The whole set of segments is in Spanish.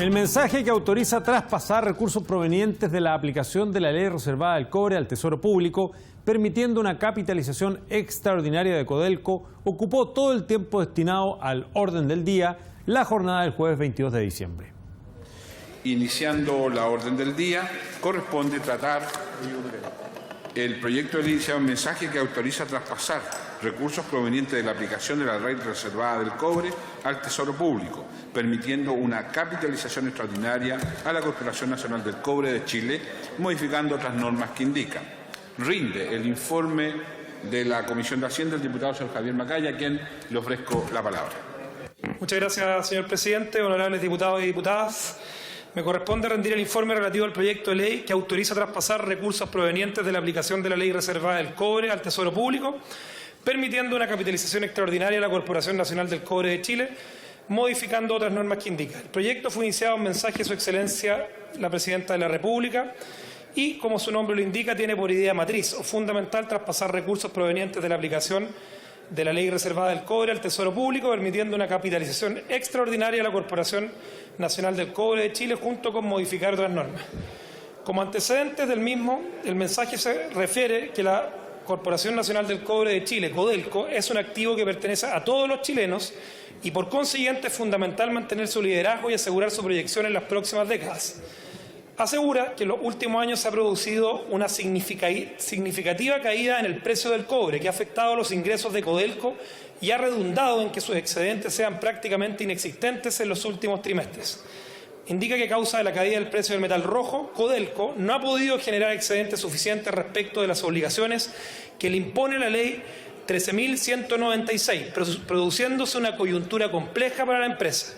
El mensaje que autoriza traspasar recursos provenientes de la aplicación de la ley reservada del cobre al Tesoro Público, permitiendo una capitalización extraordinaria de Codelco, ocupó todo el tiempo destinado al orden del día, la jornada del jueves 22 de diciembre. Iniciando la orden del día, corresponde tratar el proyecto de ley iniciado en mensaje que autoriza traspasar recursos provenientes de la aplicación de la ley reservada del cobre al Tesoro Público, permitiendo una capitalización extraordinaria a la Corporación Nacional del Cobre de Chile, modificando otras normas que indican. Rinde el informe de la Comisión de Hacienda el diputado señor Javier Macaya, a quien le ofrezco la palabra. Muchas gracias, señor presidente, honorables diputados y diputadas. Me corresponde rendir el informe relativo al proyecto de ley que autoriza traspasar recursos provenientes de la aplicación de la ley reservada del cobre al Tesoro Público, permitiendo una capitalización extraordinaria a la Corporación Nacional del Cobre de Chile, modificando otras normas que indican. El proyecto fue iniciado en mensaje de Su Excelencia la Presidenta de la República y, como su nombre lo indica, tiene por idea matriz o fundamental traspasar recursos provenientes de la aplicación de la ley reservada del cobre al Tesoro Público, permitiendo una capitalización extraordinaria a la Corporación Nacional del Cobre de Chile, junto con modificar otras normas. Como antecedentes del mismo, el mensaje se refiere que la Corporación Nacional del Cobre de Chile, Codelco, es un activo que pertenece a todos los chilenos y por consiguiente es fundamental mantener su liderazgo y asegurar su proyección en las próximas décadas. Asegura que en los últimos años se ha producido una significativa caída en el precio del cobre que ha afectado los ingresos de Codelco y ha redundado en que sus excedentes sean prácticamente inexistentes en los últimos trimestres. Indica que a causa de la caída del precio del metal rojo, Codelco no ha podido generar excedentes suficientes respecto de las obligaciones que le impone la ley 13.196, produciéndose una coyuntura compleja para la empresa.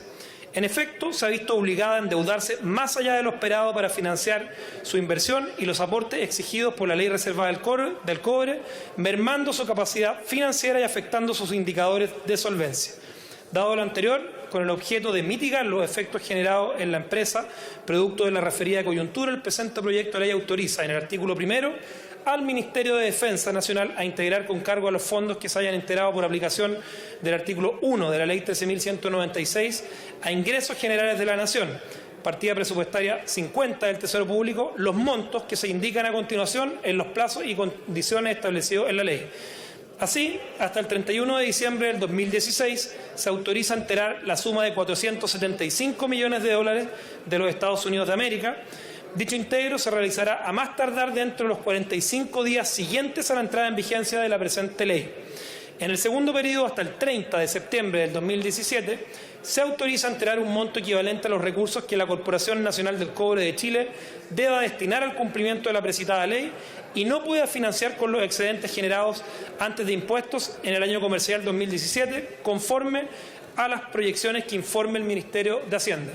En efecto, se ha visto obligada a endeudarse más allá de lo esperado para financiar su inversión y los aportes exigidos por la ley reservada del cobre, mermando su capacidad financiera y afectando sus indicadores de solvencia. Dado lo anterior, con el objeto de mitigar los efectos generados en la empresa, producto de la referida coyuntura, el presente proyecto de ley autoriza en el artículo 1 al Ministerio de Defensa Nacional a integrar con cargo a los fondos que se hayan integrado por aplicación del artículo 1 de la ley 13.196 a ingresos generales de la Nación, partida presupuestaria 50 del Tesoro Público, los montos que se indican a continuación en los plazos y condiciones establecidos en la ley. Así, hasta el 31 de diciembre del 2016 se autoriza enterar la suma de 475 millones de dólares de los Estados Unidos de América. Dicho integro se realizará a más tardar dentro de los 45 días siguientes a la entrada en vigencia de la presente ley. En el segundo periodo, hasta el 30 de septiembre del 2017, se autoriza enterar un monto equivalente a los recursos que la Corporación Nacional del Cobre de Chile deba destinar al cumplimiento de la precitada ley y no pueda financiar con los excedentes generados antes de impuestos en el año comercial 2017, conforme a las proyecciones que informe el Ministerio de Hacienda.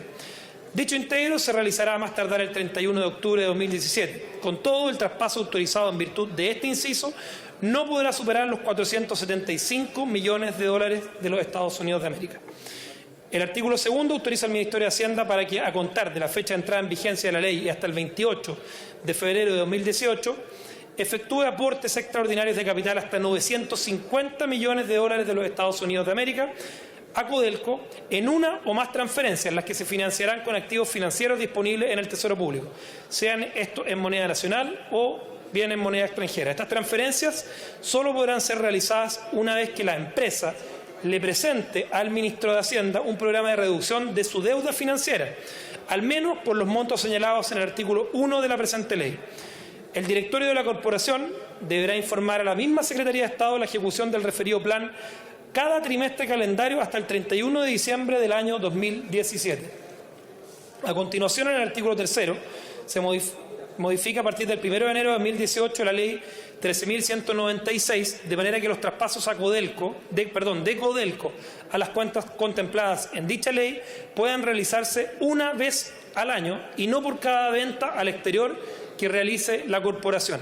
Dicho integro se realizará a más tardar el 31 de octubre de 2017. Con todo, el traspaso autorizado en virtud de este inciso no podrá superar los 475 millones de dólares de los Estados Unidos de América. El artículo 2 autoriza al Ministerio de Hacienda para que, a contar de la fecha de entrada en vigencia de la ley y hasta el 28 de febrero de 2018, efectúe aportes extraordinarios de capital hasta 950 millones de dólares de los Estados Unidos de América a Codelco en una o más transferencias, las que se financiarán con activos financieros disponibles en el Tesoro Público, sean estos en moneda nacional o bien en moneda extranjera. Estas transferencias solo podrán ser realizadas una vez que la empresa le presente al Ministro de Hacienda un programa de reducción de su deuda financiera, al menos por los montos señalados en el artículo 1 de la presente ley. El directorio de la Corporación deberá informar a la misma Secretaría de Estado la ejecución del referido plan cada trimestre calendario hasta el 31 de diciembre del año 2017. A continuación, en el artículo 3, se modifica a partir del 1 de enero de 2018 la ley 13.196, de manera que los traspasos a de Codelco a las cuentas contempladas en dicha ley puedan realizarse una vez al año y no por cada venta al exterior que realice la corporación.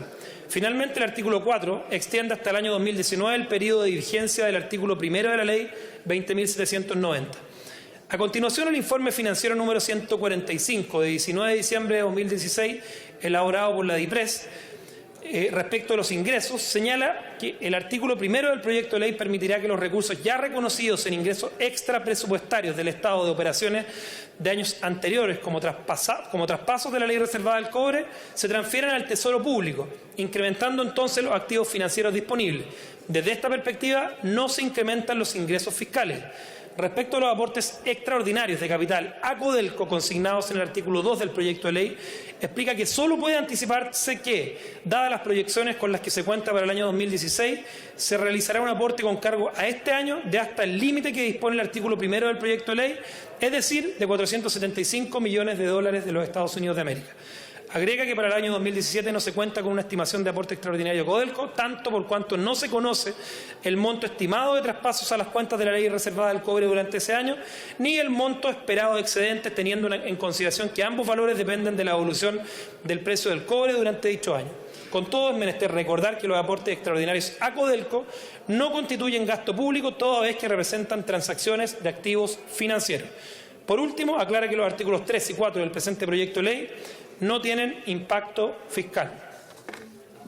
Finalmente, el artículo 4 extiende hasta el año 2019 el periodo de vigencia del artículo 1 de la ley 20.790. A continuación, el informe financiero número 145 de 19 de diciembre de 2016, elaborado por la DIPRES, respecto a los ingresos, señala que el artículo 1 del proyecto de ley permitirá que los recursos ya reconocidos en ingresos extrapresupuestarios del Estado de operaciones de años anteriores, como traspasos de la ley reservada del cobre, se transfieran al Tesoro Público, incrementando entonces los activos financieros disponibles. Desde esta perspectiva, no se incrementan los ingresos fiscales. Respecto a los aportes extraordinarios de capital a Codelco consignados en el artículo 2 del proyecto de ley, explica que solo puede anticiparse que, dadas las proyecciones con las que se cuenta para el año 2016, se realizará un aporte con cargo a este año de hasta el límite que dispone el artículo 1 del proyecto de ley, es decir, de 475 millones de dólares de los Estados Unidos de América. Agrega que para el año 2017 no se cuenta con una estimación de aporte extraordinario a Codelco, tanto por cuanto no se conoce el monto estimado de traspasos a las cuentas de la ley reservada del cobre durante ese año, ni el monto esperado de excedentes, teniendo en consideración que ambos valores dependen de la evolución del precio del cobre durante dicho año. Con todo, es menester recordar que los aportes extraordinarios a Codelco no constituyen gasto público, toda vez que representan transacciones de activos financieros. Por último, aclara que los artículos 3 y 4 del presente proyecto de ley no tienen impacto fiscal.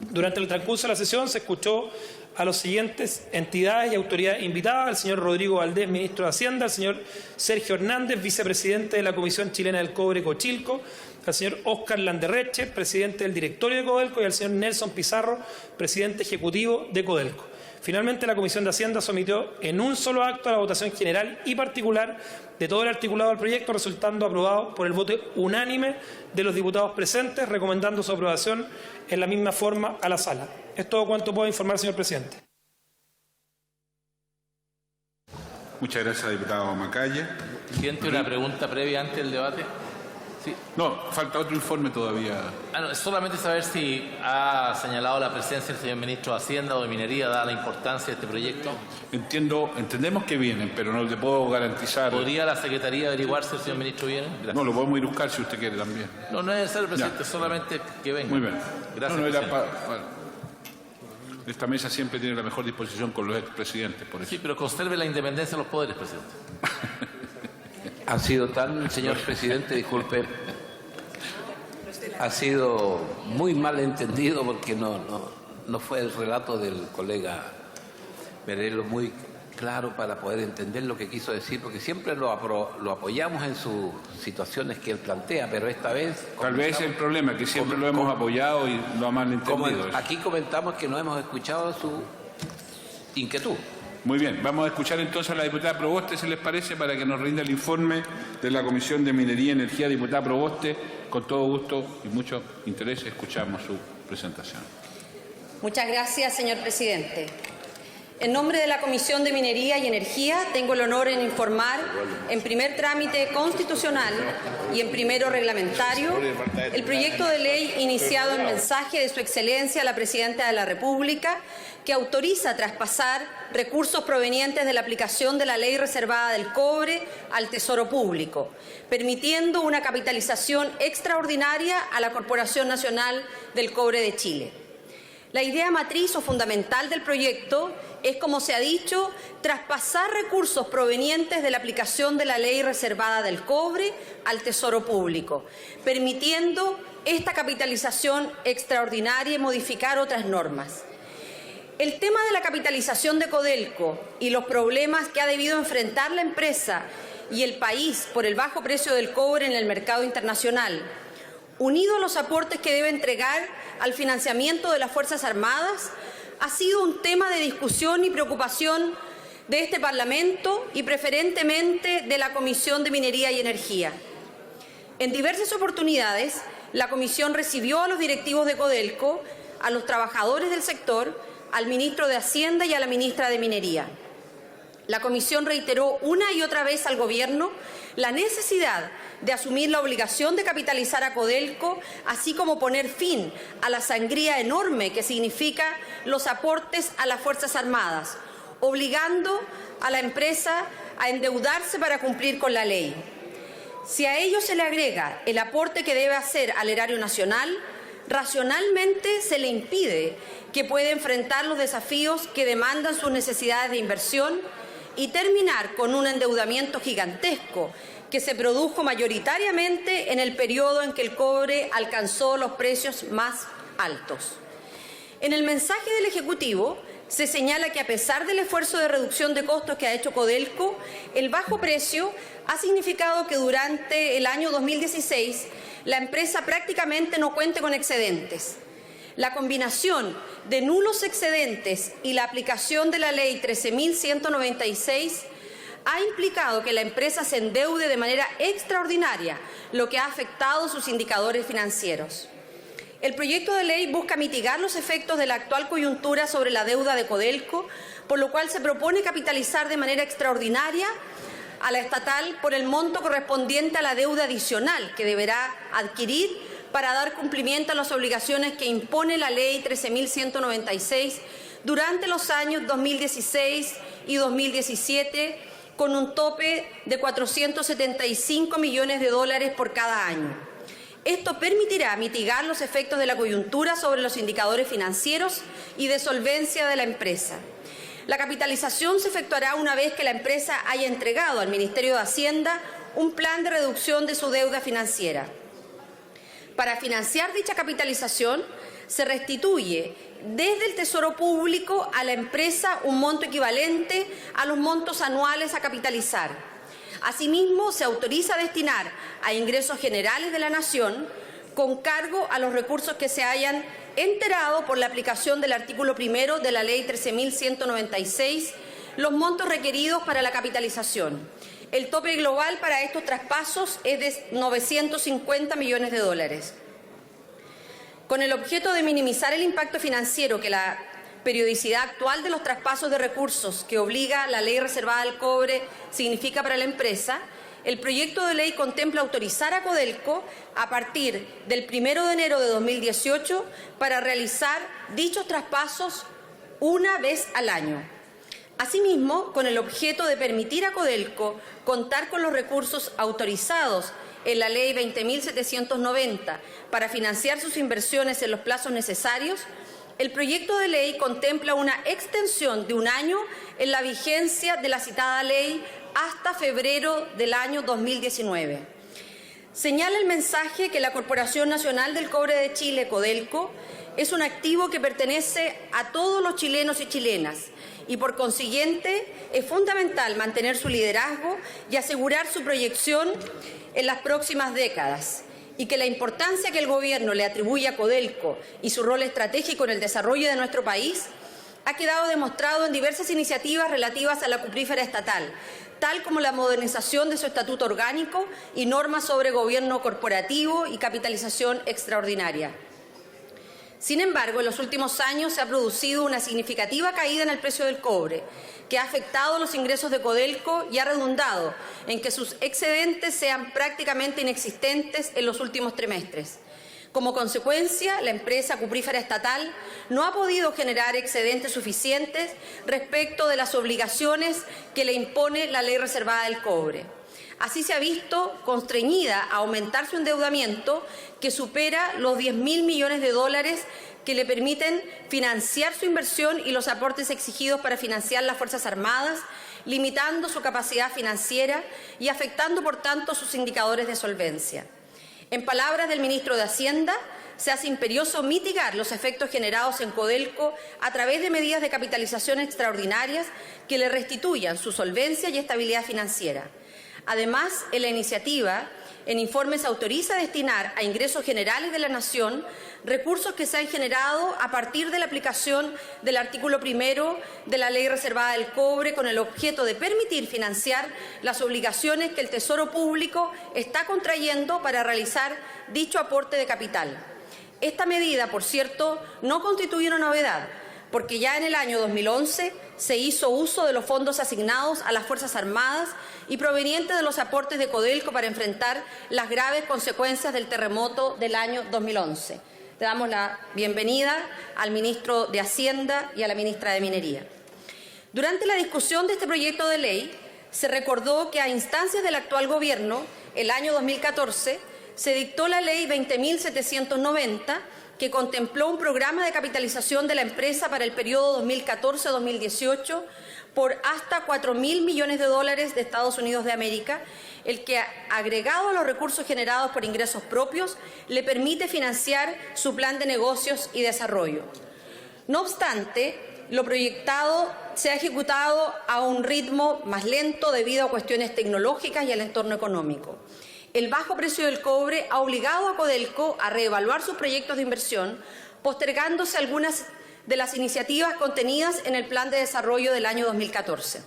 Durante el transcurso de la sesión se escuchó a las siguientes entidades y autoridades invitadas: al señor Rodrigo Valdés, ministro de Hacienda; al señor Sergio Hernández, vicepresidente de la Comisión Chilena del Cobre, Cochilco; al señor Óscar Landerreche, presidente del directorio de Codelco; y al señor Nelson Pizarro, presidente ejecutivo de Codelco. Finalmente, la Comisión de Hacienda sometió en un solo acto a la votación general y particular de todo el articulado del proyecto, resultando aprobado por el voto unánime de los diputados presentes, recomendando su aprobación en la misma forma a la sala. Es todo cuanto puedo informar, señor presidente. Muchas gracias, diputado Macaya. Presidente, una pregunta previa antes del debate. Sí. No, falta otro informe todavía. No, solamente saber si ha señalado la presencia del señor ministro de Hacienda o de Minería, dada la importancia de este proyecto. Entendemos que vienen, pero no le puedo garantizar. ¿Podría la Secretaría averiguar si el señor ministro viene? Gracias. No, lo podemos ir a buscar si usted quiere también. No, no es necesario, presidente, solamente que venga. Muy bien. Gracias, esta mesa siempre tiene la mejor disposición con los expresidentes, por eso. Sí, pero conserve la independencia de los poderes, presidente. Ha sido tan, señor presidente, disculpe, ha sido muy mal entendido porque no fue el relato del colega Merelo muy claro para poder entender lo que quiso decir, porque siempre lo apoyamos en sus situaciones que él plantea, pero esta vez... Tal vez es el problema, que siempre lo hemos apoyado y lo ha malentendido. Aquí comentamos que no hemos escuchado su inquietud. Muy bien, vamos a escuchar entonces a la diputada Proboste, si les parece, para que nos rinda el informe de la Comisión de Minería y Energía. Diputada Proboste, con todo gusto y mucho interés escuchamos su presentación. Muchas gracias, señor presidente. En nombre de la Comisión de Minería y Energía, tengo el honor en informar, en primer trámite constitucional y en primero reglamentario, el proyecto de ley iniciado en mensaje de Su Excelencia la Presidenta de la República, que autoriza traspasar recursos provenientes de la aplicación de la Ley Reservada del Cobre al Tesoro Público, permitiendo una capitalización extraordinaria a la Corporación Nacional del Cobre de Chile. La idea matriz o fundamental del proyecto es, como se ha dicho, traspasar recursos provenientes de la aplicación de la Ley Reservada del Cobre al Tesoro Público, permitiendo esta capitalización extraordinaria y modificar otras normas. El tema de la capitalización de Codelco y los problemas que ha debido enfrentar la empresa y el país por el bajo precio del cobre en el mercado internacional, unido a los aportes que debe entregar al financiamiento de las Fuerzas Armadas, ha sido un tema de discusión y preocupación de este Parlamento y preferentemente de la Comisión de Minería y Energía. En diversas oportunidades, la Comisión recibió a los directivos de Codelco, a los trabajadores del sector, al ministro de Hacienda y a la ministra de Minería. La Comisión reiteró una y otra vez al Gobierno la necesidad de asumir la obligación de capitalizar a Codelco, así como poner fin a la sangría enorme que significa los aportes a las Fuerzas Armadas, obligando a la empresa a endeudarse para cumplir con la ley. Si a ello se le agrega el aporte que debe hacer al erario nacional, racionalmente se le impide que pueda enfrentar los desafíos que demandan sus necesidades de inversión y terminar con un endeudamiento gigantesco que se produjo mayoritariamente en el periodo en que el cobre alcanzó los precios más altos. En el mensaje del Ejecutivo se señala que a pesar del esfuerzo de reducción de costos que ha hecho Codelco, el bajo precio ha significado que durante el año 2016 la empresa prácticamente no cuente con excedentes. La combinación de nulos excedentes y la aplicación de la Ley 13.196 ha implicado que la empresa se endeude de manera extraordinaria, lo que ha afectado sus indicadores financieros. El proyecto de ley busca mitigar los efectos de la actual coyuntura sobre la deuda de Codelco, por lo cual se propone capitalizar de manera extraordinaria a la estatal por el monto correspondiente a la deuda adicional que deberá adquirir para dar cumplimiento a las obligaciones que impone la Ley 13.196 durante los años 2016 y 2017, con un tope de $475 millones por cada año. Esto permitirá mitigar los efectos de la coyuntura sobre los indicadores financieros y de solvencia de la empresa. La capitalización se efectuará una vez que la empresa haya entregado al Ministerio de Hacienda un plan de reducción de su deuda financiera. Para financiar dicha capitalización, se restituye desde el Tesoro Público a la empresa un monto equivalente a los montos anuales a capitalizar. Asimismo, se autoriza destinar a ingresos generales de la Nación, con cargo a los recursos que se hayan enterado por la aplicación del artículo 1 de la Ley 13.196, los montos requeridos para la capitalización. El tope global para estos traspasos es de $950 millones. Con el objeto de minimizar el impacto financiero que la periodicidad actual de los traspasos de recursos que obliga la Ley Reservada del Cobre significa para la empresa, el proyecto de ley contempla autorizar a Codelco a partir del 1 de enero de 2018 para realizar dichos traspasos una vez al año. Asimismo, con el objeto de permitir a Codelco contar con los recursos autorizados en la Ley 20.790 para financiar sus inversiones en los plazos necesarios, el proyecto de ley contempla una extensión de un año en la vigencia de la citada ley hasta febrero del año 2019. Señala el mensaje que la Corporación Nacional del Cobre de Chile, Codelco, es un activo que pertenece a todos los chilenos y chilenas y por consiguiente es fundamental mantener su liderazgo y asegurar su proyección en las próximas décadas, y que la importancia que el Gobierno le atribuye a Codelco y su rol estratégico en el desarrollo de nuestro país ha quedado demostrado en diversas iniciativas relativas a la cuprífera estatal, tal como la modernización de su estatuto orgánico y normas sobre gobierno corporativo y capitalización extraordinaria. Sin embargo, en los últimos años se ha producido una significativa caída en el precio del cobre, que ha afectado los ingresos de Codelco y ha redundado en que sus excedentes sean prácticamente inexistentes en los últimos trimestres. Como consecuencia, la empresa cuprífera estatal no ha podido generar excedentes suficientes respecto de las obligaciones que le impone la Ley Reservada del Cobre. Así se ha visto constreñida a aumentar su endeudamiento, que supera los $10.000 millones que le permiten financiar su inversión y los aportes exigidos para financiar las Fuerzas Armadas, limitando su capacidad financiera y afectando, por tanto, sus indicadores de solvencia. En palabras del ministro de Hacienda, se hace imperioso mitigar los efectos generados en Codelco a través de medidas de capitalización extraordinarias que le restituyan su solvencia y estabilidad financiera. Además, en la iniciativa, en informe se autoriza destinar a ingresos generales de la Nación recursos que se han generado a partir de la aplicación del artículo 1 de la Ley Reservada del Cobre, con el objeto de permitir financiar las obligaciones que el Tesoro Público está contrayendo para realizar dicho aporte de capital. Esta medida, por cierto, no constituye una novedad, porque ya en el año 2011 se hizo uso de los fondos asignados a las Fuerzas Armadas y provenientes de los aportes de Codelco para enfrentar las graves consecuencias del terremoto del año 2011. Le damos la bienvenida al ministro de Hacienda y a la ministra de Minería. Durante la discusión de este proyecto de ley, se recordó que a instancias del actual Gobierno, el año 2014, se dictó la Ley 20.790, que contempló un programa de capitalización de la empresa para el periodo 2014-2018 por hasta $4.000 millones de Estados Unidos de América, el que, agregado a los recursos generados por ingresos propios, le permite financiar su plan de negocios y desarrollo. No obstante, lo proyectado se ha ejecutado a un ritmo más lento debido a cuestiones tecnológicas y al entorno económico. El bajo precio del cobre ha obligado a Codelco a reevaluar sus proyectos de inversión, postergándose algunas de las iniciativas contenidas en el Plan de Desarrollo del año 2014.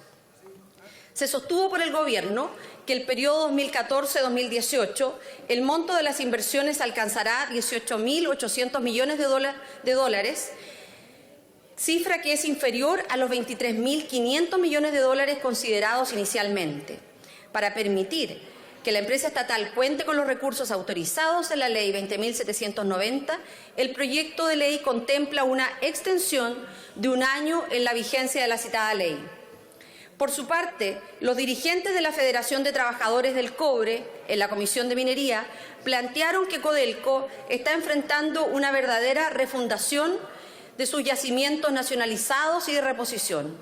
Se sostuvo por el Gobierno que el periodo 2014-2018 el monto de las inversiones alcanzará 18.800 millones de dólares, cifra que es inferior a los 23.500 millones de dólares considerados inicialmente. Para permitir que la empresa estatal cuente con los recursos autorizados en la Ley 20.790, el proyecto de ley contempla una extensión de un año en la vigencia de la citada ley. Por su parte, los dirigentes de la Federación de Trabajadores del Cobre, en la Comisión de Minería, plantearon que Codelco está enfrentando una verdadera refundación de sus yacimientos nacionalizados y de reposición.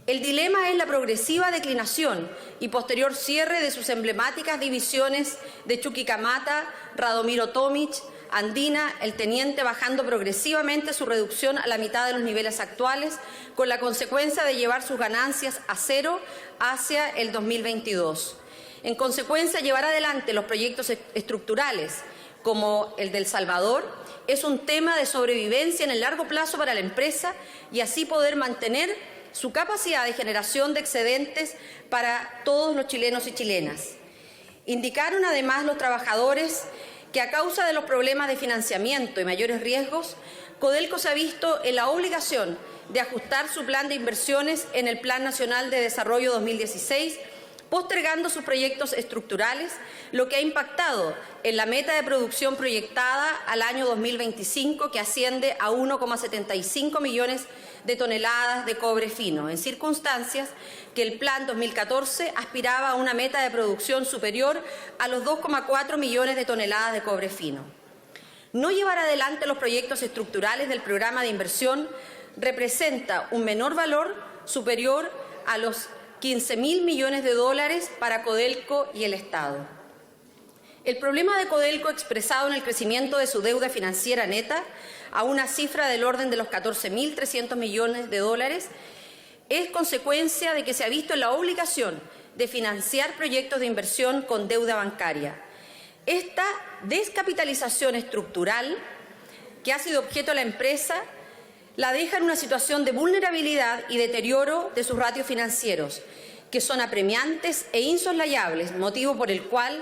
El dilema es la progresiva declinación y posterior cierre de sus emblemáticas divisiones de Chuquicamata, Radomiro Tomic, Andina, El Teniente, bajando progresivamente su reducción a la mitad de los niveles actuales, con la consecuencia de llevar sus ganancias a cero hacia el 2022. En consecuencia, llevar adelante los proyectos estructurales, como el de El Salvador, es un tema de sobrevivencia en el largo plazo para la empresa y así poder mantener su capacidad de generación de excedentes para todos los chilenos y chilenas. Indicaron además los trabajadores que a causa de los problemas de financiamiento y mayores riesgos, Codelco se ha visto en la obligación de ajustar su plan de inversiones en el Plan Nacional de Desarrollo 2016, postergando sus proyectos estructurales, lo que ha impactado en la meta de producción proyectada al año 2025, que asciende a 1,75 millones de toneladas de cobre fino, en circunstancias que el Plan 2014 aspiraba a una meta de producción superior a los 2,4 millones de toneladas de cobre fino. No llevar adelante los proyectos estructurales del programa de inversión representa un menor valor superior a los 15.000 millones de dólares para Codelco y el Estado. El problema de Codelco, expresado en el crecimiento de su deuda financiera neta a una cifra del orden de los 14.300 millones de dólares, es consecuencia de que se ha visto en la obligación de financiar proyectos de inversión con deuda bancaria. Esta descapitalización estructural que ha sido objeto de la empresa la deja en una situación de vulnerabilidad y deterioro de sus ratios financieros, que son apremiantes e insoslayables, motivo por el cual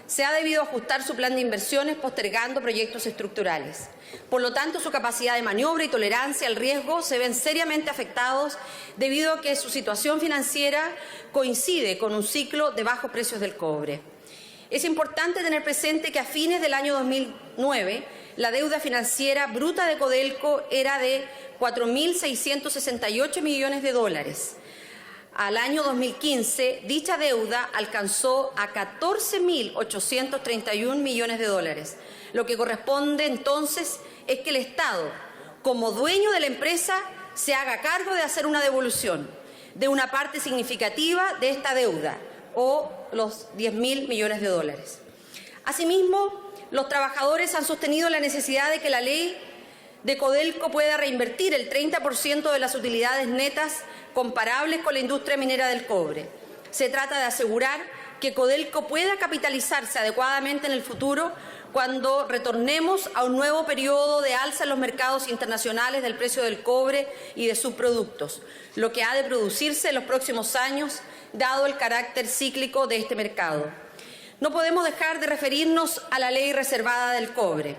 se ha debido ajustar su plan de inversiones postergando proyectos estructurales. Por lo tanto, su capacidad de maniobra y tolerancia al riesgo se ven seriamente afectados debido a que su situación financiera coincide con un ciclo de bajos precios del cobre. Es importante tener presente que a fines del año 2009, la deuda financiera bruta de Codelco era de 4.668 millones de dólares. Al año 2015, dicha deuda alcanzó a 14.831 millones de dólares. Lo que corresponde entonces es que el Estado, como dueño de la empresa, se haga cargo de hacer una devolución de una parte significativa de esta deuda, o los 10.000 millones de dólares. Asimismo, los trabajadores han sostenido la necesidad de que la ley de Codelco pueda reinvertir el 30% de las utilidades netas comparables con la industria minera del cobre. Se trata de asegurar que Codelco pueda capitalizarse adecuadamente en el futuro cuando retornemos a un nuevo periodo de alza en los mercados internacionales del precio del cobre y de subproductos, lo que ha de producirse en los próximos años, dado el carácter cíclico de este mercado. No podemos dejar de referirnos a la ley reservada del cobre,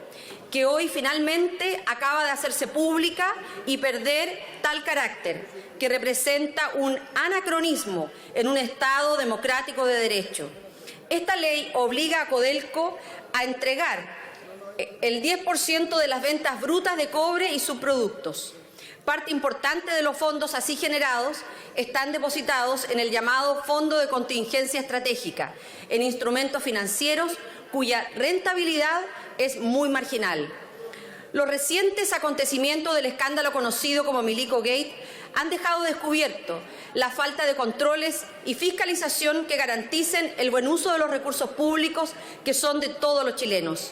que hoy finalmente acaba de hacerse pública y perder tal carácter, que representa un anacronismo en un Estado democrático de derecho. Esta ley obliga a Codelco a entregar el 10% de las ventas brutas de cobre y subproductos. Parte importante de los fondos así generados están depositados en el llamado Fondo de Contingencia Estratégica, en instrumentos financieros cuya rentabilidad es muy marginal. Los recientes acontecimientos del escándalo conocido como Milico Gate han dejado descubierto la falta de controles y fiscalización que garanticen el buen uso de los recursos públicos que son de todos los chilenos.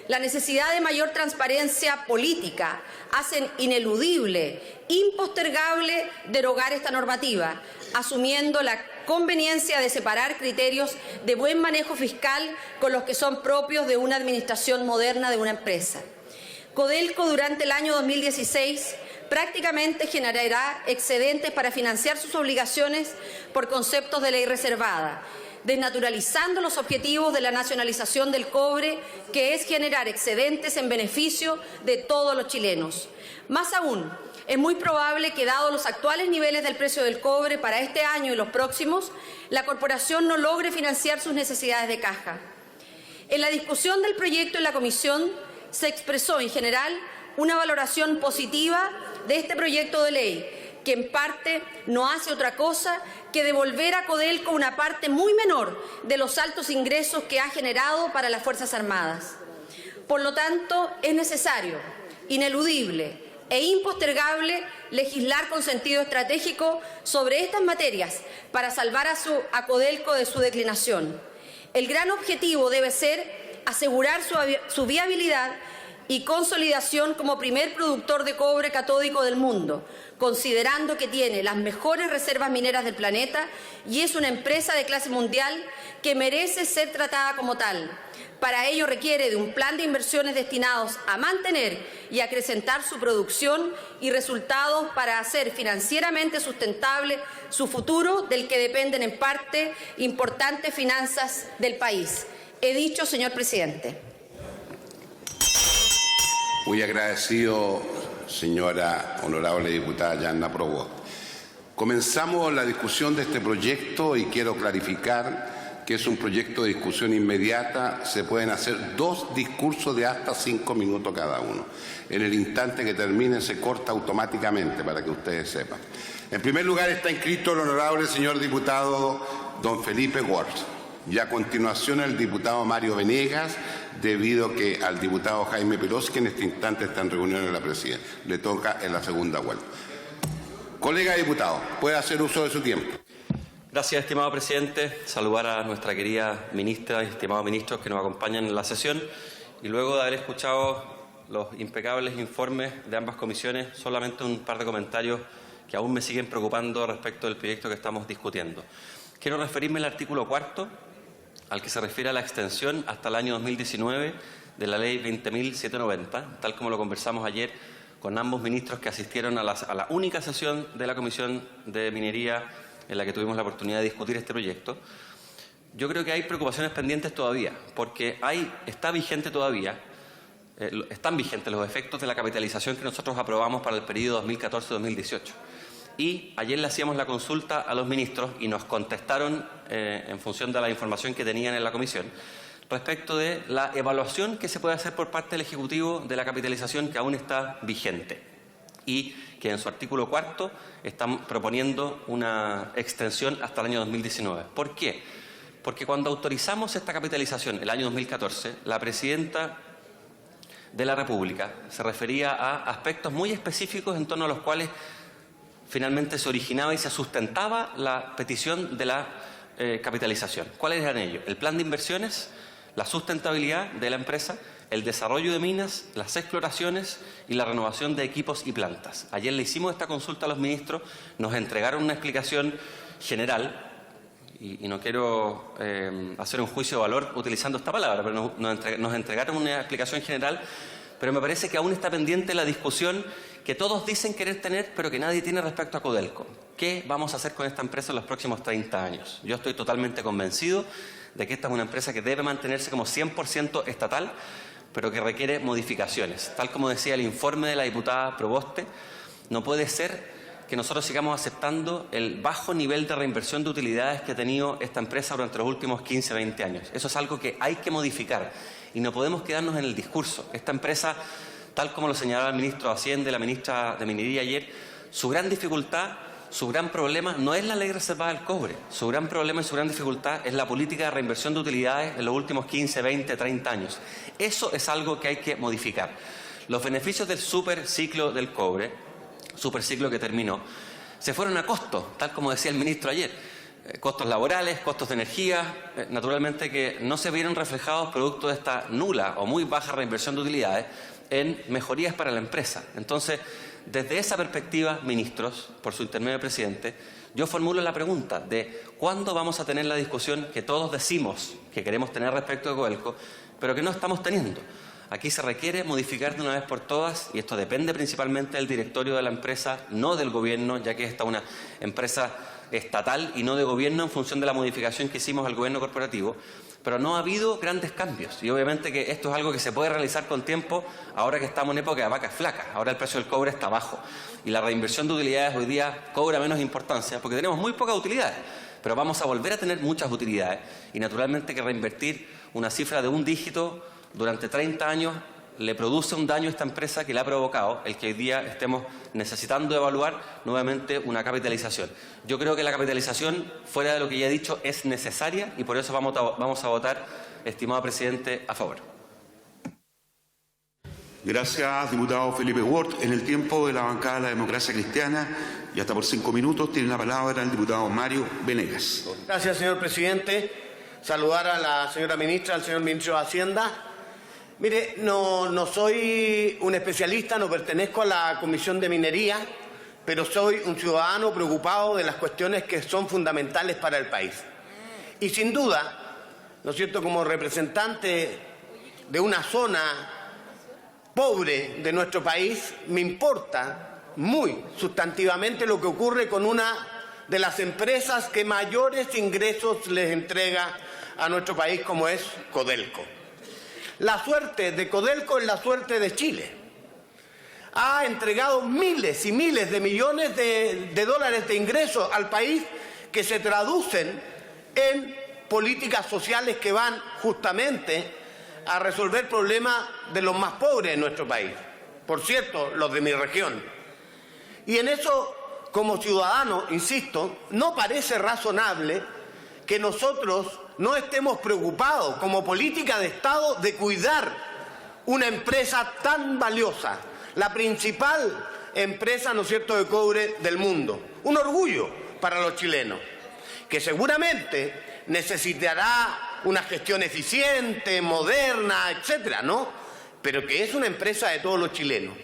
la necesidad de mayor transparencia política hacen ineludible, impostergable derogar esta normativa, asumiendo la conveniencia de separar criterios de buen manejo fiscal con los que son propios de una administración moderna de una empresa. Codelco durante el año 2016 prácticamente generará excedentes para financiar sus obligaciones por conceptos de ley reservada, desnaturalizando los objetivos de la nacionalización del cobre, que es generar excedentes en beneficio de todos los chilenos. Más aún, es muy probable que, dados los actuales niveles del precio del cobre para este año y los próximos, la corporación no logre financiar sus necesidades de caja. En la discusión del proyecto en la comisión se expresó en general una valoración positiva de este proyecto de ley, que en parte no hace otra cosa que devolver a Codelco una parte muy menor de los altos ingresos que ha generado para las Fuerzas Armadas. Por lo tanto, es necesario, ineludible e impostergable legislar con sentido estratégico sobre estas materias para salvar a Codelco de su declinación. El gran objetivo debe ser asegurar su viabilidad y consolidación como primer productor de cobre catódico del mundo, considerando que tiene las mejores reservas mineras del planeta y es una empresa de clase mundial que merece ser tratada como tal. Para ello requiere de un plan de inversiones destinados a mantener y acrecentar su producción y resultados para hacer financieramente sustentable su futuro, del que dependen en parte importantes finanzas del país. He dicho, señor presidente. Muy agradecido, señora honorable diputada Yanna Provost. Comenzamos la discusión de este proyecto y quiero clarificar que es un proyecto de discusión inmediata. Se pueden hacer 2 discursos de hasta 5 minutos cada uno. En el instante que termine se corta automáticamente, para que ustedes sepan. En primer lugar está inscrito el honorable señor diputado don Felipe Ward. Y a continuación el diputado Mario Venegas, debido que al diputado Jaime Peroz, que en este instante está en reunión en la presidencia, le toca en la segunda vuelta. Colega diputado, puede hacer uso de su tiempo. Gracias, estimado presidente. Saludar a nuestra querida ministra y estimados ministros que nos acompañan en la sesión. Y luego de haber escuchado los impecables informes de ambas comisiones, solamente un par de comentarios que aún me siguen preocupando respecto del proyecto que estamos discutiendo. Quiero referirme al artículo 4, al que se refiere a la extensión hasta el año 2019 de la Ley 20.790, tal como lo conversamos ayer con ambos ministros que asistieron a la única sesión de la Comisión de Minería en la que tuvimos la oportunidad de discutir este proyecto. Yo creo que hay preocupaciones pendientes todavía, porque están vigentes los efectos de la capitalización que nosotros aprobamos para el periodo 2014-2018. Y ayer le hacíamos la consulta a los ministros y nos contestaron, en función de la información que tenían en la comisión, respecto de la evaluación que se puede hacer por parte del Ejecutivo de la capitalización que aún está vigente. Y que en su artículo 4 están proponiendo una extensión hasta el año 2019. ¿Por qué? Porque cuando autorizamos esta capitalización el año 2014, la presidenta de la República se refería a aspectos muy específicos en torno a los cuales finalmente se originaba y se sustentaba la petición de la capitalización. ¿Cuáles eran ellos? El plan de inversiones, la sustentabilidad de la empresa, el desarrollo de minas, las exploraciones y la renovación de equipos y plantas. Ayer le hicimos esta consulta a los ministros, nos entregaron una explicación general, y no quiero hacer un juicio de valor utilizando esta palabra, pero nos entregaron una explicación general, pero me parece que aún está pendiente la discusión que todos dicen querer tener, pero que nadie tiene respecto a Codelco. ¿Qué vamos a hacer con esta empresa en los próximos 30 años? Yo estoy totalmente convencido de que esta es una empresa que debe mantenerse como 100% estatal, pero que requiere modificaciones. Tal como decía el informe de la diputada Proboste, no puede ser que nosotros sigamos aceptando el bajo nivel de reinversión de utilidades que ha tenido esta empresa durante los últimos 15, 20 años. Eso es algo que hay que modificar y no podemos quedarnos en el discurso. Esta empresa, tal como lo señalaba el ministro de Hacienda y la ministra de Minería ayer, su gran dificultad, su gran problema no es la ley reservada del cobre. Su gran problema y su gran dificultad es la política de reinversión de utilidades en los últimos 15, 20, 30 años. Eso es algo que hay que modificar. Los beneficios del superciclo del cobre, superciclo que terminó, se fueron a costo, tal como decía el ministro ayer. costos laborales, costos de energía, naturalmente que no se vieron reflejados producto de esta nula o muy baja reinversión de utilidades en mejorías para la empresa. Entonces, desde esa perspectiva, ministros, por su intermedio presidente, yo formulo la pregunta de cuándo vamos a tener la discusión que todos decimos que queremos tener respecto de Codelco, pero que no estamos teniendo. Aquí se requiere modificar de una vez por todas, y esto depende principalmente del directorio de la empresa, no del gobierno, ya que esta es una empresa estatal y no de gobierno en función de la modificación que hicimos al gobierno corporativo, pero no ha habido grandes cambios y obviamente que esto es algo que se puede realizar con tiempo ahora que estamos en época de vacas flacas, ahora el precio del cobre está bajo y la reinversión de utilidades hoy día cobra menos importancia porque tenemos muy pocas utilidades, pero vamos a volver a tener muchas utilidades y naturalmente que reinvertir una cifra de un dígito durante 30 años le produce un daño a esta empresa que le ha provocado el que hoy día estemos necesitando evaluar nuevamente una capitalización. Yo creo que la capitalización, fuera de lo que ya he dicho, es necesaria y por eso vamos a votar, estimado presidente, a favor. Gracias, diputado Felipe Ward. En el tiempo de la bancada de la Democracia Cristiana y hasta por 5 minutos tiene la palabra el diputado Mario Venegas. Gracias, señor presidente. Saludar a la señora ministra, al señor ministro de Hacienda. Mire, no soy un especialista, no pertenezco a la Comisión de Minería, pero soy un ciudadano preocupado de las cuestiones que son fundamentales para el país. Y sin duda, ¿no es cierto?, como representante de una zona pobre de nuestro país, me importa muy sustantivamente lo que ocurre con una de las empresas que mayores ingresos les entrega a nuestro país, como es Codelco. La suerte de Codelco es la suerte de Chile. Ha entregado miles y miles de millones de dólares de ingresos al país que se traducen en políticas sociales que van justamente a resolver problemas de los más pobres de nuestro país. Por cierto, los de mi región. Y en eso, como ciudadanos, insisto, no parece razonable que nosotros no estemos preocupados como política de Estado de cuidar una empresa tan valiosa, la principal empresa, ¿no es cierto?, de cobre del mundo. Un orgullo para los chilenos, que seguramente necesitará una gestión eficiente, moderna, etcétera, ¿no? Pero que es una empresa de todos los chilenos.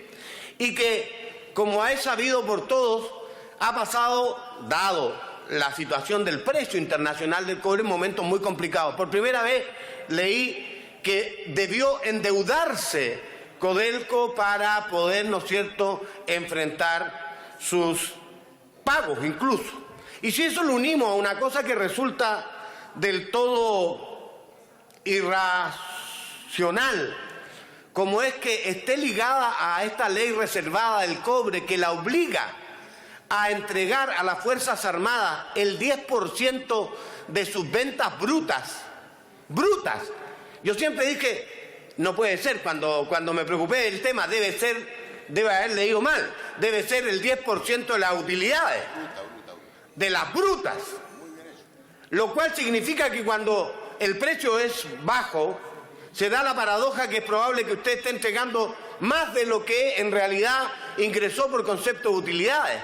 Y que, como es sabido por todos, ha pasado, dado la situación del precio internacional del cobre en momentos muy complicados. Por primera vez leí que debió endeudarse Codelco para poder, ¿no es cierto?, enfrentar sus pagos incluso. Y si eso lo unimos a una cosa que resulta del todo irracional, como es que esté ligada a esta ley reservada del cobre que la obliga a entregar a las Fuerzas Armadas el 10% de sus ventas brutas. ¡Brutas! Yo siempre dije, no puede ser, cuando me preocupé del tema, debe haber leído mal, debe ser el 10% de las utilidades, de las brutas. Lo cual significa que cuando el precio es bajo, se da la paradoja que es probable que usted esté entregando más de lo que en realidad ingresó por concepto de utilidades.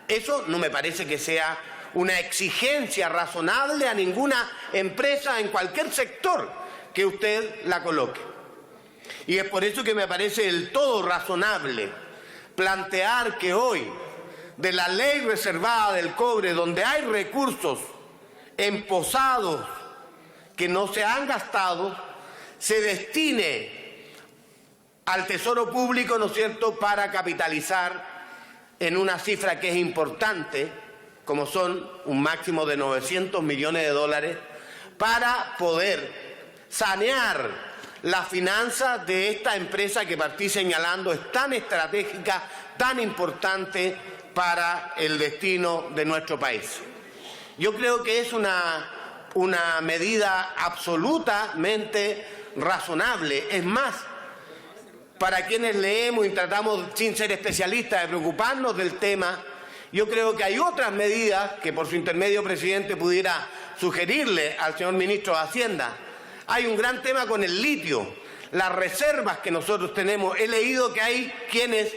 Eso no me parece que sea una exigencia razonable a ninguna empresa en cualquier sector que usted la coloque. Y es por eso que me parece del todo razonable plantear que hoy, de la ley reservada del cobre, donde hay recursos emposados que no se han gastado, se destine al Tesoro Público, ¿no es cierto?, para capitalizar en una cifra que es importante, como son un máximo de 900 millones de dólares, para poder sanear las finanzas de esta empresa que partí señalando es tan estratégica, tan importante para el destino de nuestro país. Yo creo que es una medida absolutamente razonable. Es más, para quienes leemos y tratamos, sin ser especialistas, de preocuparnos del tema, yo creo que hay otras medidas que por su intermedio, presidente, pudiera sugerirle al señor ministro de Hacienda. Hay un gran tema con el litio, las reservas que nosotros tenemos. He leído que hay quienes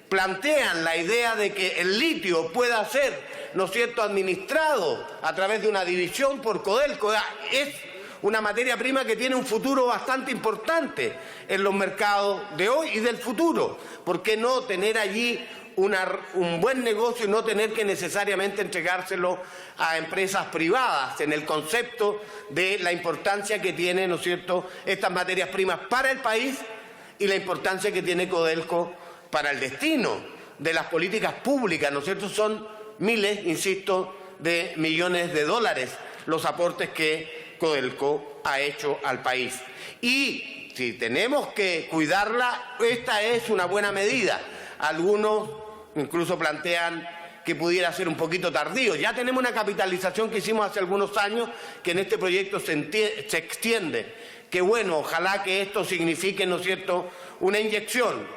plantean la idea de que el litio pueda ser ¿no es cierto?, administrado a través de una división por Codelco. Es una materia prima que tiene un futuro bastante importante en los mercados de hoy y del futuro. ¿Por qué no tener allí un buen negocio y no tener que necesariamente entregárselo a empresas privadas en el concepto de la importancia que tienen, ¿no es cierto?, estas materias primas para el país y la importancia que tiene Codelco para el destino de las políticas públicas, ¿no es cierto? Son miles, insisto, de millones de dólares los aportes que Codelco ha hecho al país. Y si tenemos que cuidarla, esta es una buena medida. Algunos incluso plantean que pudiera ser un poquito tardío. Ya tenemos una capitalización que hicimos hace algunos años que en este proyecto se extiende. Qué bueno, ojalá que esto signifique, ¿no es cierto?, una inyección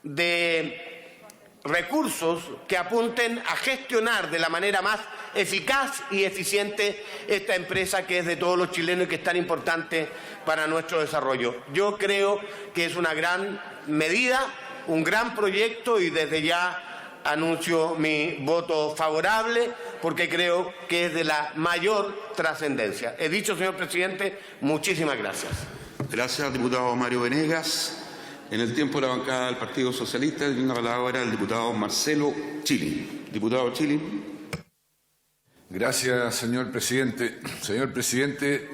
de recursos que apunten a gestionar de la manera más eficaz y eficiente esta empresa que es de todos los chilenos y que es tan importante para nuestro desarrollo. Yo creo que es una gran medida, un gran proyecto y desde ya anuncio mi voto favorable porque creo que es de la mayor trascendencia. He dicho, señor presidente, muchísimas gracias. Gracias, diputado Mario Venegas. En el tiempo de la bancada del Partido Socialista tiene la palabra el diputado Marcelo Chili. Diputado Chili. Gracias, señor presidente. Señor presidente,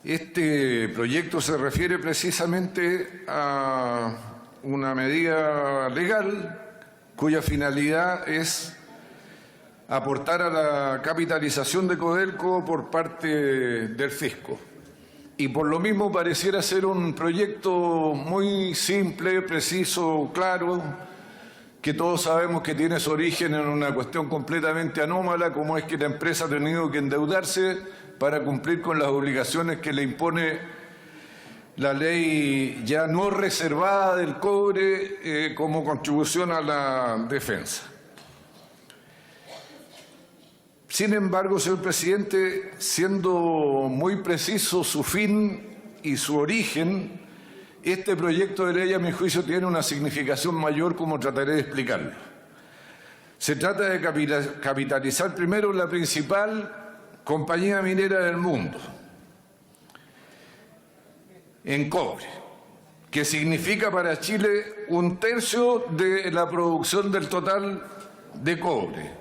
este proyecto se refiere precisamente a una medida legal cuya finalidad es aportar a la capitalización de Codelco por parte del fisco. Y por lo mismo pareciera ser un proyecto muy simple, preciso, claro, que todos sabemos que tiene su origen en una cuestión completamente anómala, como es que la empresa ha tenido que endeudarse para cumplir con las obligaciones que le impone la ley ya no reservada del cobre como contribución a la defensa. Sin embargo, señor presidente, siendo muy preciso su fin y su origen, este proyecto de ley, a mi juicio, tiene una significación mayor, como trataré de explicarlo. Se trata de capitalizar primero la principal compañía minera del mundo en cobre, que significa para Chile 1/3 de la producción del total de cobre,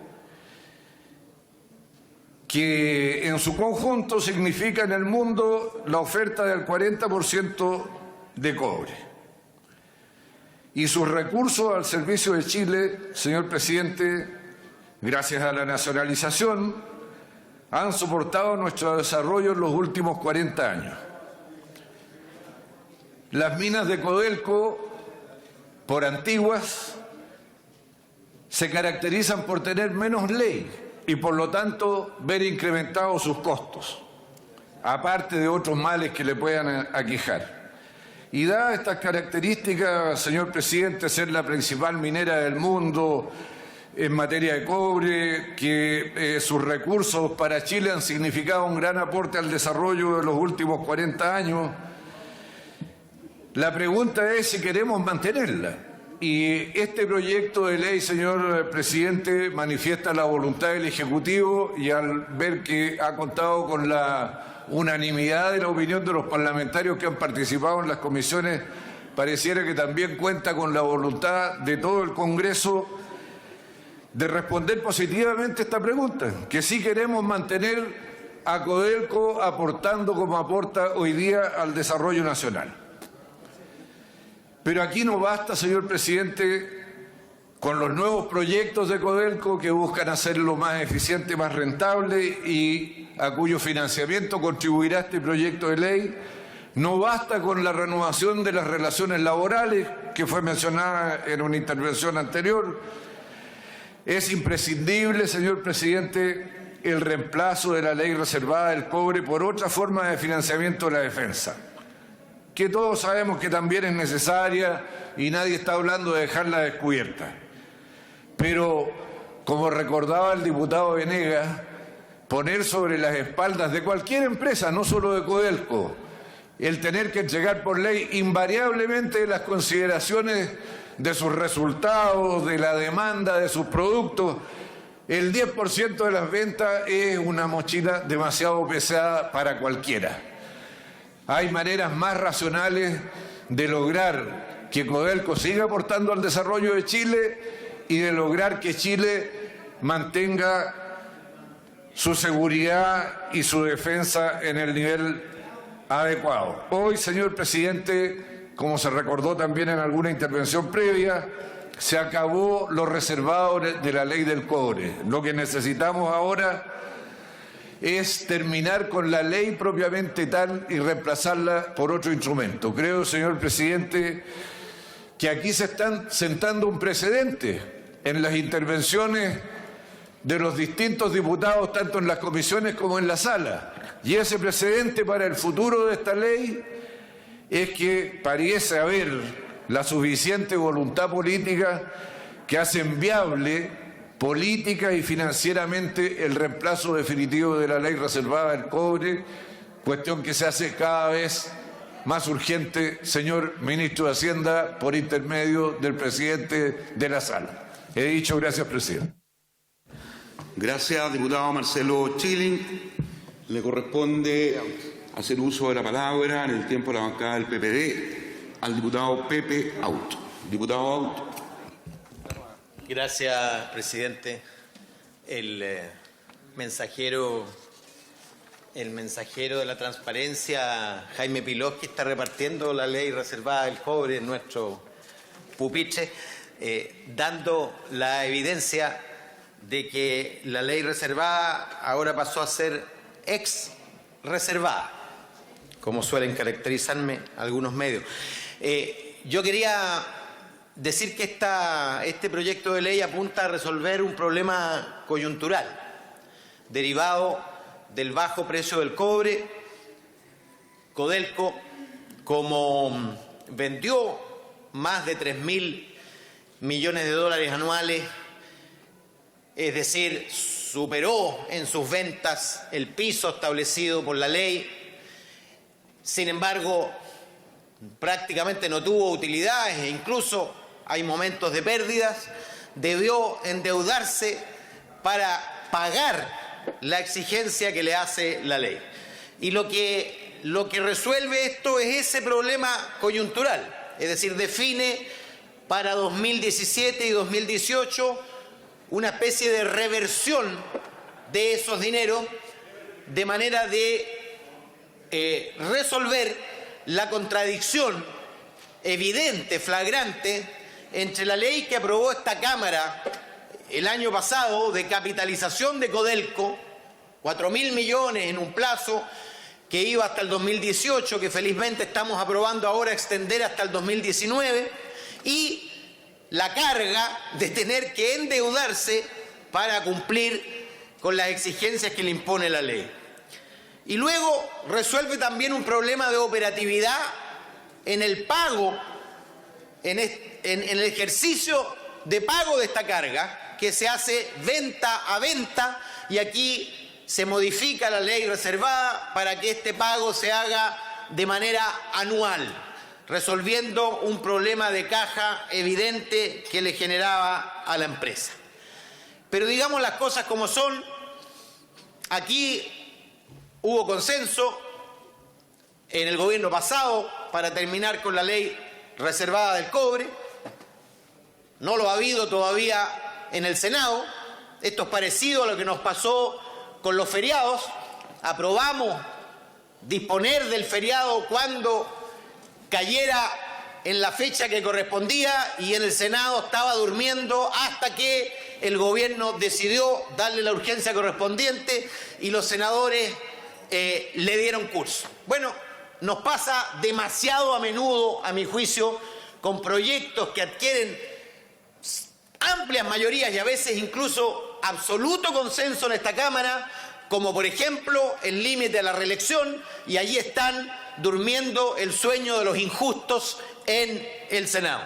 que en su conjunto significa en el mundo la oferta del 40% de cobre. Y sus recursos al servicio de Chile, señor presidente, gracias a la nacionalización, han soportado nuestro desarrollo en los últimos 40 años. Las minas de Codelco, por antiguas, se caracterizan por tener menos ley y por lo tanto ver incrementados sus costos, aparte de otros males que le puedan aquejar. Y dadas estas características, señor presidente, ser la principal minera del mundo en materia de cobre, que sus recursos para Chile han significado un gran aporte al desarrollo de los últimos 40 años, la pregunta es si queremos mantenerla. Y este proyecto de ley, señor presidente, manifiesta la voluntad del Ejecutivo y al ver que ha contado con la unanimidad de la opinión de los parlamentarios que han participado en las comisiones, pareciera que también cuenta con la voluntad de todo el Congreso de responder positivamente esta pregunta, que sí queremos mantener a Codelco aportando como aporta hoy día al desarrollo nacional. Pero aquí no basta, señor presidente, con los nuevos proyectos de Codelco que buscan hacerlo más eficiente, más rentable y a cuyo financiamiento contribuirá este proyecto de ley. No basta con la renovación de las relaciones laborales, que fue mencionada en una intervención anterior. Es imprescindible, señor presidente, el reemplazo de la ley reservada del cobre por otra forma de financiamiento de la defensa, que todos sabemos que también es necesaria y nadie está hablando de dejarla descubierta. Pero, como recordaba el diputado Venegas, poner sobre las espaldas de cualquier empresa, no solo de Codelco, el tener que entregar por ley invariablemente las consideraciones de sus resultados, de la demanda de sus productos, el 10% de las ventas es una mochila demasiado pesada para cualquiera. Hay maneras más racionales de lograr que Codelco siga aportando al desarrollo de Chile y de lograr que Chile mantenga su seguridad y su defensa en el nivel adecuado. Hoy, señor presidente, como se recordó también en alguna intervención previa, se acabó lo reservado de la ley del cobre. Lo que necesitamos ahora es terminar con la ley propiamente tal y reemplazarla por otro instrumento. Creo, señor presidente, que aquí se están sentando un precedente en las intervenciones de los distintos diputados, tanto en las comisiones como en la sala. Y ese precedente para el futuro de esta ley es que parece haber la suficiente voluntad política que hacen viable política y financieramente el reemplazo definitivo de la ley reservada del cobre, cuestión que se hace cada vez más urgente, señor ministro de Hacienda, por intermedio del presidente de la sala. He dicho, gracias, presidente. Gracias, diputado Marcelo Chilling. Le corresponde hacer uso de la palabra en el tiempo de la bancada del PPD al diputado Pepe Auto. Diputado Auto. Gracias, presidente. El mensajero de la transparencia, Jaime Pilós, que está repartiendo la ley reservada del cobre en nuestro pupitre, dando la evidencia de que la ley reservada ahora pasó a ser ex reservada, como suelen caracterizarme algunos medios. Yo quería decir que este proyecto de ley apunta a resolver un problema coyuntural derivado del bajo precio del cobre. Codelco, como vendió más de 3.000 millones de dólares anuales, es decir, superó en sus ventas el piso establecido por la ley. Sin embargo, prácticamente no tuvo utilidades e incluso hay momentos de pérdidas. Debió endeudarse para pagar la exigencia que le hace la ley. Y lo que resuelve esto es ese problema coyuntural, es decir, define para 2017 y 2018 una especie de reversión de esos dineros de manera de resolver la contradicción evidente, flagrante, entre la ley que aprobó esta Cámara el año pasado de capitalización de Codelco, 4.000 millones en un plazo que iba hasta el 2018, que felizmente estamos aprobando ahora extender hasta el 2019, y la carga de tener que endeudarse para cumplir con las exigencias que le impone la ley. Y luego resuelve también un problema de operatividad en el pago, en el ejercicio de pago de esta carga, que se hace venta a venta, y aquí se modifica la ley reservada para que este pago se haga de manera anual, resolviendo un problema de caja evidente que le generaba a la empresa. Pero digamos las cosas como son. Aquí hubo consenso en el gobierno pasado para terminar con la ley reservada del cobre. No lo ha habido todavía en el Senado. Esto es parecido a lo que nos pasó con los feriados. Aprobamos disponer del feriado cuando cayera en la fecha que correspondía y en el Senado estaba durmiendo hasta que el gobierno decidió darle la urgencia correspondiente y los senadores le dieron curso. Bueno, nos pasa demasiado a menudo, a mi juicio, con proyectos que adquieren amplias mayorías y a veces incluso absoluto consenso en esta Cámara, como por ejemplo el límite a la reelección, y allí están durmiendo el sueño de los injustos en el Senado.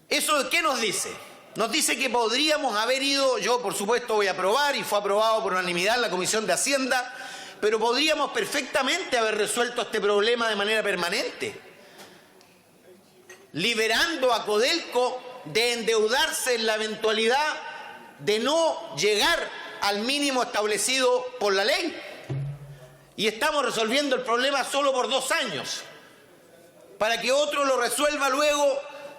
¿Eso qué nos dice? Nos dice que podríamos haber ido, yo por supuesto voy a aprobar y fue aprobado por unanimidad en la Comisión de Hacienda, pero podríamos perfectamente haber resuelto este problema de manera permanente, liberando a Codelco de endeudarse en la eventualidad de no llegar al mínimo establecido por la ley. Y estamos resolviendo el problema solo por 2 años, para que otro lo resuelva luego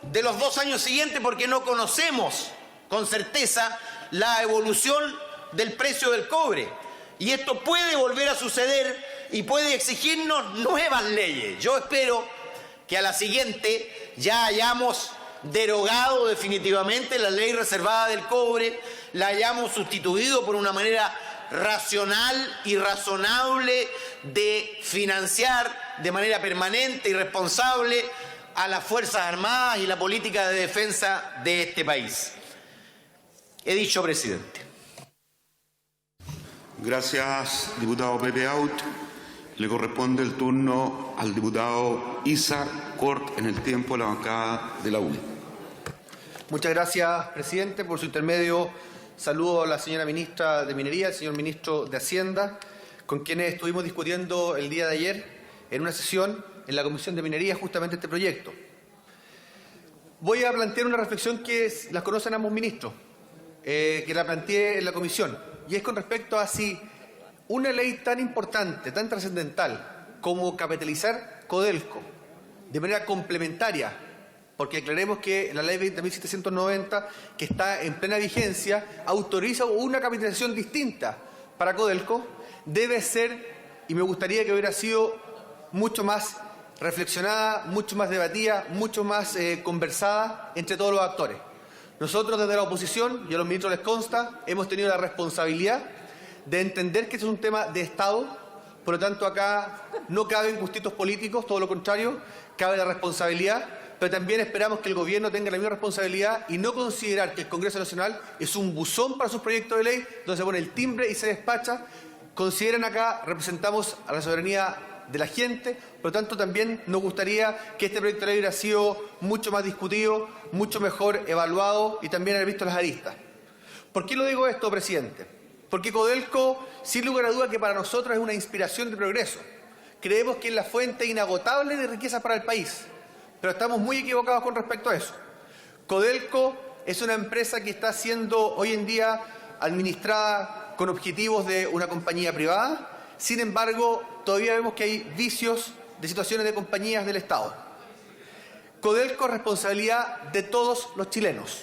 de los 2 años siguientes, porque no conocemos con certeza la evolución del precio del cobre. Y esto puede volver a suceder y puede exigirnos nuevas leyes. Yo espero que a la siguiente ya hayamos derogado definitivamente la ley reservada del cobre, la hayamos sustituido por una manera racional y razonable de financiar de manera permanente y responsable a las Fuerzas Armadas y la política de defensa de este país. He dicho, presidente. Gracias, diputado Pepe Out. Le corresponde el turno al diputado Isa Cort en el tiempo de la bancada de la UDI. Muchas gracias, presidente. Por su intermedio, saludo a la señora ministra de Minería, al señor ministro de Hacienda, con quienes estuvimos discutiendo el día de ayer en una sesión en la Comisión de Minería justamente este proyecto. Voy a plantear una reflexión que las conocen ambos ministros, que la planteé en la comisión, y es con respecto a si una ley tan importante, tan trascendental como capitalizar Codelco de manera complementaria, porque aclaremos que la ley 20.790, que está en plena vigencia, autoriza una capitalización distinta para Codelco, debe ser, y me gustaría que hubiera sido mucho más reflexionada, mucho más debatida, mucho más conversada entre todos los actores. Nosotros desde la oposición, y a los ministros les consta, hemos tenido la responsabilidad de entender que este es un tema de Estado, por lo tanto acá no caben gustitos políticos, todo lo contrario, cabe la responsabilidad, pero también esperamos que el Gobierno tenga la misma responsabilidad y no considerar que el Congreso Nacional es un buzón para sus proyectos de ley, donde se pone el timbre y se despacha. Consideren acá, representamos a la soberanía de la gente, por lo tanto también nos gustaría que este proyecto de ley hubiera sido mucho más discutido, mucho mejor evaluado y también haber visto las aristas. ¿Por qué lo digo esto, presidente? Porque Codelco, sin lugar a duda, que para nosotros es una inspiración de progreso. Creemos que es la fuente inagotable de riqueza para el país, pero estamos muy equivocados con respecto a eso. Codelco es una empresa que está siendo hoy en día administrada con objetivos de una compañía privada. Sin embargo, todavía vemos que hay vicios de situaciones de compañías del Estado. Codelco es responsabilidad de todos los chilenos.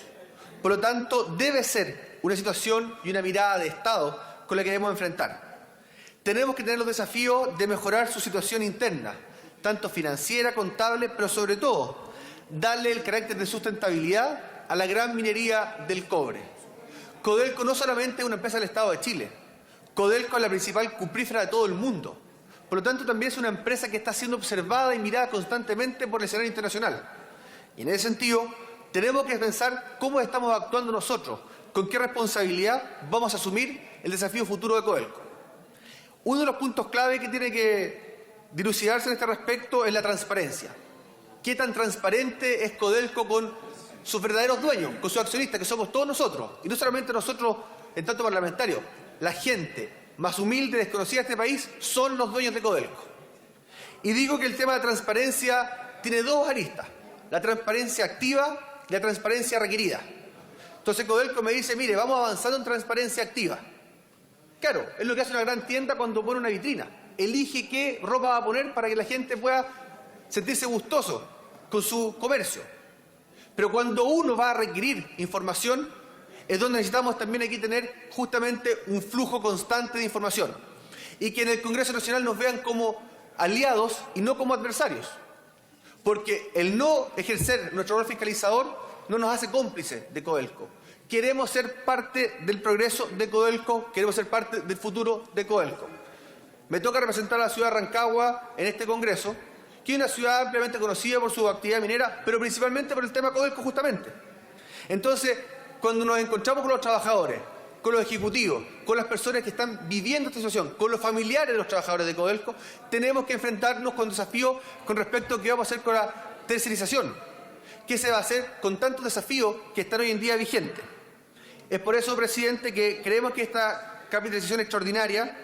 Por lo tanto, debe ser una situación y una mirada de Estado con la que debemos enfrentar. Tenemos que tener los desafíos de mejorar su situación interna, tanto financiera, contable, pero sobre todo, darle el carácter de sustentabilidad a la gran minería del cobre. Codelco no solamente es una empresa del Estado de Chile, Codelco es la principal cuprífera de todo el mundo. Por lo tanto, también es una empresa que está siendo observada y mirada constantemente por el escenario internacional. Y en ese sentido, tenemos que pensar cómo estamos actuando nosotros, con qué responsabilidad vamos a asumir el desafío futuro de Codelco. Uno de los puntos clave que tiene que dilucidarse en este respecto es la transparencia. ¿Qué tan transparente es Codelco con sus verdaderos dueños, con sus accionistas, que somos todos nosotros? Y no solamente nosotros en tanto parlamentarios. La gente más humilde y desconocida de este país son los dueños de Codelco. Y digo que el tema de transparencia tiene dos aristas: la transparencia activa y la transparencia requerida. Entonces Codelco me dice, mire, vamos avanzando en transparencia activa. Claro, es lo que hace una gran tienda cuando pone una vitrina. Elige qué ropa va a poner para que la gente pueda sentirse gustoso con su comercio. Pero cuando uno va a requerir información, es donde necesitamos también aquí tener justamente un flujo constante de información. Y que en el Congreso Nacional nos vean como aliados y no como adversarios. Porque el no ejercer nuestro rol fiscalizador no nos hace cómplices de Codelco. Queremos ser parte del progreso de Codelco, queremos ser parte del futuro de Codelco. Me toca representar a la ciudad de Rancagua en este Congreso, que es una ciudad ampliamente conocida por su actividad minera, pero principalmente por el tema Codelco justamente. Entonces, cuando nos encontramos con los trabajadores, con los ejecutivos, con las personas que están viviendo esta situación, con los familiares de los trabajadores de Codelco, tenemos que enfrentarnos con desafíos con respecto a qué vamos a hacer con la tercerización. ¿Qué se va a hacer con tantos desafíos que están hoy en día vigentes? Es por eso, presidente, que creemos que esta capitalización extraordinaria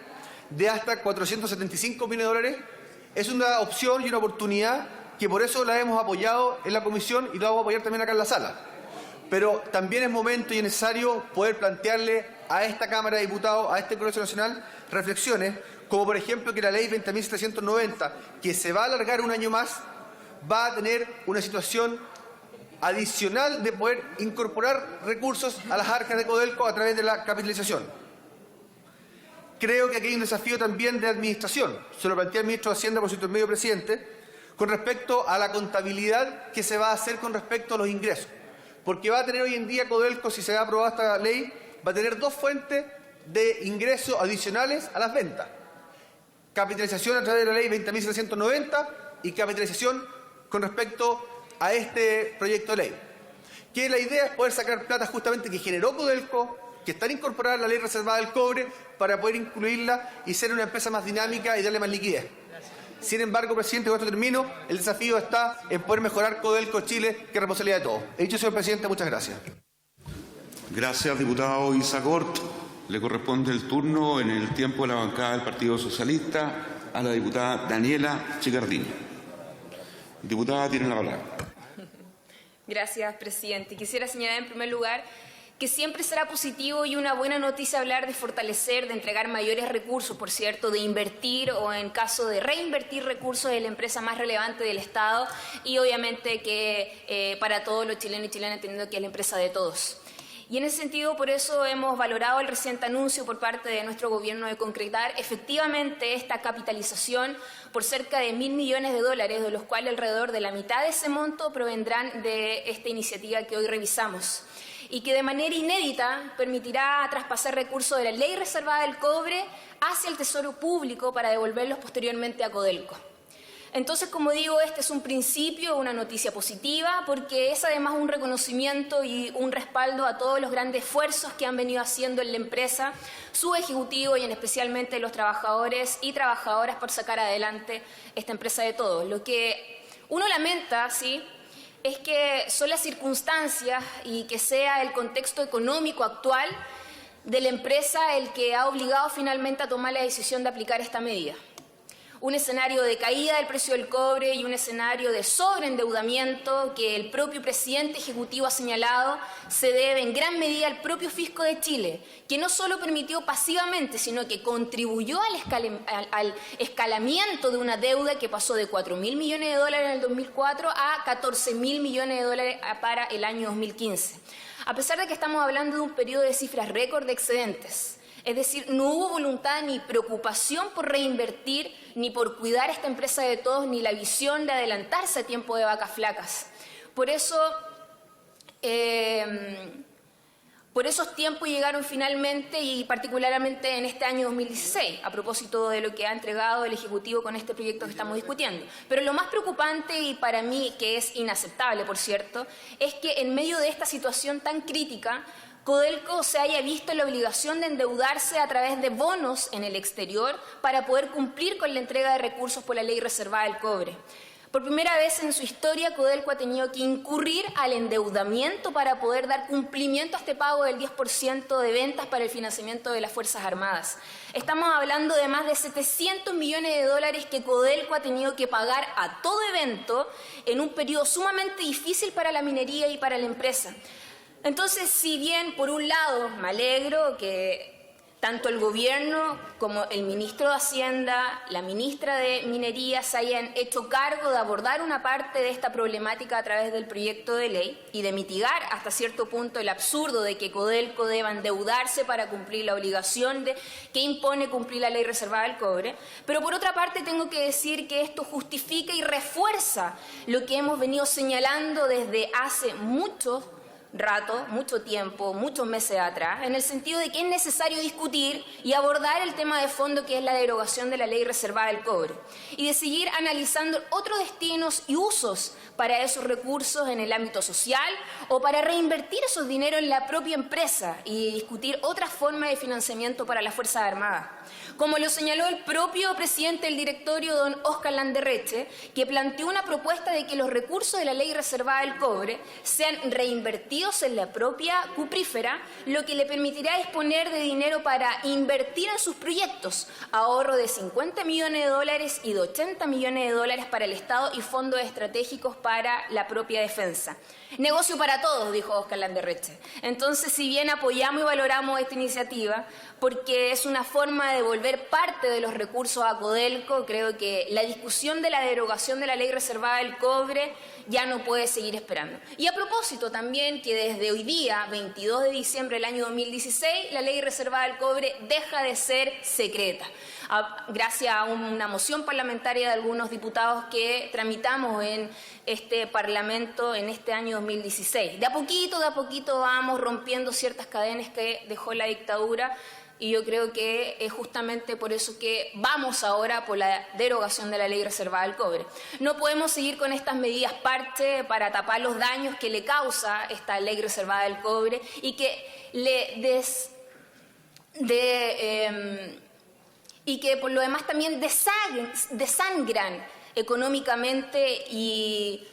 de hasta 475 millones de dólares es una opción y una oportunidad que por eso la hemos apoyado en la comisión y la vamos a apoyar también acá en la sala. pero también es momento y es necesario poder plantearle a esta Cámara de Diputados, a este Congreso Nacional, reflexiones, como por ejemplo que la ley 20.790, que se va a alargar un año más, va a tener una situación adicional de poder incorporar recursos a las arcas de Codelco a través de la capitalización. Creo que aquí hay un desafío también de administración, se lo plantea el ministro de Hacienda por su intermedio, presidente, con respecto a la contabilidad que se va a hacer con respecto a los ingresos. Porque va a tener hoy en día Codelco, si se va a aprobar esta ley, va a tener dos fuentes de ingresos adicionales a las ventas. Capitalización a través de la ley 20.790 y capitalización con respecto a este proyecto de ley. Que la idea es poder sacar plata justamente que generó Codelco, que están incorporadas en la ley reservada del cobre, para poder incluirla y ser una empresa más dinámica y darle más liquidez. Sin embargo, presidente, con esto termino, el desafío está en poder mejorar Codelco Chile, que es responsabilidad de todos. He dicho, señor presidente, muchas gracias. Gracias, diputado Isagort. Le corresponde el turno en el tiempo de la bancada del Partido Socialista a la diputada Daniela Chicardini. Diputada, tiene la palabra. Gracias, presidente. Quisiera señalar en primer lugar que siempre será positivo y una buena noticia hablar de fortalecer, de entregar mayores recursos, por cierto, de invertir o en caso de reinvertir recursos en la empresa más relevante del Estado y obviamente que para todos los chilenos y chilenas, entendiendo que es la empresa de todos. Y en ese sentido, por eso hemos valorado el reciente anuncio por parte de nuestro gobierno de concretar efectivamente esta capitalización por cerca de $1.000 millones, de los cuales alrededor de la mitad de ese monto provendrán de esta iniciativa que hoy revisamos, y que de manera inédita permitirá traspasar recursos de la ley reservada del cobre hacia el Tesoro Público para devolverlos posteriormente a Codelco. Entonces, como digo, este es un principio, una noticia positiva, porque es además un reconocimiento y un respaldo a todos los grandes esfuerzos que han venido haciendo en la empresa, su ejecutivo y en especialmente los trabajadores y trabajadoras por sacar adelante esta empresa de todos. Lo que uno lamenta, sí, es que son las circunstancias y que sea el contexto económico actual de la empresa el que ha obligado finalmente a tomar la decisión de aplicar esta medida. Un escenario de caída del precio del cobre y un escenario de sobreendeudamiento que el propio presidente ejecutivo ha señalado se debe en gran medida al propio fisco de Chile, que no solo permitió pasivamente, sino que contribuyó al escalamiento de una deuda que pasó de $4.000 millones en el 2004 a $14.000 millones para el año 2015. A pesar de que estamos hablando de un periodo de cifras récord de excedentes. Es decir, no hubo voluntad ni preocupación por reinvertir, ni por cuidar esta empresa de todos, ni la visión de adelantarse a tiempo de vacas flacas. Por eso, esos tiempos llegaron finalmente y particularmente en este año 2016, a propósito de lo que ha entregado el Ejecutivo con este proyecto que estamos discutiendo. Pero lo más preocupante, y para mí que es inaceptable, por cierto, es que en medio de esta situación tan crítica, Codelco se haya visto en la obligación de endeudarse a través de bonos en el exterior para poder cumplir con la entrega de recursos por la ley reservada del cobre. Por primera vez en su historia, Codelco ha tenido que incurrir al endeudamiento para poder dar cumplimiento a este pago del 10% de ventas para el financiamiento de las Fuerzas Armadas. Estamos hablando de más de $700 millones que Codelco ha tenido que pagar a todo evento en un periodo sumamente difícil para la minería y para la empresa. Entonces, si bien por un lado me alegro que tanto el gobierno como el ministro de Hacienda, la ministra de Minería se hayan hecho cargo de abordar una parte de esta problemática a través del proyecto de ley y de mitigar hasta cierto punto el absurdo de que Codelco deba endeudarse para cumplir la obligación que impone cumplir la ley reservada del cobre, pero por otra parte tengo que decir que esto justifica y refuerza lo que hemos venido señalando desde hace mucho tiempo, muchos meses atrás, en el sentido de que es necesario discutir y abordar el tema de fondo que es la derogación de la ley reservada del cobre y de seguir analizando otros destinos y usos para esos recursos en el ámbito social o para reinvertir esos dineros en la propia empresa y discutir otras formas de financiamiento para las Fuerzas Armadas. Como lo señaló el propio presidente del directorio, don Óscar Landerreche, que planteó una propuesta de que los recursos de la ley reservada del cobre sean reinvertidos establecidos en la propia cuprífera, lo que le permitirá disponer de dinero para invertir en sus proyectos, ahorro de 50 millones de dólares y de 80 millones de dólares para el Estado y fondos estratégicos para la propia defensa. Negocio para todos, dijo Óscar Landerreche. Entonces, si bien apoyamos y valoramos esta iniciativa, porque es una forma de devolver parte de los recursos a Codelco, creo que la discusión de la derogación de la ley reservada del cobre ya no puede seguir esperando. Y a propósito también que desde hoy día, 22 de diciembre del año 2016, la ley reservada del cobre deja de ser secreta, gracias a una moción parlamentaria de algunos diputados que tramitamos en este Parlamento en este año 2016. De a poquito vamos rompiendo ciertas cadenas que dejó la dictadura, y yo creo que es justamente por eso que vamos ahora por la derogación de la ley reservada del cobre. No podemos seguir con estas medidas parche para tapar los daños que le causa esta ley reservada del cobre y que y que por lo demás también desangran económicamente y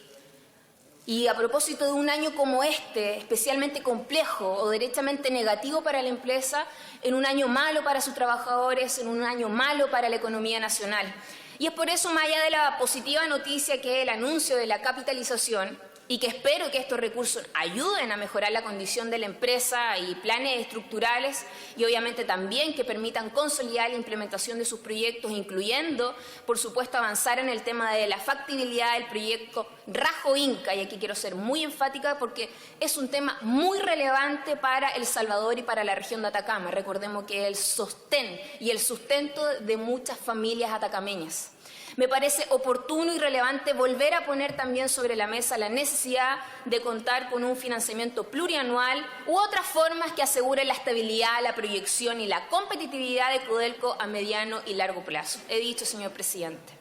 a propósito de un año como este, especialmente complejo o derechamente negativo para la empresa, en un año malo para sus trabajadores, en un año malo para la economía nacional. Y es por eso, más allá de la positiva noticia que es el anuncio de la capitalización, y que espero que estos recursos ayuden a mejorar la condición de la empresa y planes estructurales, y obviamente también que permitan consolidar la implementación de sus proyectos, incluyendo, por supuesto, avanzar en el tema de la factibilidad del proyecto Rajo Inca, y aquí quiero ser muy enfática porque es un tema muy relevante para El Salvador y para la región de Atacama. Recordemos que es el sostén y el sustento de muchas familias atacameñas. Me parece oportuno y relevante volver a poner también sobre la mesa la necesidad de contar con un financiamiento plurianual u otras formas que aseguren la estabilidad, la proyección y la competitividad de Codelco a mediano y largo plazo. He dicho, señor presidente.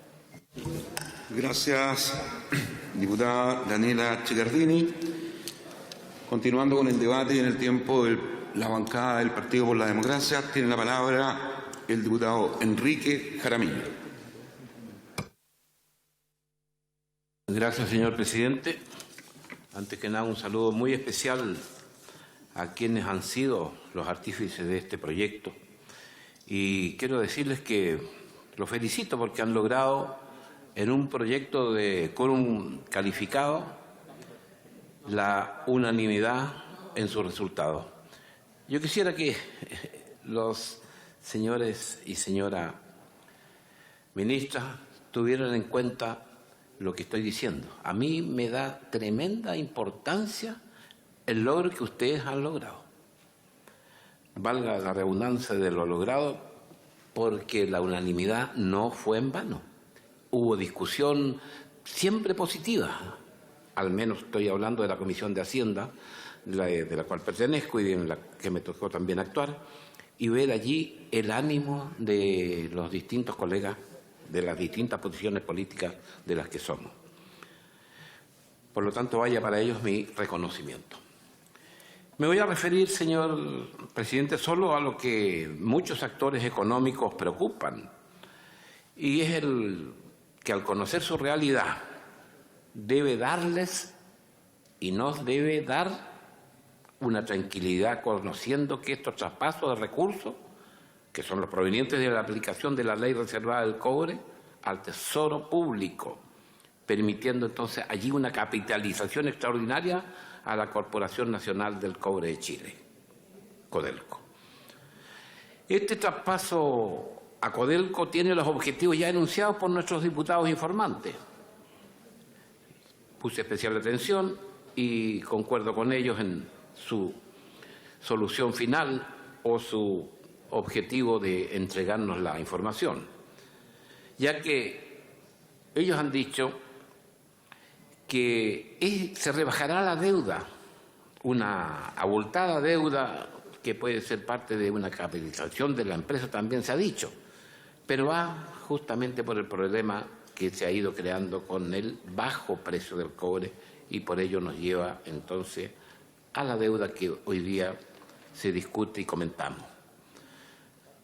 Gracias, diputada Daniela Chicardini. Continuando con el debate y en el tiempo de la bancada del Partido por la Democracia, tiene la palabra el diputado Enrique Jaramillo. Gracias, señor presidente. Antes que nada, un saludo muy especial a quienes han sido los artífices de este proyecto. Y quiero decirles que los felicito porque han logrado, en un proyecto de quórum calificado, la unanimidad en su resultado. Yo quisiera que los señores y señora ministras tuvieran en cuenta lo que estoy diciendo. A mí me da tremenda importancia el logro que ustedes han logrado. Valga la redundancia de lo logrado, porque la unanimidad no fue en vano. Hubo discusión siempre positiva, al menos estoy hablando de la Comisión de Hacienda, de la cual pertenezco y en la que me tocó también actuar, y ver allí el ánimo de los distintos colegas de las distintas posiciones políticas de las que somos. Por lo tanto, vaya para ellos mi reconocimiento. Me voy a referir, señor presidente, solo a lo que muchos actores económicos preocupan, y es el que al conocer su realidad debe darles y nos debe dar una tranquilidad conociendo que estos traspasos de recursos, que son los provenientes de la aplicación de la ley reservada del cobre, al Tesoro Público, permitiendo entonces allí una capitalización extraordinaria a la Corporación Nacional del Cobre de Chile, Codelco. Este traspaso a Codelco tiene los objetivos ya enunciados por nuestros diputados informantes. Puse especial atención y concuerdo con ellos en su solución final o su objetivo de entregarnos la información, ya que ellos han dicho que se rebajará la deuda, una abultada deuda que puede ser parte de una capitalización de la empresa, también se ha dicho, pero va justamente por el problema que se ha ido creando con el bajo precio del cobre y por ello nos lleva entonces a la deuda que hoy día se discute y comentamos.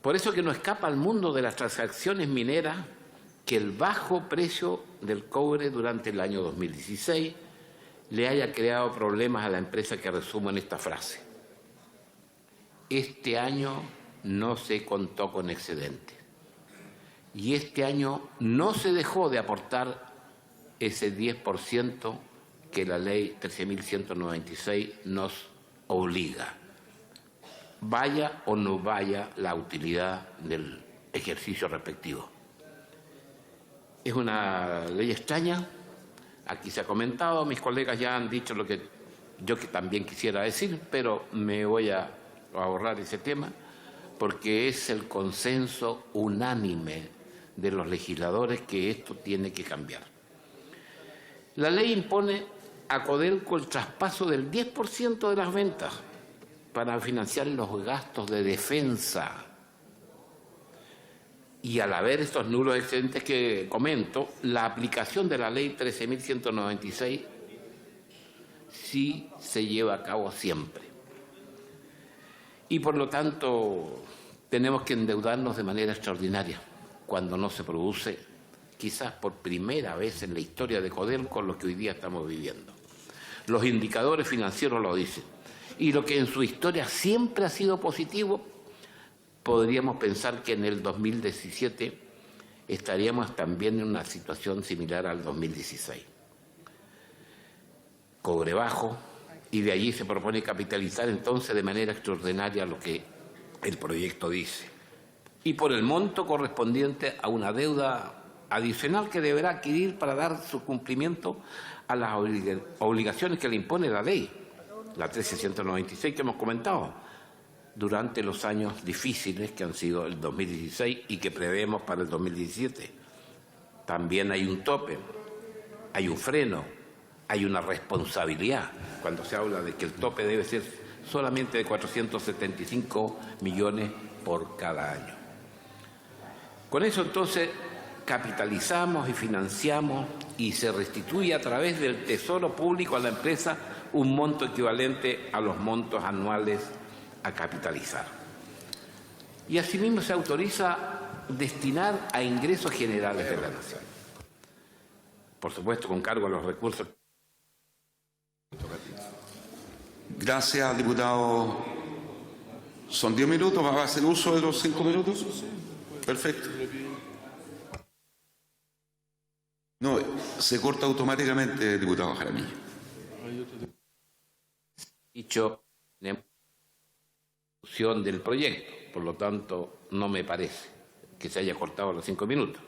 Por eso que no escapa al mundo de las transacciones mineras que el bajo precio del cobre durante el año 2016 le haya creado problemas a la empresa que resumo en esta frase. Este año no se contó con excedentes y este año no se dejó de aportar ese 10% que la ley 13.196 nos obliga. Vaya o no vaya la utilidad del ejercicio respectivo. Es una ley extraña, aquí se ha comentado, mis colegas ya han dicho lo que yo también quisiera decir, pero me voy a ahorrar ese tema porque es el consenso unánime de los legisladores que esto tiene que cambiar. La ley impone a Codelco el traspaso del 10% de las ventas para financiar los gastos de defensa. Y al haber estos nulos excedentes que comento, la aplicación de la ley 13.196 sí se lleva a cabo siempre. Y por lo tanto tenemos que endeudarnos de manera extraordinaria cuando no se produce, quizás por primera vez en la historia de Codelco, lo que hoy día estamos viviendo. Los indicadores financieros lo dicen. Y lo que en su historia siempre ha sido positivo, podríamos pensar que en el 2017 estaríamos también en una situación similar al 2016. Cobre bajo, y de allí se propone capitalizar entonces de manera extraordinaria lo que el proyecto dice. Y por el monto correspondiente a una deuda adicional que deberá adquirir para dar su cumplimiento a las obligaciones que le impone la ley, la 13.196 que hemos comentado, durante los años difíciles que han sido el 2016 y que prevemos para el 2017. También hay un tope, hay un freno, hay una responsabilidad cuando se habla de que el tope debe ser solamente de 475 millones por cada año. Con eso entonces capitalizamos y financiamos y se restituye a través del Tesoro Público a la empresa un monto equivalente a los montos anuales a capitalizar. Y asimismo se autoriza destinar a ingresos generales de la nación. Por supuesto, con cargo a los recursos. Gracias, diputado. ¿Son 10 minutos? ¿Va a hacer uso de los 5 minutos? Perfecto. No, se corta automáticamente, diputado Jaramillo. Dicho, del proyecto, por lo tanto no me parece que se haya cortado los 5 minutos.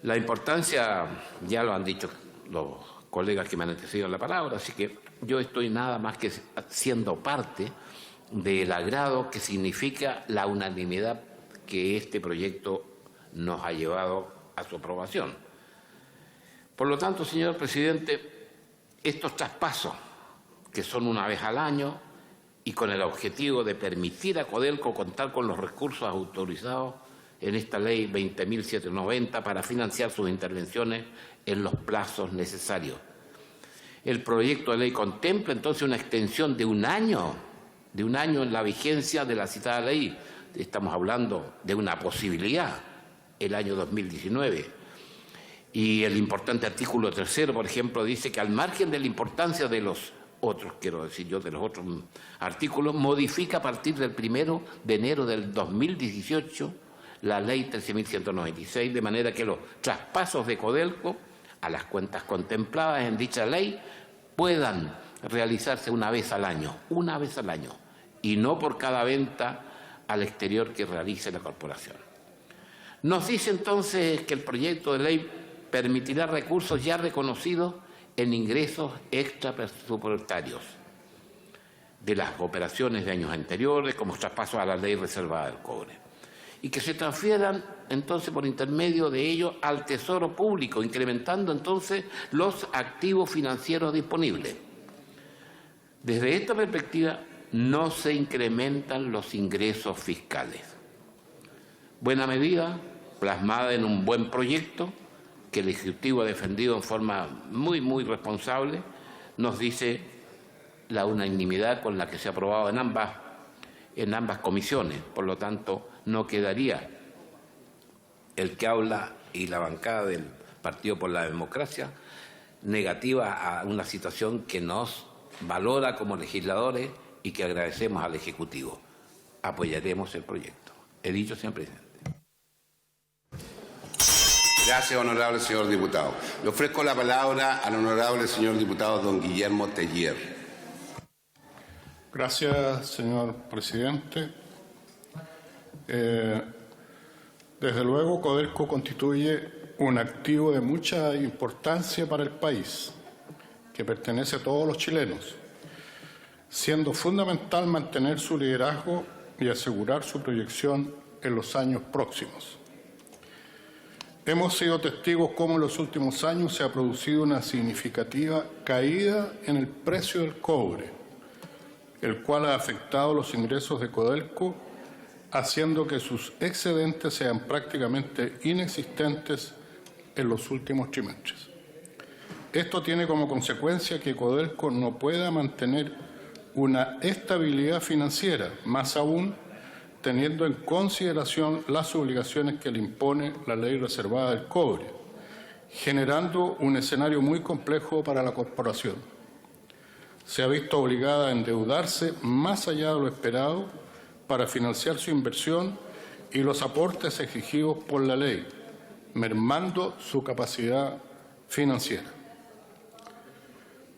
La importancia ya lo han dicho los colegas que me han antecedido la palabra, así que yo estoy nada más que siendo parte del agrado que significa la unanimidad que este proyecto nos ha llevado a su aprobación. Por lo tanto, señor presidente, estos traspasos, que son una vez al año, y con el objetivo de permitir a Codelco contar con los recursos autorizados en esta ley 20.790 para financiar sus intervenciones en los plazos necesarios. El proyecto de ley contempla entonces una extensión de un año en la vigencia de la citada ley. Estamos hablando de una posibilidad, el año 2019. Y el importante artículo 3, por ejemplo, dice que al margen de la importancia de los otros, quiero decir yo, de los otros artículos, modifica a partir del 1 de enero del 2018 la ley 13.196, de manera que los traspasos de Codelco a las cuentas contempladas en dicha ley puedan realizarse una vez al año, y no por cada venta al exterior que realice la corporación. Nos dice entonces que el proyecto de ley permitirá recursos ya reconocidos en ingresos extrapresupuestarios de las operaciones de años anteriores, como traspasos a la ley reservada del cobre, y que se transfieran entonces por intermedio de ello al Tesoro Público, incrementando entonces los activos financieros disponibles. Desde esta perspectiva no se incrementan los ingresos fiscales. Buena medida, plasmada en un buen proyecto, que el Ejecutivo ha defendido en forma muy responsable, nos dice la unanimidad con la que se ha aprobado en ambas comisiones. Por lo tanto, no quedaría el que habla y la bancada del Partido por la Democracia negativa a una situación que nos valora como legisladores y que agradecemos al Ejecutivo. Apoyaremos el proyecto. He dicho, señor presidente. Gracias, honorable señor diputado. Le ofrezco la palabra al honorable señor diputado don Guillermo Teller. Gracias, señor presidente. Desde luego, Codelco constituye un activo de mucha importancia para el país, que pertenece a todos los chilenos, siendo fundamental mantener su liderazgo y asegurar su proyección en los años próximos. Hemos sido testigos cómo en los últimos años se ha producido una significativa caída en el precio del cobre, el cual ha afectado los ingresos de Codelco, haciendo que sus excedentes sean prácticamente inexistentes en los últimos trimestres. Esto tiene como consecuencia que Codelco no pueda mantener una estabilidad financiera, más aún teniendo en consideración las obligaciones que le impone la ley reservada del cobre, generando un escenario muy complejo para la corporación. Se ha visto obligada a endeudarse más allá de lo esperado para financiar su inversión y los aportes exigidos por la ley, mermando su capacidad financiera.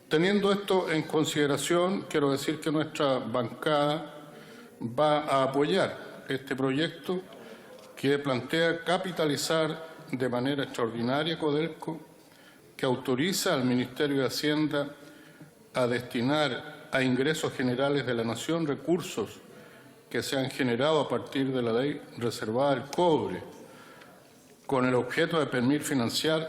Teniendo esto en consideración, quiero decir que nuestra bancada va a apoyar este proyecto que plantea capitalizar de manera extraordinaria Codelco, que autoriza al Ministerio de Hacienda a destinar a ingresos generales de la Nación recursos que se han generado a partir de la ley reservada del cobre, con el objeto de permitir financiar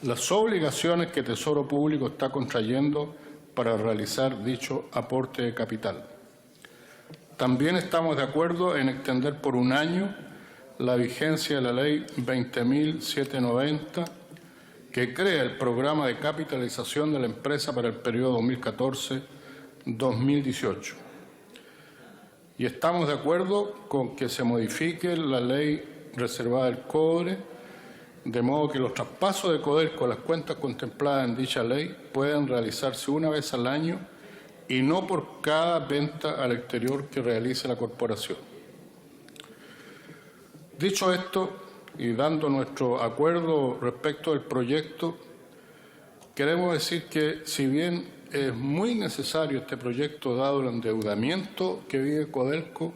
las obligaciones que Tesoro Público está contrayendo para realizar dicho aporte de capital. También estamos de acuerdo en extender por un año la vigencia de la Ley 20.790, que crea el programa de capitalización de la empresa para el periodo 2014-2018. Y estamos de acuerdo con que se modifique la Ley reservada del cobre, de modo que los traspasos de Codelco a las cuentas contempladas en dicha ley puedan realizarse una vez al año y no por cada venta al exterior que realice la corporación. Dicho esto, y dando nuestro acuerdo respecto del proyecto, queremos decir que, si bien es muy necesario este proyecto dado el endeudamiento que vive Codelco,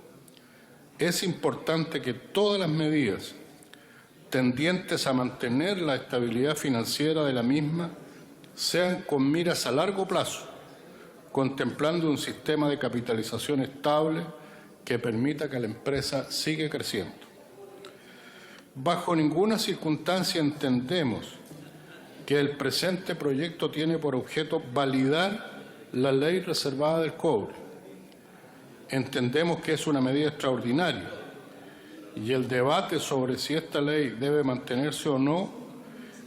es importante que todas las medidas tendientes a mantener la estabilidad financiera de la misma sean con miras a largo plazo, contemplando un sistema de capitalización estable que permita que la empresa siga creciendo. Bajo ninguna circunstancia entendemos que el presente proyecto tiene por objeto validar la ley reservada del cobre. Entendemos que es una medida extraordinaria y el debate sobre si esta ley debe mantenerse o no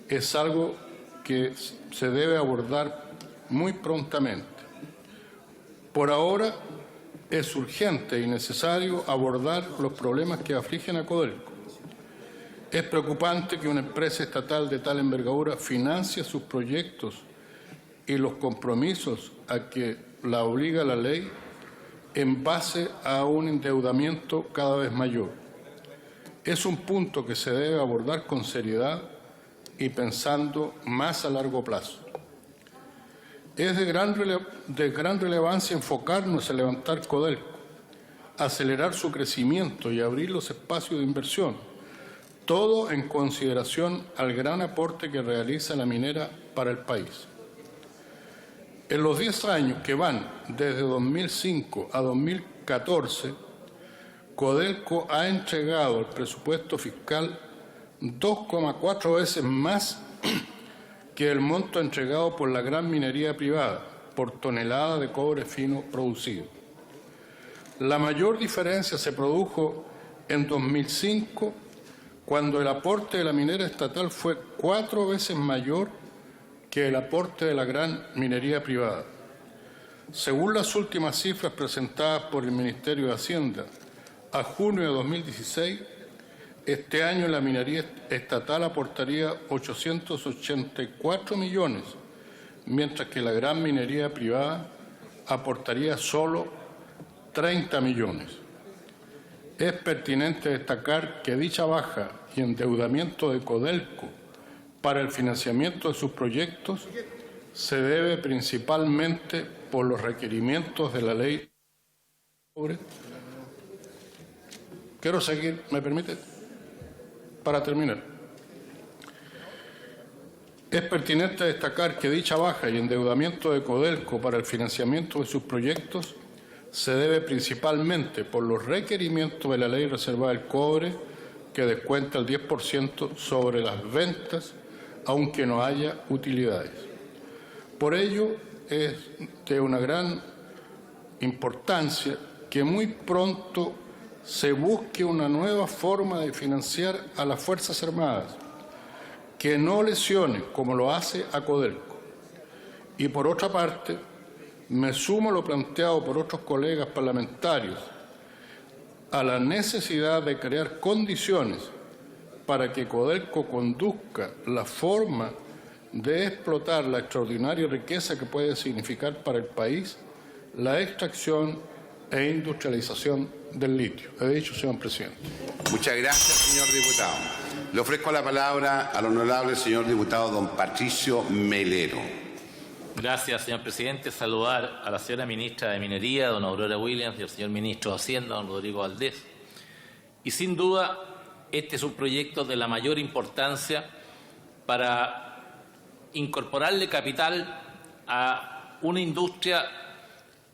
es algo que se debe abordar muy prontamente. Por ahora es urgente y necesario abordar los problemas que afligen a Codelco. Es preocupante que una empresa estatal de tal envergadura financie sus proyectos y los compromisos a que la obliga la ley en base a un endeudamiento cada vez mayor. Es un punto que se debe abordar con seriedad y pensando más a largo plazo. Es de gran relevancia enfocarnos en levantar Codelco, acelerar su crecimiento y abrir los espacios de inversión, todo en consideración al gran aporte que realiza la minera para el país. En los 10 años que van desde 2005 a 2014, Codelco ha entregado al presupuesto fiscal 2,4 veces más que el monto entregado por la gran minería privada por tonelada de cobre fino producido. La mayor diferencia se produjo en 2005, cuando el aporte de la minera estatal fue 4 veces mayor que el aporte de la gran minería privada. Según las últimas cifras presentadas por el Ministerio de Hacienda a junio de 2016, este año la minería estatal aportaría 884 millones mientras que la gran minería privada aportaría solo 30 millones. Es pertinente destacar que dicha baja y endeudamiento de Codelco para el financiamiento de sus proyectos se debe principalmente por los requerimientos de la ley. Quiero seguir, ¿me permite? Para terminar. Es pertinente destacar que dicha baja y endeudamiento de Codelco para el financiamiento de sus proyectos se debe principalmente por los requerimientos de la Ley Reservada del Cobre, que descuenta el 10% sobre las ventas, aunque no haya utilidades. Por ello, es de una gran importancia que muy pronto se busque una nueva forma de financiar a las Fuerzas Armadas, que no lesione como lo hace a Codelco. Y por otra parte, me sumo a lo planteado por otros colegas parlamentarios a la necesidad de crear condiciones para que Codelco conduzca la forma de explotar la extraordinaria riqueza que puede significar para el país la extracción e industrialización del litio. He dicho, señor presidente. Muchas gracias, señor diputado. Le ofrezco la palabra al honorable señor diputado don Patricio Melero. Gracias, señor presidente. Saludar a la señora ministra de Minería, don Aurora Williams, y al señor ministro de Hacienda, don Rodrigo Valdés. Y sin duda, este es un proyecto de la mayor importancia para incorporarle capital a una industria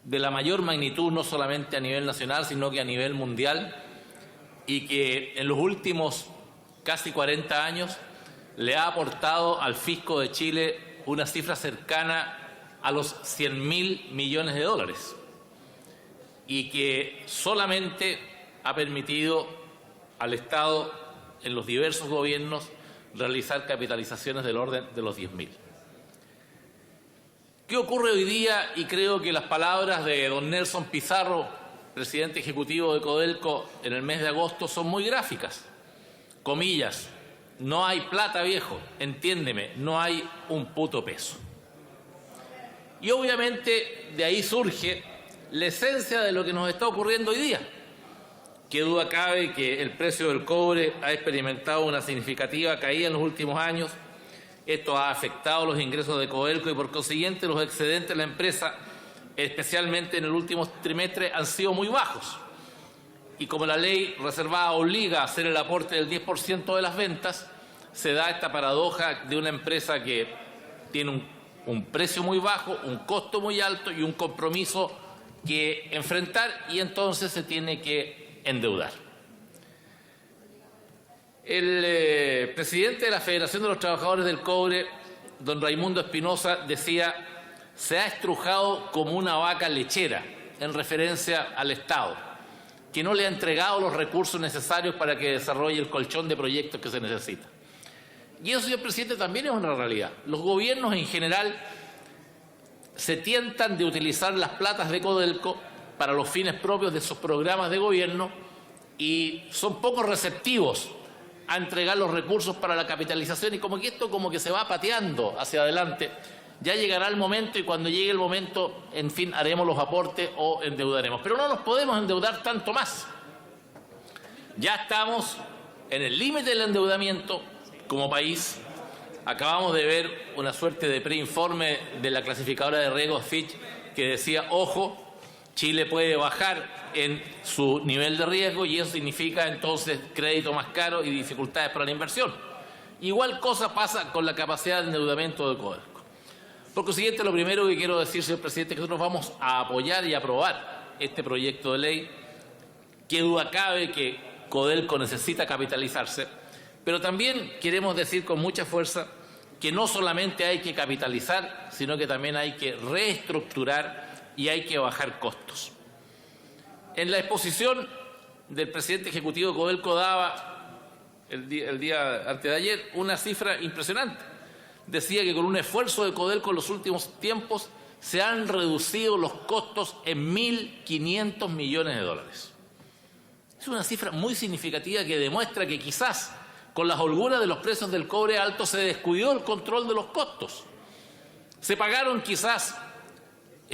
de la mayor magnitud, no solamente a nivel nacional, sino que a nivel mundial, y que en los últimos casi 40 años le ha aportado al fisco de Chile una cifra cercana a los 100.000 millones de dólares, y que solamente ha permitido al Estado, en los diversos gobiernos, realizar capitalizaciones del orden de los 10.000. ¿Qué ocurre hoy día? Y creo que las palabras de don Nelson Pizarro, presidente ejecutivo de Codelco, en el mes de agosto son muy gráficas. Comillas: no hay plata, viejo, entiéndeme, no hay un puto peso. Y obviamente de ahí surge la esencia de lo que nos está ocurriendo hoy día. Qué duda cabe que el precio del cobre ha experimentado una significativa caída en los últimos años. Esto ha afectado los ingresos de Codelco y por consiguiente los excedentes de la empresa, especialmente en el último trimestre, han sido muy bajos. Y como la ley reservada obliga a hacer el aporte del 10% de las ventas, se da esta paradoja de una empresa que tiene un precio muy bajo, un costo muy alto y un compromiso que enfrentar, y entonces se tiene que endeudar. El presidente de la Federación de los Trabajadores del Cobre, don Raimundo Espinosa, decía: se ha estrujado como una vaca lechera, en referencia al Estado, que no le ha entregado los recursos necesarios para que desarrolle el colchón de proyectos que se necesita. Y eso, señor presidente, también es una realidad. Los gobiernos en general se tientan de utilizar las platas de Codelco para los fines propios de sus programas de gobierno y son poco receptivos a entregar los recursos para la capitalización, y como que esto como que se va pateando hacia adelante. Ya llegará el momento, y cuando llegue el momento, en fin, haremos los aportes o endeudaremos. Pero no nos podemos endeudar tanto más. Ya estamos en el límite del endeudamiento como país. Acabamos de ver una suerte de preinforme de la clasificadora de riesgos Fitch que decía: ojo, Chile puede bajar en su nivel de riesgo, y eso significa entonces crédito más caro y dificultades para la inversión. Igual cosa pasa con la capacidad de endeudamiento de Codelco. Por consiguiente, lo primero que quiero decir, señor presidente, es que nosotros vamos a apoyar y aprobar este proyecto de ley. Qué duda cabe que Codelco necesita capitalizarse, pero también queremos decir con mucha fuerza que no solamente hay que capitalizar, sino que también hay que reestructurar y hay que bajar costos. En la exposición del presidente ejecutivo de Codelco daba el día antes de ayer una cifra impresionante. Decía que con un esfuerzo de Codelco en los últimos tiempos se han reducido los costos en 1.500 millones de dólares. Es una cifra muy significativa que demuestra que quizás con las holguras de los precios del cobre alto se descuidó el control de los costos. Se pagaron quizás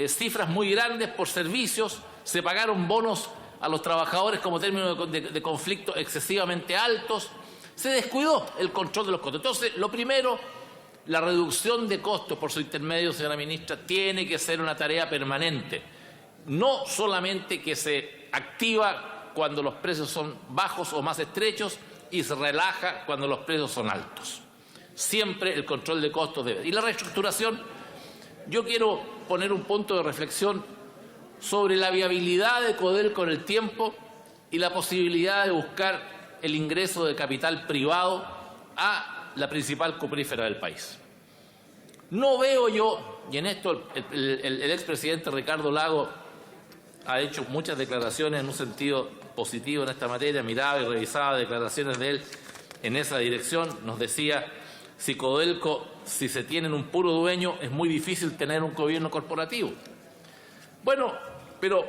cifras muy grandes por servicios, se pagaron bonos a los trabajadores como término de conflicto excesivamente altos, se descuidó el control de los costos. Entonces, lo primero, la reducción de costos por su intermedio, señora ministra, tiene que ser una tarea permanente, no solamente que se activa cuando los precios son bajos o más estrechos y se relaja cuando los precios son altos. Siempre el control de costos debe. Y la reestructuración, yo quiero poner un punto de reflexión sobre la viabilidad de Codelco en el tiempo y la posibilidad de buscar el ingreso de capital privado a la principal cuprífera del país. No veo yo, y en esto el expresidente Ricardo Lagos ha hecho muchas declaraciones en un sentido positivo en esta materia, miraba y revisaba declaraciones de él en esa dirección, nos decía, si Codelco, si se tiene un puro dueño, es muy difícil tener un gobierno corporativo. Bueno, pero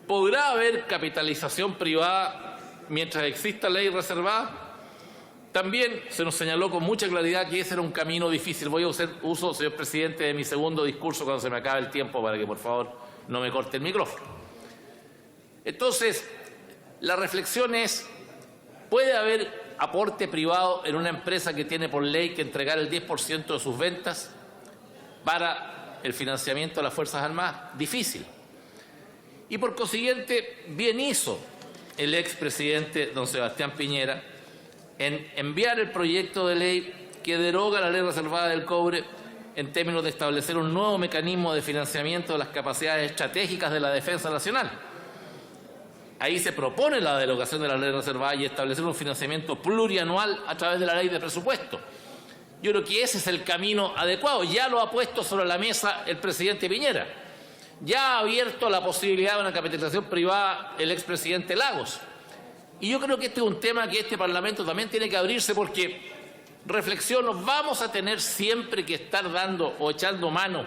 ¿podrá haber capitalización privada mientras exista ley reservada? También se nos señaló con mucha claridad que ese era un camino difícil. Voy a hacer uso, señor presidente, de mi segundo discurso cuando se me acabe el tiempo para que, por favor, no me corte el micrófono. Entonces, la reflexión es, ¿puede haber aporte privado en una empresa que tiene por ley que entregar el 10% de sus ventas para el financiamiento de las Fuerzas Armadas? Difícil. Y por consiguiente, bien hizo el expresidente don Sebastián Piñera en enviar el proyecto de ley que deroga la ley reservada del cobre en términos de establecer un nuevo mecanismo de financiamiento de las capacidades estratégicas de la defensa nacional. Ahí se propone la derogación de la ley reservada y establecer un financiamiento plurianual a través de la ley de presupuesto. Yo creo que ese es el camino adecuado. Ya lo ha puesto sobre la mesa el presidente Piñera. Ya ha abierto la posibilidad de una capitalización privada el expresidente Lagos. Y yo creo que este es un tema que este Parlamento también tiene que abrirse porque, reflexiono, vamos a tener siempre que estar dando o echando mano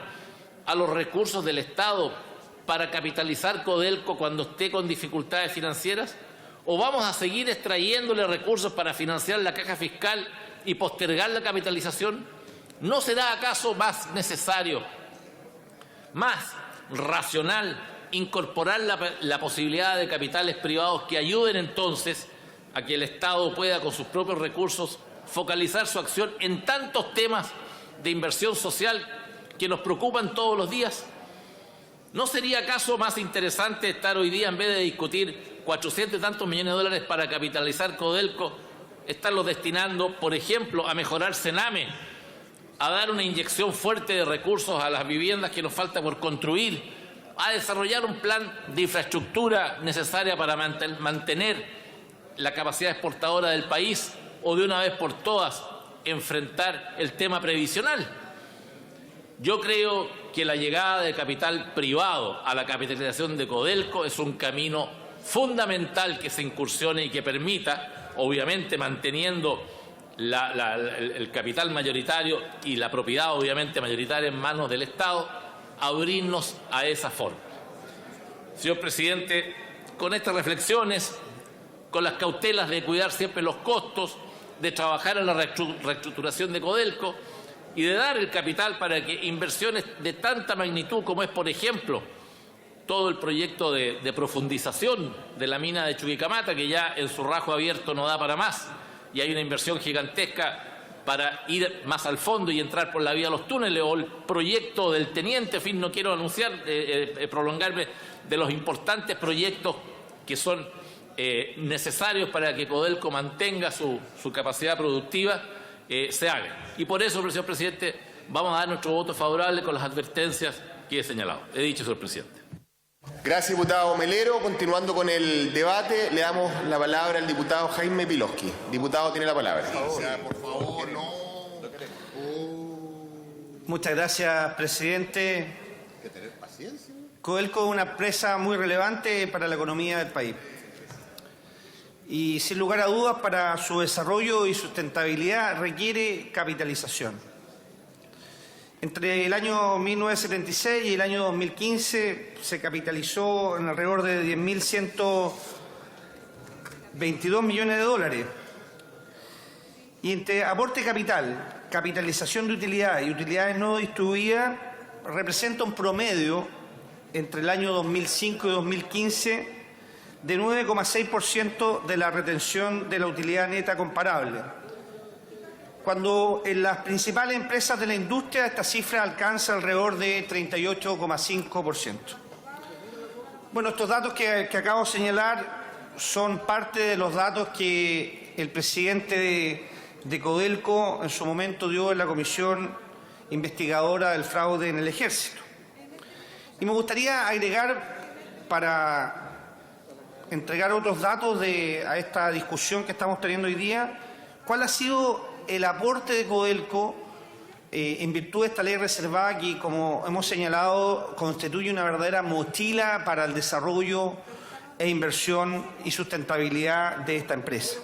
a los recursos del Estado para capitalizar Codelco cuando esté con dificultades financieras, o vamos a seguir extrayéndole recursos para financiar la caja fiscal y postergar la capitalización. ¿No será acaso más necesario, más racional, incorporar la posibilidad de capitales privados que ayuden entonces a que el Estado pueda con sus propios recursos focalizar su acción en tantos temas de inversión social que nos preocupan todos los días? ¿No sería acaso más interesante estar hoy día, en vez de discutir 400 y tantos millones de dólares para capitalizar Codelco, estarlos destinando, por ejemplo, a mejorar Sename, a dar una inyección fuerte de recursos a las viviendas que nos falta por construir, a desarrollar un plan de infraestructura necesaria para mantener la capacidad exportadora del país, o de una vez por todas enfrentar el tema previsional? Yo creo que la llegada de capital privado a la capitalización de Codelco es un camino fundamental que se incursione y que permita, obviamente manteniendo el capital mayoritario y la propiedad obviamente mayoritaria en manos del Estado, abrirnos a esa forma. Señor presidente, con estas reflexiones, con las cautelas de cuidar siempre los costos, de trabajar en la reestructuración de Codelco y de dar el capital para que inversiones de tanta magnitud como es, por ejemplo, todo el proyecto de profundización de la mina de Chuquicamata, que ya en su rajo abierto no da para más, y hay una inversión gigantesca para ir más al fondo y entrar por la vía de los túneles, o el proyecto del Teniente, en fin, no quiero anunciar, prolongarme, de los importantes proyectos que son necesarios para que Codelco mantenga su capacidad productiva, se haga. Y por eso, señor presidente, vamos a dar nuestro voto favorable con las advertencias que he señalado. He dicho, señor presidente. Gracias, diputado Melero. Continuando con el debate, le damos la palabra al diputado Jaime Piloski. Diputado, tiene la palabra. Por favor, no. Muchas gracias, presidente. Hay que tener paciencia. Codelco es una empresa muy relevante para la economía del país. Y sin lugar a dudas, para su desarrollo y sustentabilidad requiere capitalización. Entre el año 1976 y el año 2015 se capitalizó en alrededor de 10.122 millones de dólares. Y entre aporte capital capitalización de utilidades y utilidades no distribuidas representa un promedio entre el año 2005 y 2015 de 9,6% de la retención de la utilidad neta comparable, cuando en las principales empresas de la industria esta cifra alcanza alrededor de 38,5%. Bueno, estos datos que acabo de señalar son parte de los datos que el presidente de Codelco en su momento dio en la comisión investigadora del fraude en el Ejército. Y me gustaría agregar, para entregar otros datos a esta discusión que estamos teniendo hoy día, cuál ha sido el aporte de Codelco en virtud de esta ley reservada que, como hemos señalado, constituye una verdadera mochila para el desarrollo e inversión y sustentabilidad de esta empresa.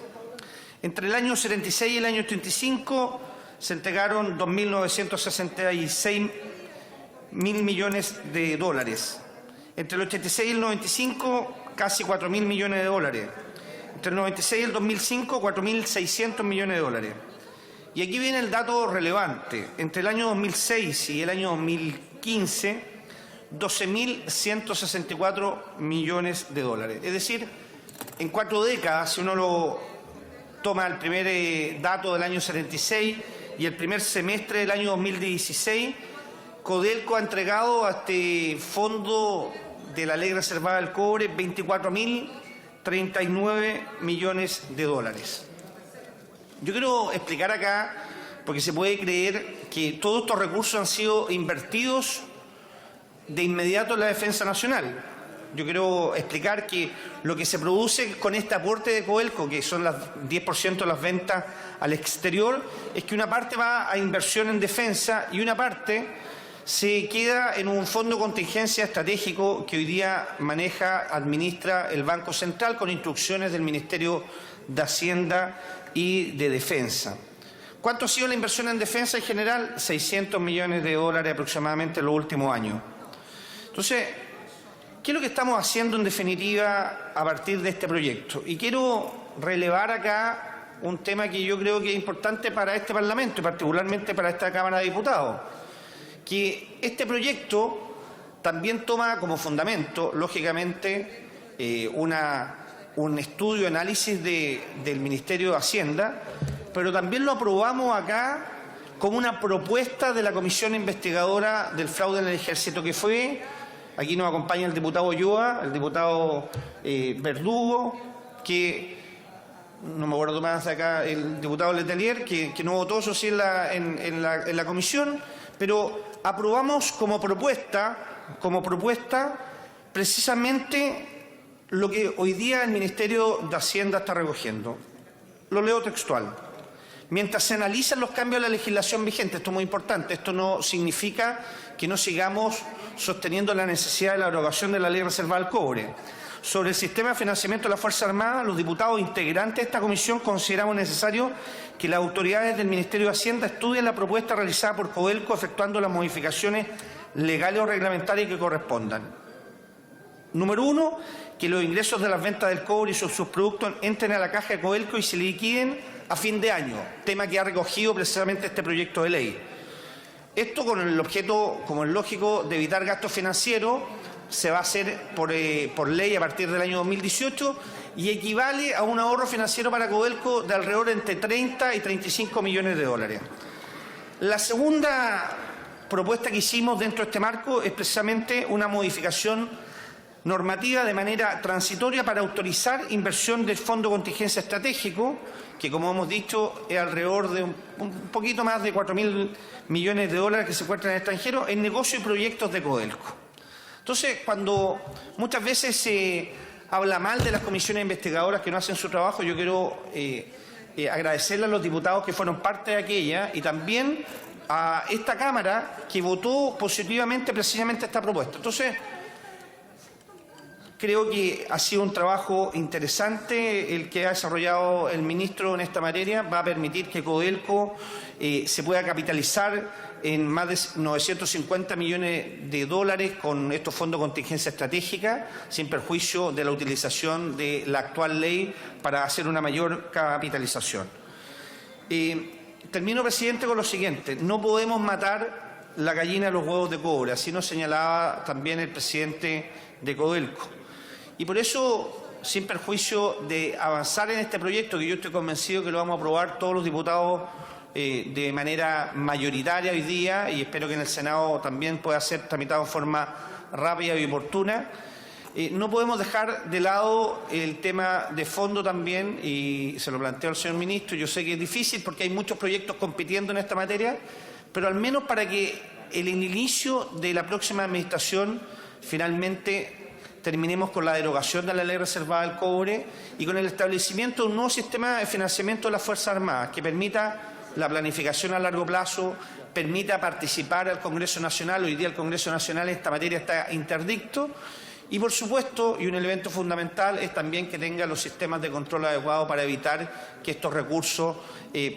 Entre el año 76 y el año 85 se entregaron 2.966 mil millones de dólares. Entre el 86 y el 95, casi 4.000 millones de dólares. Entre el 96 y el 2005, 4.600 millones de dólares. Y aquí viene el dato relevante. Entre el año 2006 y el año 2015, 12.164 millones de dólares. Es decir, en 4 décadas, si uno lo toma el primer dato del año 76 y el primer semestre del año 2016, Codelco ha entregado a este fondo de la ley reservada del cobre 24.039 millones de dólares. Yo quiero explicar acá, porque se puede creer que todos estos recursos han sido invertidos de inmediato en la defensa nacional. Yo quiero explicar que lo que se produce con este aporte de Codelco, que son las 10% de las ventas al exterior, es que una parte va a inversión en defensa y una parte se queda en un fondo de contingencia estratégico que hoy día administra el Banco Central con instrucciones del Ministerio de Hacienda y de Defensa. ¿Cuánto ha sido la inversión en defensa en general? 600 millones de dólares aproximadamente en los últimos años. Entonces, ¿qué es lo que estamos haciendo en definitiva a partir de este proyecto? Y quiero relevar acá un tema que yo creo que es importante para este Parlamento y particularmente para esta Cámara de Diputados, que este proyecto también toma como fundamento, lógicamente, un estudio, análisis del Ministerio de Hacienda, pero también lo aprobamos acá como una propuesta de la Comisión Investigadora del Fraude en el Ejército, que fue, aquí nos acompaña el diputado Ulloa, el diputado Verdugo, que no me acuerdo más de acá, el diputado Letelier, que no votó, eso sí, en la comisión, pero aprobamos como propuesta precisamente lo que hoy día el Ministerio de Hacienda está recogiendo. Lo leo textual. Mientras se analizan los cambios a la legislación vigente, esto es muy importante, esto no significa que no sigamos sosteniendo la necesidad de la derogación de la ley reservada al cobre. Sobre el sistema de financiamiento de la Fuerza Armada, los diputados integrantes de esta comisión consideramos necesario que las autoridades del Ministerio de Hacienda estudien la propuesta realizada por Codelco, efectuando las modificaciones legales o reglamentarias que correspondan. Número 1, que los ingresos de las ventas del cobre y sus subproductos entren a la caja de Codelco y se liquiden a fin de año, tema que ha recogido precisamente este proyecto de ley. Esto con el objeto, como es lógico, de evitar gastos financieros, se va a hacer por ley a partir del año 2018 y equivale a un ahorro financiero para Codelco de alrededor entre 30 y 35 millones de dólares. La segunda propuesta que hicimos dentro de este marco es precisamente una modificación normativa de manera transitoria para autorizar inversión del Fondo de Contingencia Estratégico, que como hemos dicho es alrededor de un poquito más de 4.000 millones de dólares que se encuentran en el extranjero, en negocios y proyectos de Codelco. Entonces, cuando muchas veces se habla mal de las comisiones investigadoras que no hacen su trabajo, yo quiero agradecerle a los diputados que fueron parte de aquella y también a esta Cámara que votó positivamente precisamente esta propuesta. Entonces, creo que ha sido un trabajo interesante el que ha desarrollado el ministro en esta materia. Va a permitir que Codelco se pueda capitalizar en más de 950 millones de dólares con estos fondos de contingencia estratégica, sin perjuicio de la utilización de la actual ley para hacer una mayor capitalización. termino, presidente, con lo siguiente. No podemos matar la gallina de los huevos de cobre, así nos señalaba también el presidente de Codelco. Y por eso, sin perjuicio de avanzar en este proyecto, que yo estoy convencido que lo vamos a aprobar todos los diputados de manera mayoritaria hoy día, y espero que en el Senado también pueda ser tramitado en forma rápida y oportuna, no podemos dejar de lado el tema de fondo también, y se lo planteo al señor ministro. Yo sé que es difícil porque hay muchos proyectos compitiendo en esta materia, pero al menos para que en el inicio de la próxima administración finalmente terminemos con la derogación de la ley reservada del cobre y con el establecimiento de un nuevo sistema de financiamiento de las Fuerzas Armadas que permita la planificación a largo plazo, permita participar al Congreso Nacional. Hoy día el Congreso Nacional en esta materia está interdicto. Y, por supuesto, y un elemento fundamental es también que tenga los sistemas de control adecuados para evitar que estos recursos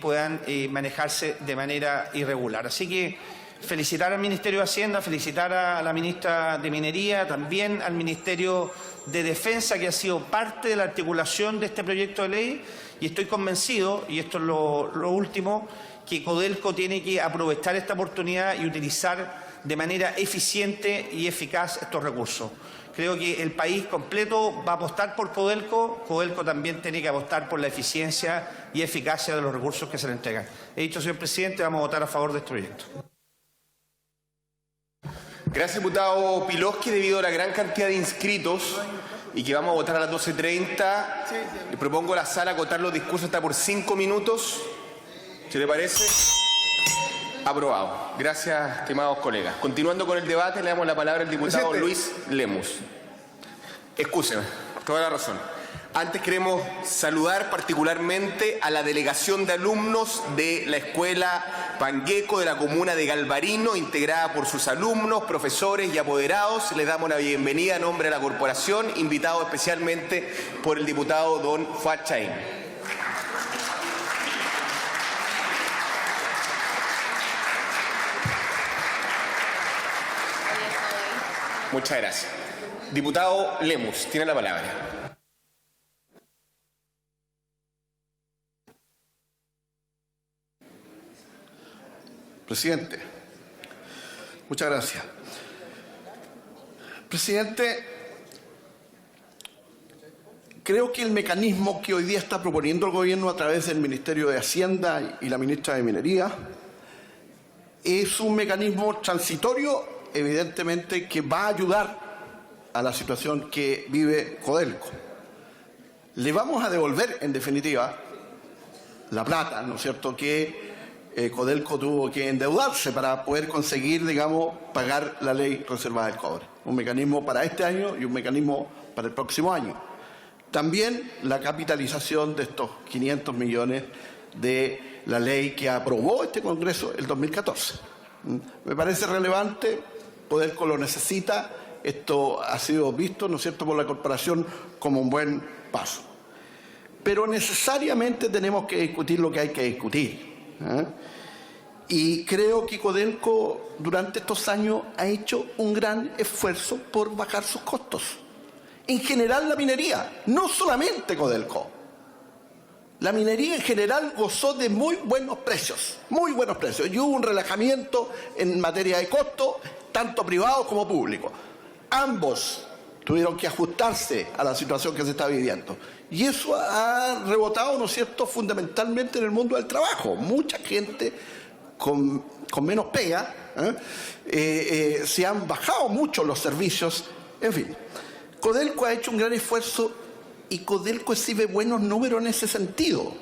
puedan manejarse de manera irregular. Así que felicitar al Ministerio de Hacienda, felicitar a la ministra de Minería, también al Ministerio de Defensa, que ha sido parte de la articulación de este proyecto de ley, y estoy convencido, y esto es lo último, que Codelco tiene que aprovechar esta oportunidad y utilizar de manera eficiente y eficaz estos recursos. Creo que el país completo va a apostar por Codelco. Codelco también tiene que apostar por la eficiencia y eficacia de los recursos que se le entregan. He dicho, señor presidente, vamos a votar a favor de este proyecto. Gracias, diputado Piloski. Debido a la gran cantidad de inscritos y que vamos a votar a las 12:30, le propongo a la sala acotar los discursos hasta por 5 minutos. ¿Se le parece? Aprobado. Gracias, estimados colegas. Continuando con el debate, le damos la palabra al diputado Luis Lemus. Excúseme, toda la razón. Antes queremos saludar particularmente a la delegación de alumnos de la Escuela Pangueco de la comuna de Galvarino, integrada por sus alumnos, profesores y apoderados. Les damos la bienvenida a nombre de la corporación, invitado especialmente por el diputado don Fachain. Muchas gracias. Diputado Lemus, tiene la palabra. Presidente, muchas gracias. Presidente, creo que el mecanismo que hoy día está proponiendo el Gobierno a través del Ministerio de Hacienda y la ministra de Minería es un mecanismo transitorio, evidentemente, que va a ayudar a la situación que vive Codelco. Le vamos a devolver, en definitiva, la plata, ¿no es cierto?, que Codelco tuvo que endeudarse para poder conseguir, digamos, pagar la ley reservada del cobre. Un mecanismo para este año y un mecanismo para el próximo año. También la capitalización de estos 500 millones de la ley que aprobó este Congreso el 2014. Me parece relevante, Codelco lo necesita, esto ha sido visto, ¿no es cierto?, por la corporación como un buen paso. Pero necesariamente tenemos que discutir lo que hay que discutir. Y creo que Codelco durante estos años ha hecho un gran esfuerzo por bajar sus costos. En general la minería, no solamente Codelco. La minería en general gozó de muy buenos precios, y hubo un relajamiento en materia de costo, tanto privado como público. Ambos tuvieron que ajustarse a la situación que se está viviendo. Y eso ha rebotado, ¿no es cierto?, fundamentalmente en el mundo del trabajo. Mucha gente con menos pega, se han bajado mucho los servicios, en fin. Codelco ha hecho un gran esfuerzo y Codelco exhibe buenos números en ese sentido.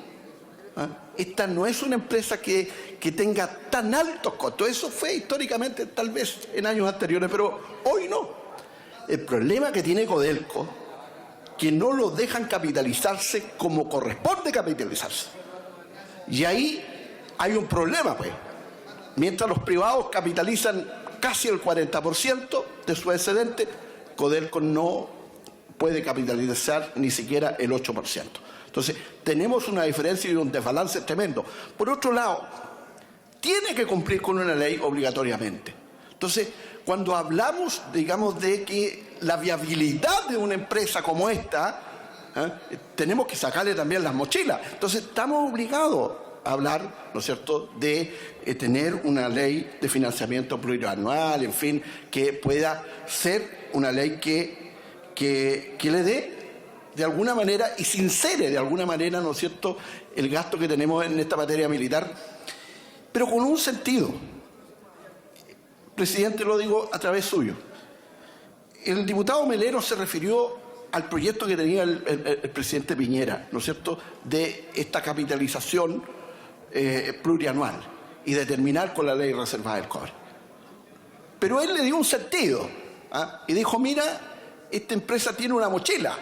Esta no es una empresa que tenga tan altos costos. Eso fue históricamente tal vez en años anteriores, pero hoy no. El problema que tiene Codelco, que no lo dejan capitalizarse como corresponde capitalizarse. Y ahí hay un problema, pues. Mientras los privados capitalizan casi el 40% de su excedente, Codelco no puede capitalizar ni siquiera el 8%. Entonces, tenemos una diferencia y un desbalance tremendo. Por otro lado, tiene que cumplir con una ley obligatoriamente. Entonces, cuando hablamos, digamos, de que la viabilidad de una empresa como esta, tenemos que sacarle también las mochilas. Entonces, estamos obligados hablar, ¿no es cierto?, de tener una ley de financiamiento plurianual, en fin, que pueda ser una ley que le dé de alguna manera y sincere de alguna manera, ¿no es cierto?, el gasto que tenemos en esta materia militar, pero con un sentido. Presidente, lo digo a través suyo. El diputado Melero se refirió al proyecto que tenía el presidente Piñera, ¿no es cierto?, de esta capitalización plurianual y de terminar con la ley reservada del cobre. Pero él le dio un sentido, ¿ah? Y dijo, mira, esta empresa tiene una mochila,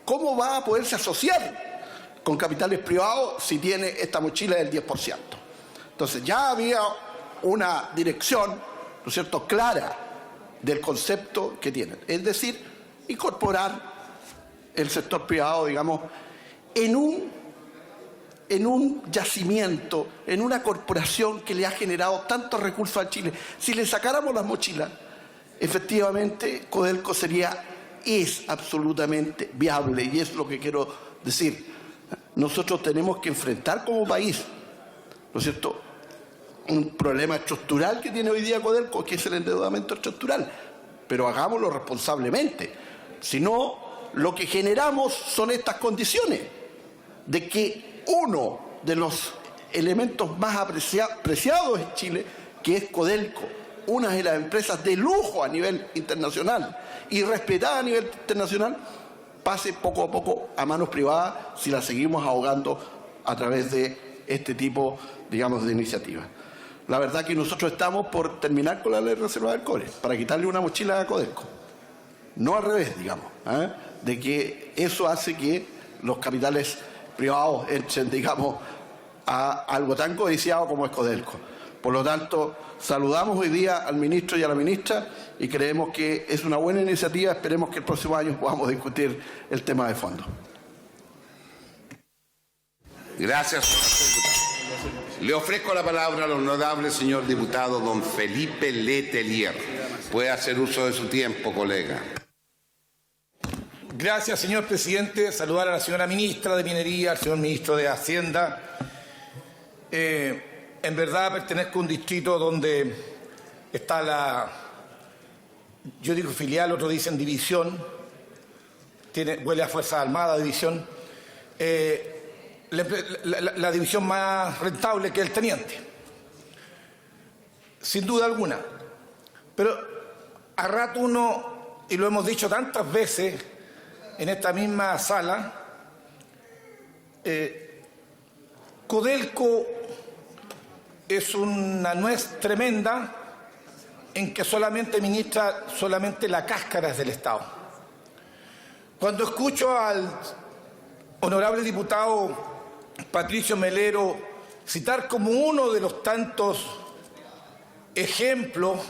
¿cómo va a poderse asociar con capitales privados si tiene esta mochila del 10%? Entonces ya había una dirección, ¿no es cierto?, clara del concepto que tienen, es decir, incorporar el sector privado, digamos, en un yacimiento, en una corporación que le ha generado tantos recursos a Chile. Si le sacáramos las mochilas, efectivamente Codelco es absolutamente viable, y es lo que quiero decir. Nosotros tenemos que enfrentar como país, ¿no es cierto?, un problema estructural que tiene hoy día Codelco, que es el endeudamiento estructural, pero hagámoslo responsablemente. Si no, lo que generamos son estas condiciones de que uno de los elementos más apreciados en Chile, que es Codelco, una de las empresas de lujo a nivel internacional y respetada a nivel internacional, pase poco a poco a manos privadas si la seguimos ahogando a través de este tipo, digamos, de iniciativas. La verdad que nosotros estamos por terminar con la ley reservada del cobre, para quitarle una mochila a Codelco. No al revés, digamos, de que eso hace que los capitales privados entren, digamos, a algo tan codiciado como es Codelco. Por lo tanto, saludamos hoy día al ministro y a la ministra y creemos que es una buena iniciativa. Esperemos que el próximo año podamos discutir el tema de fondo. Gracias. Le ofrezco la palabra al honorable señor diputado don Felipe Letelier. Puede hacer uso de su tiempo, colega. Gracias, señor presidente. Saludar a la señora ministra de Minería, al señor ministro de Hacienda. En verdad pertenezco a un distrito donde está yo digo filial, otros dicen división, huele a Fuerzas Armadas, división, la división más rentable que el teniente, sin duda alguna. Pero a rato uno, y lo hemos dicho tantas veces en esta misma sala, Codelco es una nuez tremenda en que solamente ministra la cáscara del Estado. Cuando escucho al honorable diputado Patricio Melero citar como uno de los tantos ejemplos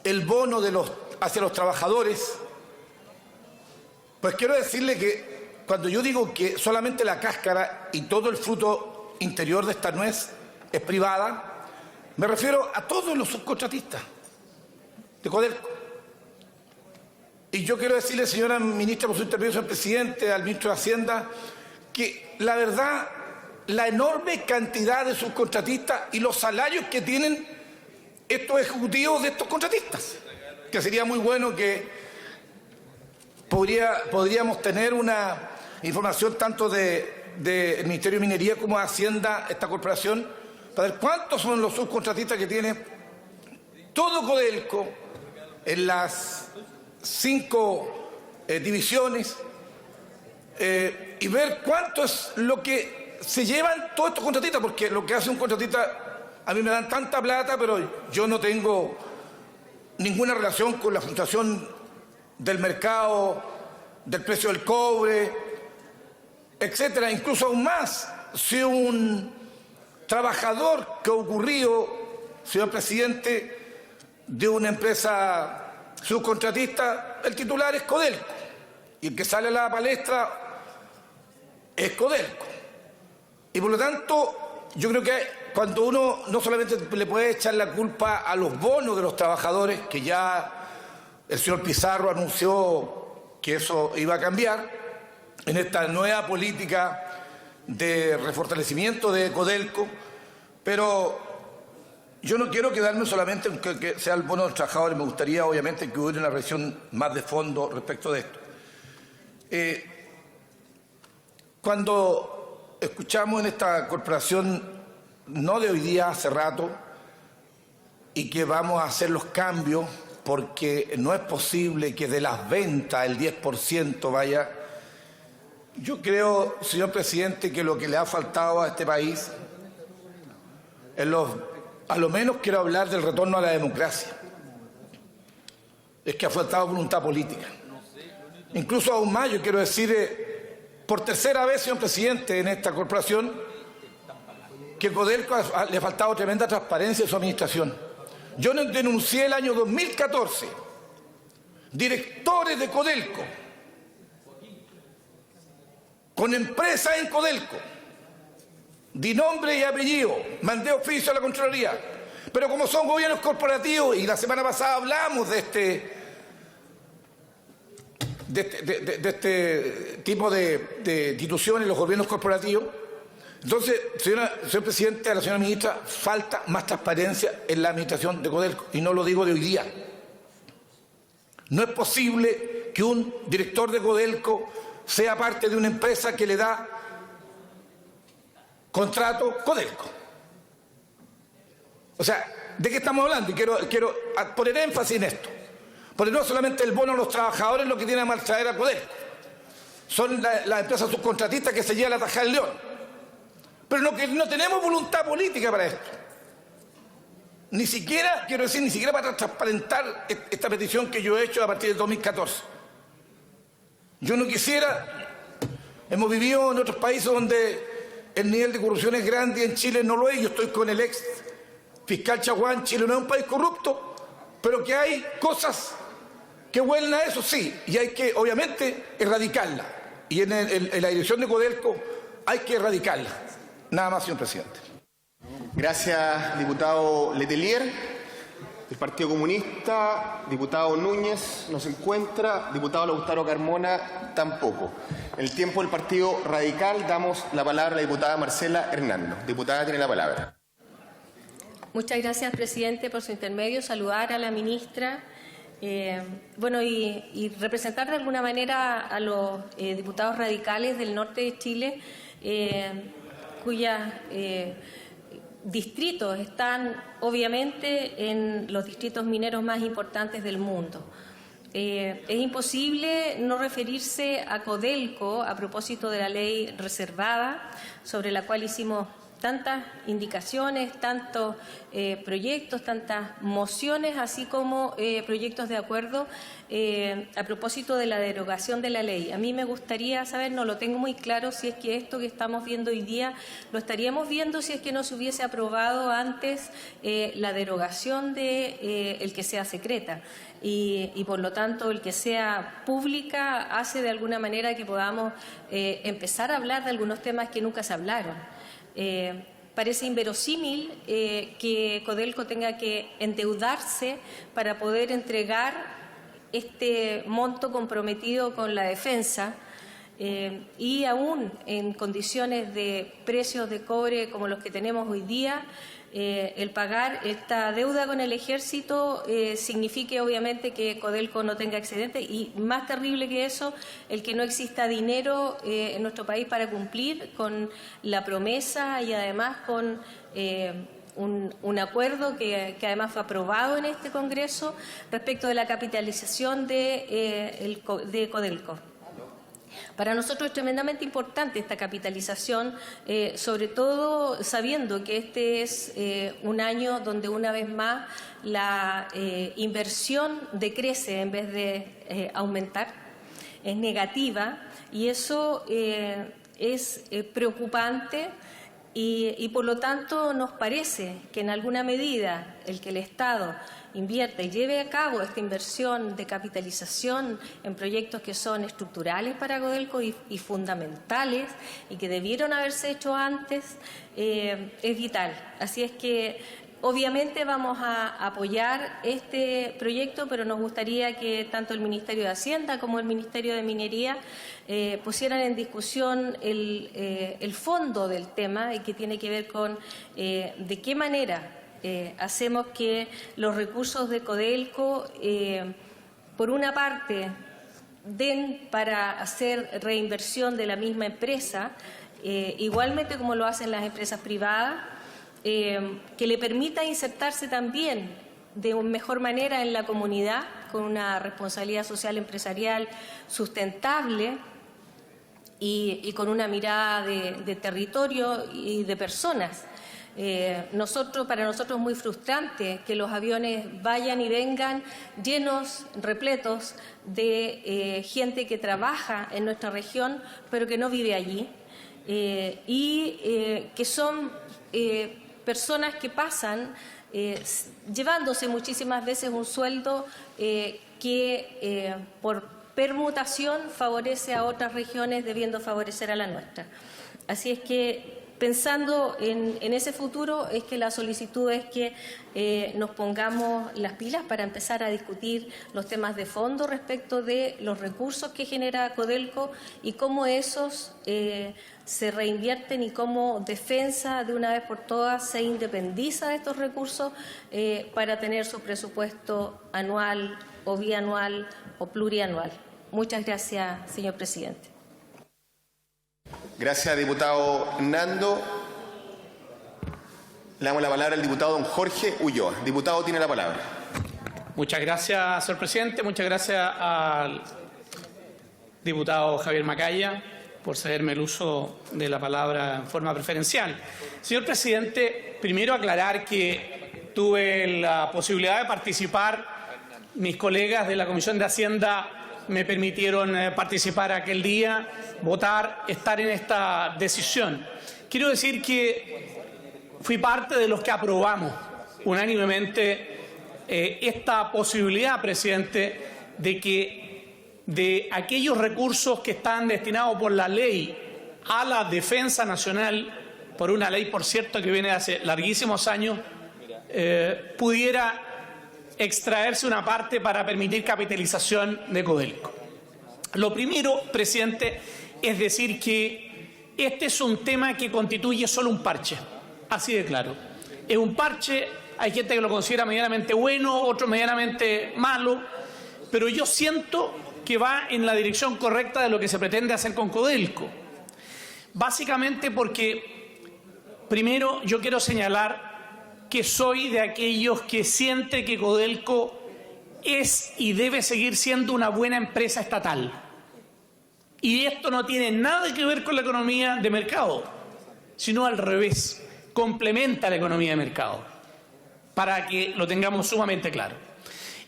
el bono hacia los trabajadores, pues quiero decirle que cuando yo digo que solamente la cáscara y todo el fruto interior de esta nuez es privada, me refiero a todos los subcontratistas de Codelco. Y yo quiero decirle, señora ministra, por su intervención, al presidente, al ministro de Hacienda, que la verdad, la enorme cantidad de subcontratistas y los salarios que tienen estos ejecutivos de estos contratistas, que sería muy bueno que podríamos tener una información tanto del Ministerio de Minería como de Hacienda, esta corporación, para ver cuántos son los subcontratistas que tiene todo Codelco en las 5 divisiones, y ver cuánto es lo que se llevan todos estos contratistas, porque lo que hace un contratista, a mí me dan tanta plata, pero yo no tengo ninguna relación con la fluctuación del mercado, del precio del cobre, etcétera. Incluso aún más, si un trabajador que ha ocurrido, señor presidente, de una empresa subcontratista, el titular es Codelco, y el que sale a la palestra es Codelco. Y por lo tanto, yo creo que cuando uno no solamente le puede echar la culpa a los bonos de los trabajadores, que ya el señor Pizarro anunció que eso iba a cambiar en esta nueva política de refortalecimiento de Codelco, Pero yo no quiero quedarme solamente en que sea el bono de los trabajadores, me gustaría obviamente que hubiera una revisión más de fondo respecto de esto. Cuando escuchamos en esta corporación, no de hoy día, hace rato, y que vamos a hacer los cambios porque no es posible que de las ventas el 10% vaya. Yo creo, señor presidente, que lo que le ha faltado a este país, a lo menos quiero hablar del retorno a la democracia, es que ha faltado voluntad política. Incluso aún más, yo quiero decir, por tercera vez, señor presidente, en esta corporación, que Codelco le ha faltado tremenda transparencia en su administración. Yo denuncié el año 2014 directores de Codelco con empresas en Codelco, di nombre y apellido, mandé oficio a la Contraloría, pero como son gobiernos corporativos, y la semana pasada hablamos de este tipo de instituciones, los gobiernos corporativos. Entonces, señor presidente, a la señora ministra, falta más transparencia en la administración de Codelco, y no lo digo de hoy día. No es posible que un director de Codelco sea parte de una empresa que le da contrato Codelco. O sea, ¿de qué estamos hablando? Y quiero poner énfasis en esto. Porque no solamente el bono a los trabajadores lo que tiene a maltraer a Codelco. Son las empresas subcontratistas que se llevan a la tajada del león. Pero no tenemos voluntad política para esto. Ni siquiera, quiero decir, ni siquiera para transparentar esta petición que yo he hecho a partir del 2014. Yo no quisiera, hemos vivido en otros países donde el nivel de corrupción es grande y en Chile no lo es. Yo estoy con el ex fiscal Chaguán. Chile no es un país corrupto, pero que hay cosas que huelen a eso, sí, y hay que, obviamente, erradicarla. Y en la dirección de Codelco hay que erradicarla. Nada más, señor presidente. Gracias, diputado Letelier. Del Partido Comunista, diputado Núñez no se encuentra, diputado Lautaro Carmona tampoco. En el tiempo del Partido Radical damos la palabra a la diputada Marcela Hernando. Diputada, tiene la palabra. Muchas gracias, presidente, por su intermedio. Saludar a la ministra. Y representar de alguna manera a los diputados radicales del norte de Chile, cuyos distritos están obviamente en los distritos mineros más importantes del mundo. Es imposible no referirse a Codelco a propósito de la ley reservada, sobre la cual hicimos tantas indicaciones, tantos proyectos, tantas mociones, así como proyectos de acuerdo a propósito de la derogación de la ley. A mí me gustaría saber, no lo tengo muy claro, si es que esto que estamos viendo hoy día lo estaríamos viendo si es que no se hubiese aprobado antes la derogación de el que sea secreta. Y por lo tanto el que sea pública hace de alguna manera que podamos empezar a hablar de algunos temas que nunca se hablaron. Parece inverosímil que Codelco tenga que endeudarse para poder entregar este monto comprometido con la defensa y aún en condiciones de precios de cobre como los que tenemos hoy día, el pagar esta deuda con el ejército signifique obviamente que Codelco no tenga excedente y más terrible que eso, el que no exista dinero en nuestro país para cumplir con la promesa y además con un acuerdo que además fue aprobado en este Congreso respecto de la capitalización de Codelco. Para nosotros es tremendamente importante esta capitalización, sobre todo sabiendo que este es un año donde una vez más la inversión decrece en vez de aumentar, es negativa y eso es preocupante. Y por lo tanto nos parece que en alguna medida el que el Estado invierta y lleve a cabo esta inversión de capitalización en proyectos que son estructurales para Codelco y fundamentales y que debieron haberse hecho antes es vital. Así es que Obviamente vamos a apoyar este proyecto, pero nos gustaría que tanto el Ministerio de Hacienda como el Ministerio de Minería pusieran en discusión el fondo del tema, y que tiene que ver con de qué manera hacemos que los recursos de Codelco, por una parte, den para hacer reinversión de la misma empresa, igualmente como lo hacen las empresas privadas, que le permita insertarse también de mejor manera en la comunidad, con una responsabilidad social empresarial sustentable y con una mirada de territorio y de personas. Para nosotros es muy frustrante que los aviones vayan y vengan llenos, repletos de gente que trabaja en nuestra región, pero que no vive allí, que son personas que pasan llevándose muchísimas veces un sueldo que por permutación favorece a otras regiones, debiendo favorecer a la nuestra. Así es que, pensando en ese futuro, es que la solicitud es que nos pongamos las pilas para empezar a discutir los temas de fondo respecto de los recursos que genera Codelco y cómo esos se reinvierten, y cómo Defensa de una vez por todas se independiza de estos recursos para tener su presupuesto anual o bianual o plurianual. Muchas gracias, señor presidente. Gracias, diputado Nando. Le damos la palabra al diputado don Jorge Ulloa. Diputado, tiene la palabra. Muchas gracias, señor presidente. Muchas gracias al diputado Javier Macaya por cederme el uso de la palabra en forma preferencial. Señor presidente, primero aclarar que tuve la posibilidad de participar. Mis colegas de la Comisión de Hacienda me permitieron participar aquel día, votar, estar en esta decisión. Quiero decir que fui parte de los que aprobamos unánimemente esta posibilidad, presidente, de que de aquellos recursos que están destinados por la ley a la defensa nacional, por una ley, por cierto, que viene de hace larguísimos años, pudiera extraerse una parte para permitir capitalización de Codelco. Lo primero, presidente, es decir que este es un tema que constituye solo un parche, así de claro. Es un parche, hay gente que lo considera medianamente bueno, otros medianamente malo, pero yo siento que va en la dirección correcta de lo que se pretende hacer con Codelco. Básicamente porque, primero, yo quiero señalar que soy de aquellos que siente que Codelco es y debe seguir siendo una buena empresa estatal. Y esto no tiene nada que ver con la economía de mercado, sino al revés, complementa la economía de mercado, para que lo tengamos sumamente claro.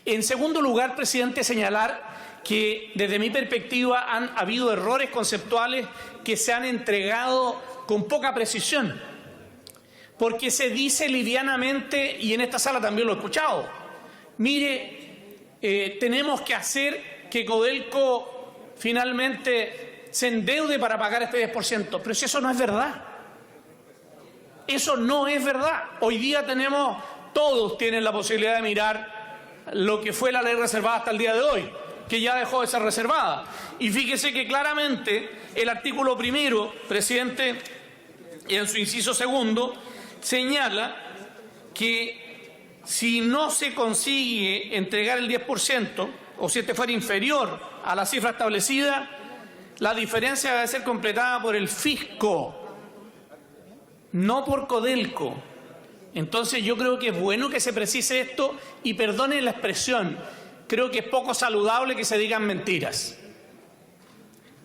En segundo lugar, presidente, señalar que desde mi perspectiva han habido errores conceptuales que se han entregado con poca precisión, porque se dice livianamente, y en esta sala también lo he escuchado, mire, tenemos que hacer que Codelco finalmente se endeude para pagar este 10%, pero si eso no es verdad. Eso no es verdad. Hoy día todos tienen la posibilidad de mirar lo que fue la ley reservada hasta el día de hoy, que ya dejó de ser reservada. Y fíjese que claramente el artículo primero, presidente, en su inciso segundo, señala que si no se consigue entregar el 10%, o si este fuera inferior a la cifra establecida, la diferencia debe ser completada por el fisco, no por Codelco. Entonces yo creo que es bueno que se precise esto, y perdonen la expresión, creo que es poco saludable que se digan mentiras.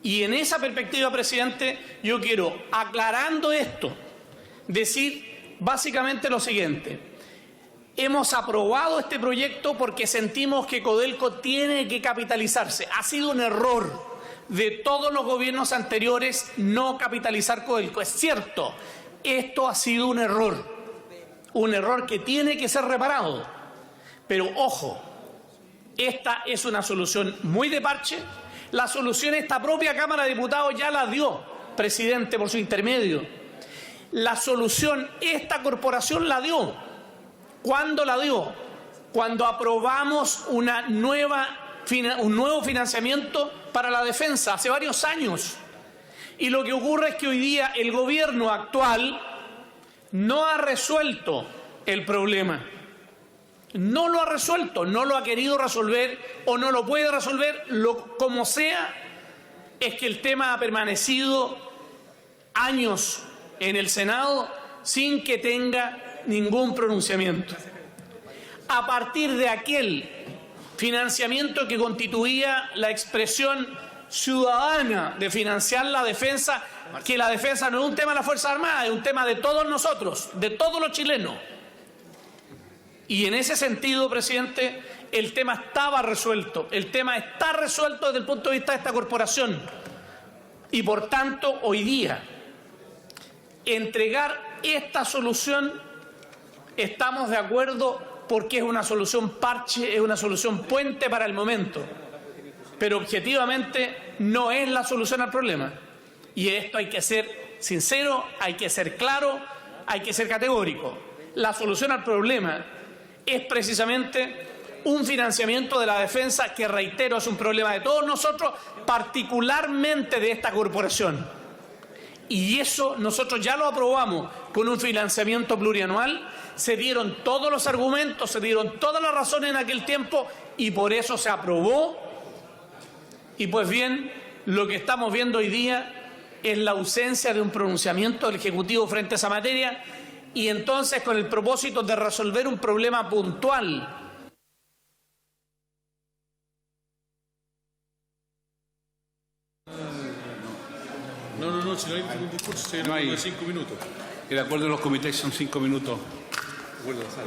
Y en esa perspectiva, presidente, yo quiero, aclarando esto, decir básicamente lo siguiente: hemos aprobado este proyecto porque sentimos que Codelco tiene que capitalizarse. Ha sido un error de todos los gobiernos anteriores no capitalizar Codelco. Es cierto, esto ha sido un error que tiene que ser reparado. Pero ojo, esta es una solución muy de parche. La solución esta propia Cámara de Diputados ya la dio, presidente, por su intermedio. La solución esta corporación la dio. ¿Cuándo la dio? Cuando aprobamos un nuevo financiamiento para la defensa, hace varios años. Y lo que ocurre es que hoy día el gobierno actual no ha resuelto el problema. No lo ha resuelto, no lo ha querido resolver o no lo puede resolver, como sea, es que el tema ha permanecido años en el Senado sin que tenga ningún pronunciamiento. A partir de aquel financiamiento que constituía la expresión ciudadana de financiar la defensa, que la defensa no es un tema de las Fuerzas Armadas, es un tema de todos nosotros, de todos los chilenos. Y en ese sentido, presidente, el tema estaba resuelto. El tema está resuelto desde el punto de vista de esta corporación. Y por tanto, hoy día, entregar esta solución, estamos de acuerdo porque es una solución parche, es una solución puente para el momento. Pero objetivamente no es la solución al problema. Y esto hay que ser sincero, hay que ser claro, hay que ser categórico. La solución al problema es precisamente un financiamiento de la defensa que, reitero, es un problema de todos nosotros, particularmente de esta corporación. Y eso nosotros ya lo aprobamos con un financiamiento plurianual. Se dieron todos los argumentos, se dieron todas las razones en aquel tiempo y por eso se aprobó. Y pues bien, lo que estamos viendo hoy día es la ausencia de un pronunciamiento del Ejecutivo frente a esa materia y entonces con el propósito de resolver un problema puntual. No, si no hay ningún discurso, no hay 5 minutos. El acuerdo de los comités son 5 minutos.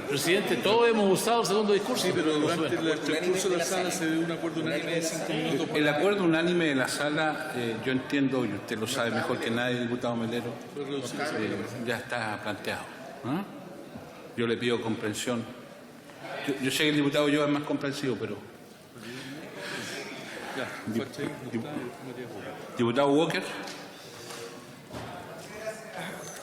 Presidente, todos hemos usado el segundo discurso. Sí, pero durante el transcurso de la sala se dio un acuerdo unánime de 5 minutos. El acuerdo unánime de la sala, yo entiendo, y usted lo sabe mejor que nadie, diputado Melero, ya está planteado. ¿Ah? Yo le pido comprensión. Yo sé que el diputado yo es más comprensivo, pero... Diputado Walker.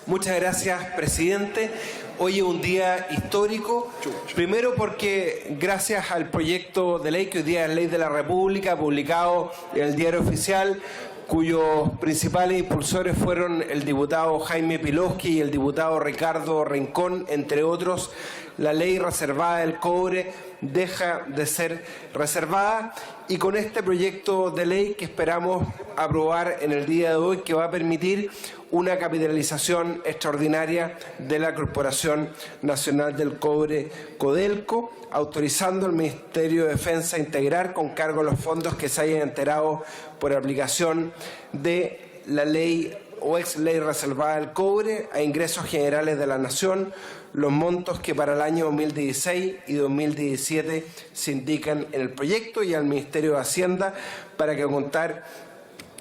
Muchas gracias, presidente. Hoy es un día histórico, primero porque gracias al proyecto de ley que hoy día es Ley de la República, publicado en el Diario Oficial, cuyos principales impulsores fueron el diputado Jaime Pilowski y el diputado Ricardo Rincón, entre otros, la ley reservada del cobre deja de ser reservada y con este proyecto de ley que esperamos aprobar en el día de hoy, que va a permitir una capitalización extraordinaria de la Corporación Nacional del Cobre, Codelco, autorizando al Ministerio de Defensa a integrar con cargo a los fondos que se hayan enterado por aplicación de la ley o ex ley reservada del cobre a ingresos generales de la Nación, los montos que para el año 2016 y 2017 se indican en el proyecto y al Ministerio de Hacienda para que, a contar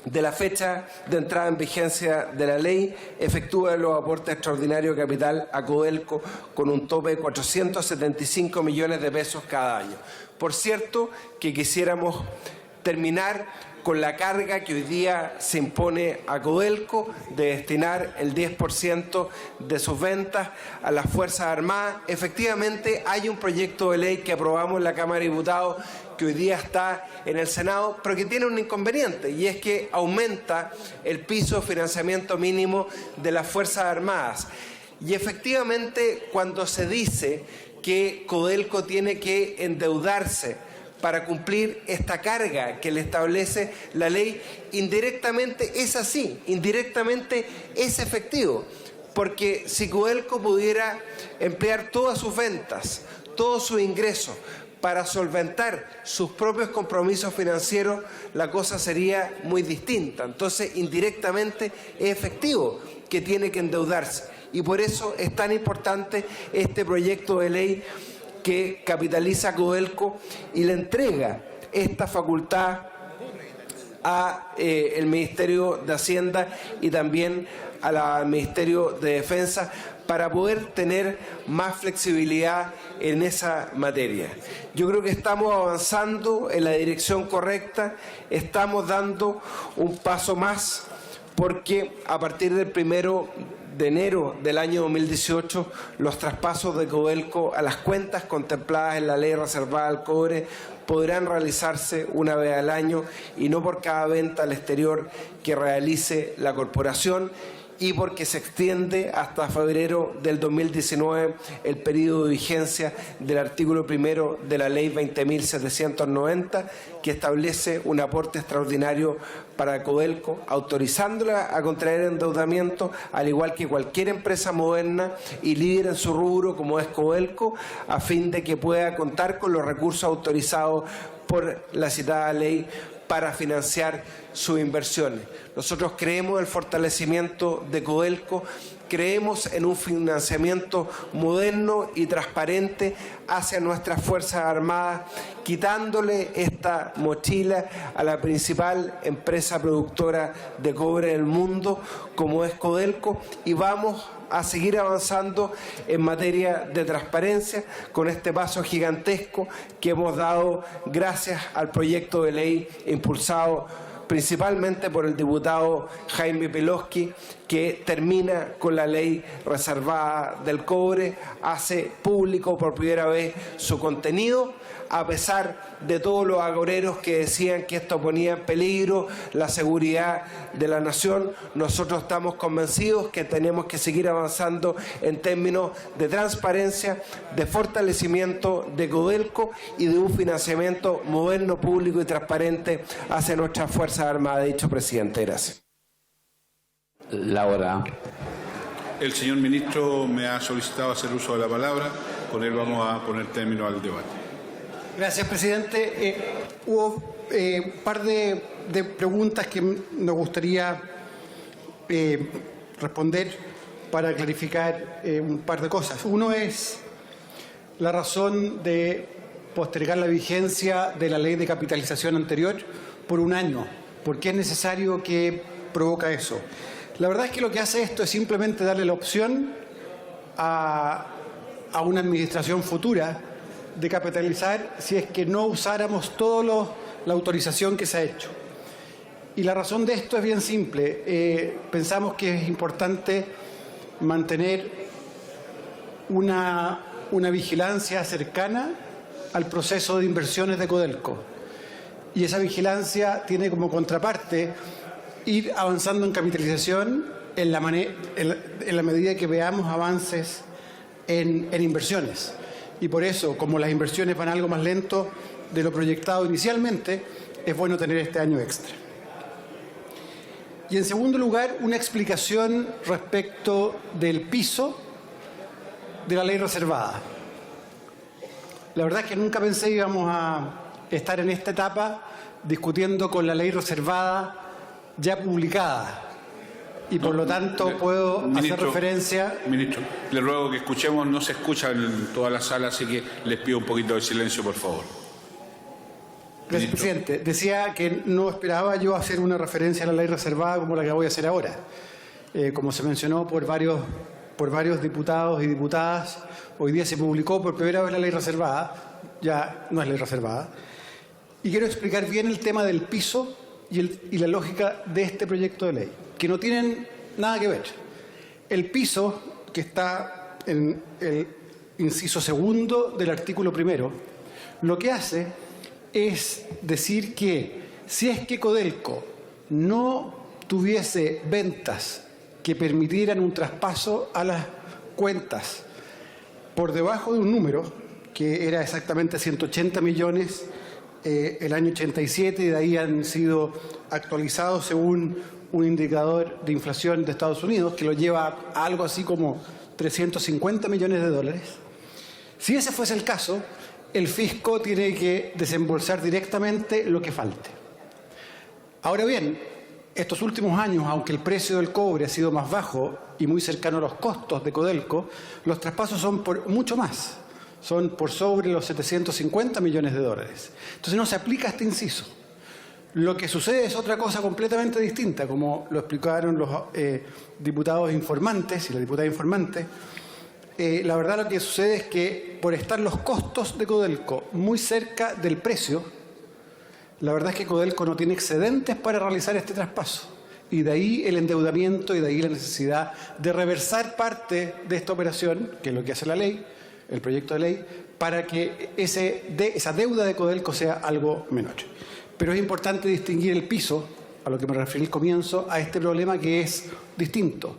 de la fecha de entrada en vigencia de la ley, efectúe los aportes extraordinarios de capital a Codelco con un tope de 475 millones de pesos cada año. Por cierto, que quisiéramos terminar con la carga que hoy día se impone a Codelco de destinar el 10% de sus ventas a las Fuerzas Armadas. Efectivamente, hay un proyecto de ley que aprobamos en la Cámara de Diputados que hoy día está en el Senado, pero que tiene un inconveniente, y es que aumenta el piso de financiamiento mínimo de las Fuerzas Armadas. Y efectivamente, cuando se dice que Codelco tiene que endeudarse para cumplir esta carga que le establece la ley, indirectamente es así, indirectamente es efectivo, porque si Codelco pudiera emplear todas sus ventas, todos sus ingresos para solventar sus propios compromisos financieros, la cosa sería muy distinta. Entonces, indirectamente es efectivo que tiene que endeudarse, y por eso es tan importante este proyecto de ley que capitaliza a Codelco y le entrega esta facultad a el Ministerio de Hacienda y también al Ministerio de Defensa para poder tener más flexibilidad en esa materia. Yo creo que estamos avanzando en la dirección correcta, estamos dando un paso más porque a partir del 1 de enero del año 2018, los traspasos de Codelco a las cuentas contempladas en la ley reservada al cobre podrán realizarse una vez al año y no por cada venta al exterior que realice la corporación, y porque se extiende hasta febrero del 2019 el periodo de vigencia del artículo 1 de la Ley 20.790, que establece un aporte extraordinario para Codelco, autorizándola a contraer endeudamiento, al igual que cualquier empresa moderna y líder en su rubro como es Codelco, a fin de que pueda contar con los recursos autorizados por la citada ley para financiar sus inversiones. Nosotros creemos en el fortalecimiento de Codelco, creemos en un financiamiento moderno y transparente hacia nuestras Fuerzas Armadas, quitándole esta mochila a la principal empresa productora de cobre del mundo, como es Codelco, y vamos a seguir avanzando en materia de transparencia con este paso gigantesco que hemos dado gracias al proyecto de ley impulsado principalmente por el diputado Jaime Piloski, que termina con la ley reservada del cobre, hace público por primera vez su contenido, a pesar de todos los agoreros que decían que esto ponía en peligro la seguridad de la nación. Nosotros estamos convencidos que tenemos que seguir avanzando en términos de transparencia, de fortalecimiento de Codelco y de un financiamiento moderno, público y transparente hacia nuestras Fuerzas Armadas. Dicho presidente, gracias. La hora. El señor ministro me ha solicitado hacer uso de la palabra. Con él vamos a poner término al debate. Gracias, presidente. Hubo un par de preguntas que nos gustaría responder para clarificar un par de cosas. Uno es la razón de postergar la vigencia de la ley de capitalización anterior por un año. ¿Por qué es necesario que provoca eso? La verdad es que lo que hace esto es simplemente darle la opción a una administración futura de capitalizar si es que no usáramos toda la autorización que se ha hecho. Y la razón de esto es bien simple. Pensamos que es importante mantener una vigilancia cercana al proceso de inversiones de Codelco. Y esa vigilancia tiene como contraparte ir avanzando en capitalización en la medida que veamos avances en inversiones. Y por eso, como las inversiones van algo más lento de lo proyectado inicialmente, es bueno tener este año extra. Y en segundo lugar, una explicación respecto del piso de la ley reservada. La verdad es que nunca pensé que íbamos a estar en esta etapa discutiendo con la ley reservada ya publicada. Y por lo tanto puedo hacer referencia... Ministro, le ruego que escuchemos, no se escucha en toda la sala, así que les pido un poquito de silencio, por favor. Gracias, presidente. Decía que no esperaba yo hacer una referencia a la ley reservada como la que voy a hacer ahora. Como se mencionó por varios diputados y diputadas, hoy día se publicó por primera vez la ley reservada, ya no es ley reservada. Y quiero explicar bien el tema del piso y la lógica de este proyecto de ley, que no tienen nada que ver. El piso, que está en el inciso segundo del artículo 1, lo que hace es decir que si es que Codelco no tuviese ventas que permitieran un traspaso a las cuentas por debajo de un número, que era exactamente 180 millones el año 87, y de ahí han sido actualizados según un indicador de inflación de Estados Unidos que lo lleva a algo así como 350 millones de dólares. Si ese fuese el caso, el fisco tiene que desembolsar directamente lo que falte. Ahora bien, estos últimos años, aunque el precio del cobre ha sido más bajo y muy cercano a los costos de Codelco, los traspasos son por mucho más. Son por sobre los 750 millones de dólares. Entonces no se aplica este inciso. Lo que sucede es otra cosa completamente distinta, como lo explicaron los diputados informantes y la diputada informante. La verdad lo que sucede es que por estar los costos de Codelco muy cerca del precio, la verdad es que Codelco no tiene excedentes para realizar este traspaso. Y de ahí el endeudamiento y de ahí la necesidad de reversar parte de esta operación, que es lo que hace la ley, el proyecto de ley, para que esa deuda de Codelco sea algo menor. Pero es importante distinguir el piso, a lo que me referí al comienzo, a este problema que es distinto,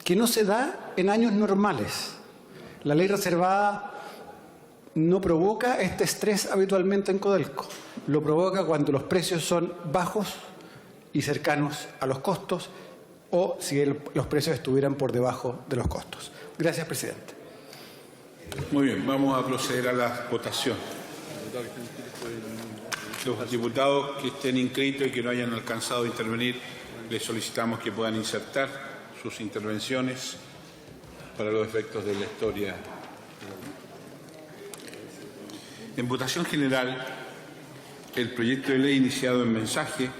que no se da en años normales. La ley reservada no provoca este estrés habitualmente en Codelco. Lo provoca cuando los precios son bajos y cercanos a los costos o si los precios estuvieran por debajo de los costos. Gracias, presidente. Muy bien, vamos a proceder a la votación. Los diputados que estén inscritos y que no hayan alcanzado a intervenir, les solicitamos que puedan insertar sus intervenciones para los efectos de la historia. En votación general, el proyecto de ley iniciado en mensaje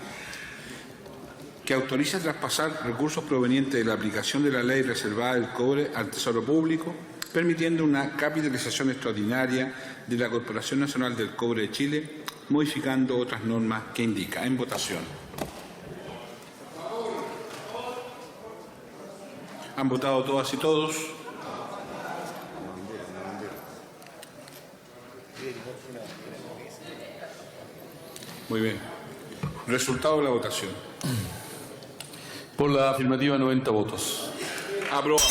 que autoriza traspasar recursos provenientes de la aplicación de la ley reservada del cobre al Tesoro Público, permitiendo una capitalización extraordinaria de la Corporación Nacional del Cobre de Chile, modificando otras normas que indica. En votación. ¿Han votado todas y todos? Muy bien. Resultado de la votación. Por la afirmativa, 90 votos. Aprobado.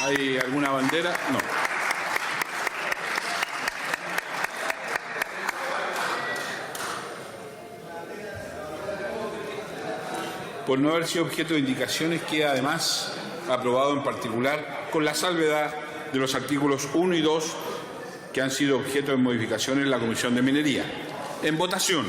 ¿Hay alguna bandera? No. Por no haber sido objeto de indicaciones, queda además aprobado en particular con la salvedad de los artículos 1 y 2 que han sido objeto de modificaciones en la Comisión de Minería. En votación,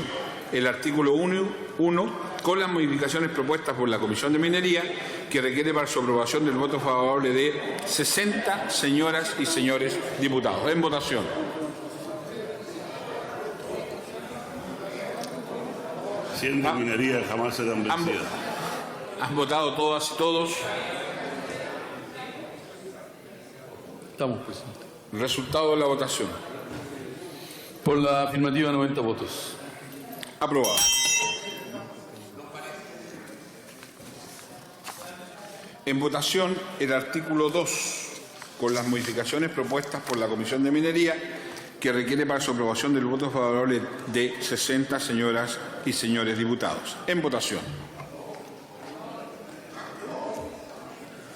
el artículo 1 con las modificaciones propuestas por la Comisión de Minería, que requiere para su aprobación del voto favorable de 60 señoras y señores diputados. En votación. Hacienda y minería jamás serán vencidas. ¿Han votado todas y todos? Estamos, presidente. Resultado de la votación. Por la afirmativa, 90 votos. Aprobado. En votación, el artículo 2, con las modificaciones propuestas por la Comisión de Minería, que requiere para su aprobación del voto favorable de 60 señoras y señores diputados. En votación.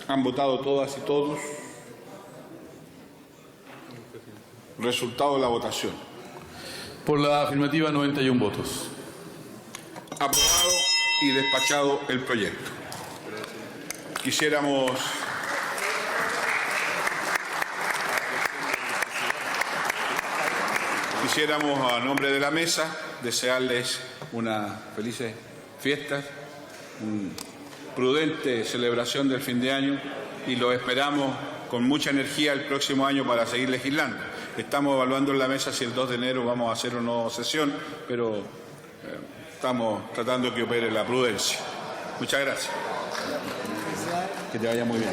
¿Han votado todas y todos? Resultado de la votación. Por la afirmativa, 91 votos. Aprobado y despachado el proyecto. Quisiéramos a nombre de la mesa desearles una feliz fiesta, una prudente celebración del fin de año y los esperamos con mucha energía el próximo año para seguir legislando. Estamos evaluando en la mesa si el 2 de enero vamos a hacer o no sesión, pero estamos tratando de que opere la prudencia. Muchas gracias. Que te vaya muy bien.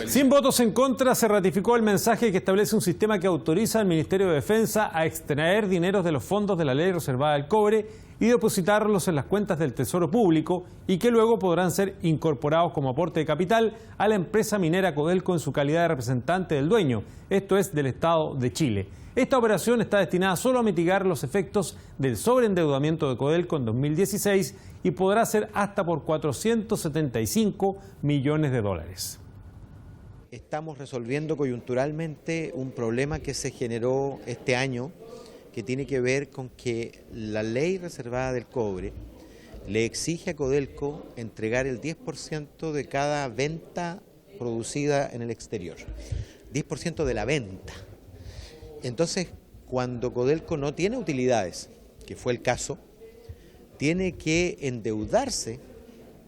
Sin votos en contra, se ratificó el mensaje que establece un sistema que autoriza al Ministerio de Defensa a extraer dineros de los fondos de la ley reservada del cobre y depositarlos en las cuentas del Tesoro Público y que luego podrán ser incorporados como aporte de capital a la empresa minera Codelco en su calidad de representante del dueño, esto es, del Estado de Chile. Esta operación está destinada solo a mitigar los efectos del sobreendeudamiento de Codelco en 2016 y podrá ser hasta por 475 millones de dólares. Estamos resolviendo coyunturalmente un problema que se generó este año, que tiene que ver con que la ley reservada del cobre le exige a Codelco entregar el 10% de cada venta producida en el exterior. 10% de la venta. Entonces, cuando Codelco no tiene utilidades, que fue el caso, tiene que endeudarse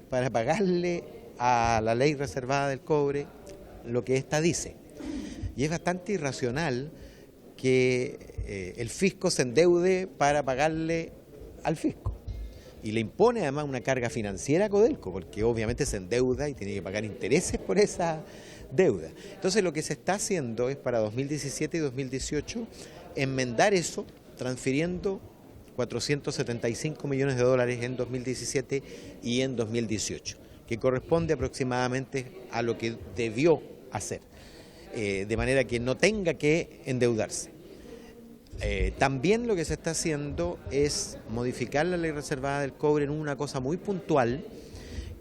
para pagarle a la ley reservada del cobre lo que ésta dice. Y es bastante irracional que el fisco se endeude para pagarle al fisco. Y le impone además una carga financiera a Codelco, porque obviamente se endeuda y tiene que pagar intereses por esa deuda. Entonces lo que se está haciendo es para 2017 y 2018 enmendar eso, transfiriendo 475 millones de dólares en 2017 y en 2018, que corresponde aproximadamente a lo que debió hacer, de manera que no tenga que endeudarse. También lo que se está haciendo es modificar la ley reservada del cobre en una cosa muy puntual,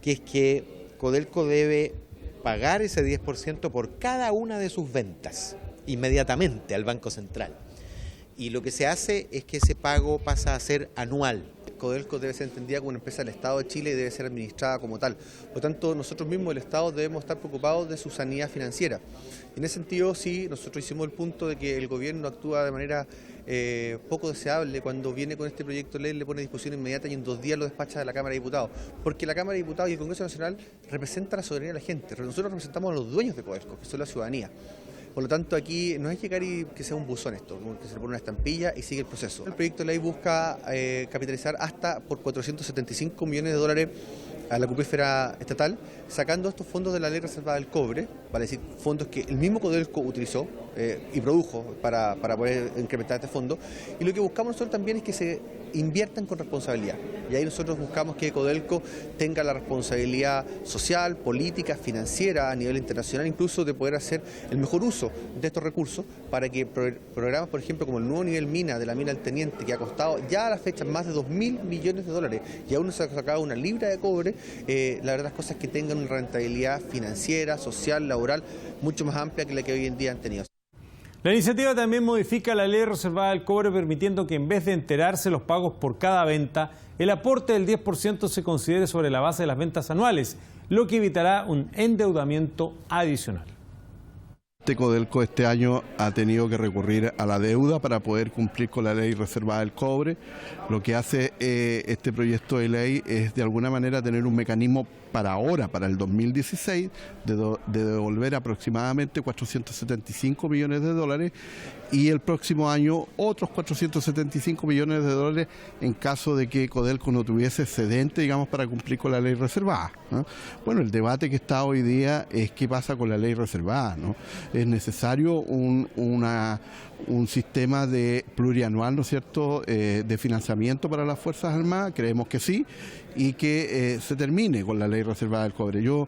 que es que Codelco debe pagar ese 10% por cada una de sus ventas inmediatamente al Banco Central. Y lo que se hace es que ese pago pasa a ser anual. Codelco debe ser entendida como una empresa del Estado de Chile y debe ser administrada como tal. Por lo tanto, nosotros mismos, el Estado, debemos estar preocupados de su sanidad financiera. En ese sentido, sí, nosotros hicimos el punto de que el gobierno actúa de manera poco deseable cuando viene con este proyecto de ley, le pone discusión inmediata y en 2 días lo despacha de la Cámara de Diputados. Porque la Cámara de Diputados y el Congreso Nacional representan la soberanía de la gente. Nosotros representamos a los dueños de Codelco, que son la ciudadanía. Por lo tanto, aquí no es llegar y que sea un buzón esto, que se le pone una estampilla y sigue el proceso. El proyecto de ley busca capitalizar hasta por 475 millones de dólares a la cupífera estatal, sacando estos fondos de la ley reservada del cobre, vale decir, fondos que el mismo Codelco utilizó y produjo para poder incrementar este fondo. Y lo que buscamos nosotros también es que se inviertan con responsabilidad. Y ahí nosotros buscamos que Codelco tenga la responsabilidad social, política, financiera, a nivel internacional, incluso de poder hacer el mejor uso de estos recursos para que programas, por ejemplo, como el nuevo nivel mina de la mina del Teniente, que ha costado ya a la fecha más de 2.000 millones de dólares y aún no se ha sacado una libra de cobre, la verdad las cosas es que tengan una rentabilidad financiera, social, laboral, mucho más amplia que la que hoy en día han tenido. La iniciativa también modifica la ley reservada del cobre, permitiendo que en vez de enterarse los pagos por cada venta, el aporte del 10% se considere sobre la base de las ventas anuales, lo que evitará un endeudamiento adicional. Codelco este año ha tenido que recurrir a la deuda para poder cumplir con la ley reservada del cobre. Lo que hace este proyecto de ley es de alguna manera tener un mecanismo para ahora, para el 2016, de devolver aproximadamente 475 millones de dólares y el próximo año otros 475 millones de dólares en caso de que Codelco no tuviese excedente, digamos, para cumplir con la ley reservada, ¿no? Bueno, el debate que está hoy día es qué pasa con la ley reservada, ¿no? Es necesario un sistema de plurianual, ¿no es cierto?, de financiamiento para las Fuerzas Armadas, creemos que sí, y que se termine con la ley reservada del cobre. Yo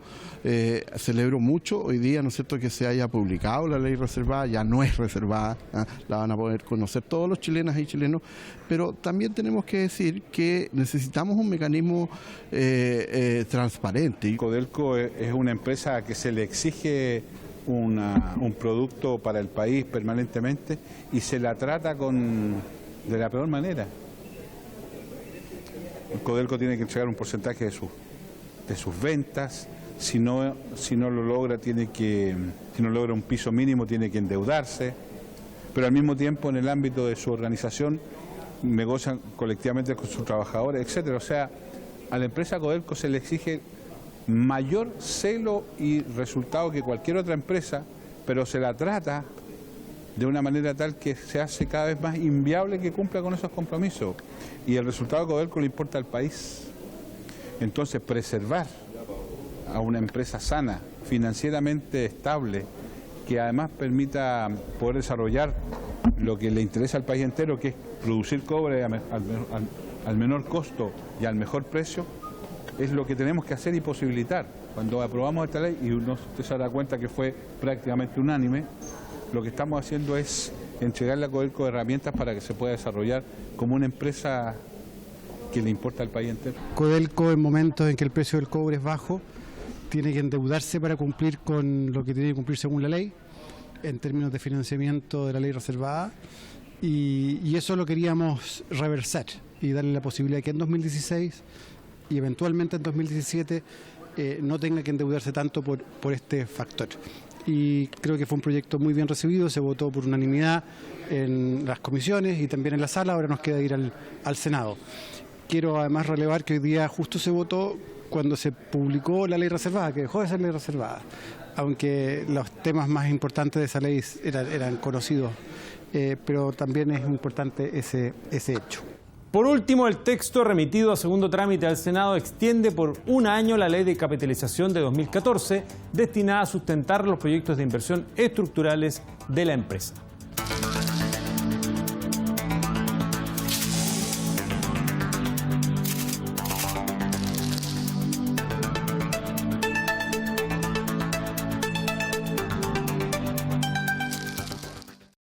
celebro mucho hoy día, ¿no es cierto?, que se haya publicado la ley reservada, ya no es reservada, ¿eh? La van a poder conocer todos los chilenas y chilenos, pero también tenemos que decir que necesitamos un mecanismo transparente. Codelco es una empresa que se le exige un producto para el país permanentemente y se la trata de la peor manera. El Codelco tiene que entregar un porcentaje de sus ventas, si no lo logra si no logra un piso mínimo tiene que endeudarse, pero al mismo tiempo en el ámbito de su organización negocian colectivamente con sus trabajadores, etcétera. O sea, a la empresa Codelco se le exige mayor celo y resultado que cualquier otra empresa, pero se la trata de una manera tal que se hace cada vez más inviable que cumpla con esos compromisos. Y el resultado de Codelco le importa al país. Entonces, preservar a una empresa sana, financieramente estable, que además permita poder desarrollar lo que le interesa al país entero, que es producir cobre al menor costo y al mejor precio, es lo que tenemos que hacer y posibilitar. Cuando aprobamos esta ley, y usted se dará cuenta que fue prácticamente unánime, lo que estamos haciendo es entregarle a Codelco herramientas para que se pueda desarrollar como una empresa que le importa al país entero. Codelco, en momentos en que el precio del cobre es bajo, tiene que endeudarse para cumplir con lo que tiene que cumplir según la ley, en términos de financiamiento de la ley reservada, y eso lo queríamos reversar y darle la posibilidad de que en 2016 y eventualmente en 2017 no tenga que endeudarse tanto por este factor. Y creo que fue un proyecto muy bien recibido, se votó por unanimidad en las comisiones y también en la sala, ahora nos queda ir al Senado. Quiero además relevar que hoy día justo se votó cuando se publicó la ley reservada, que dejó de ser ley reservada, aunque los temas más importantes de esa ley eran conocidos, pero también es importante ese hecho. Por último, el texto remitido a segundo trámite al Senado extiende por un año la ley de capitalización de 2014, destinada a sustentar los proyectos de inversión estructurales de la empresa.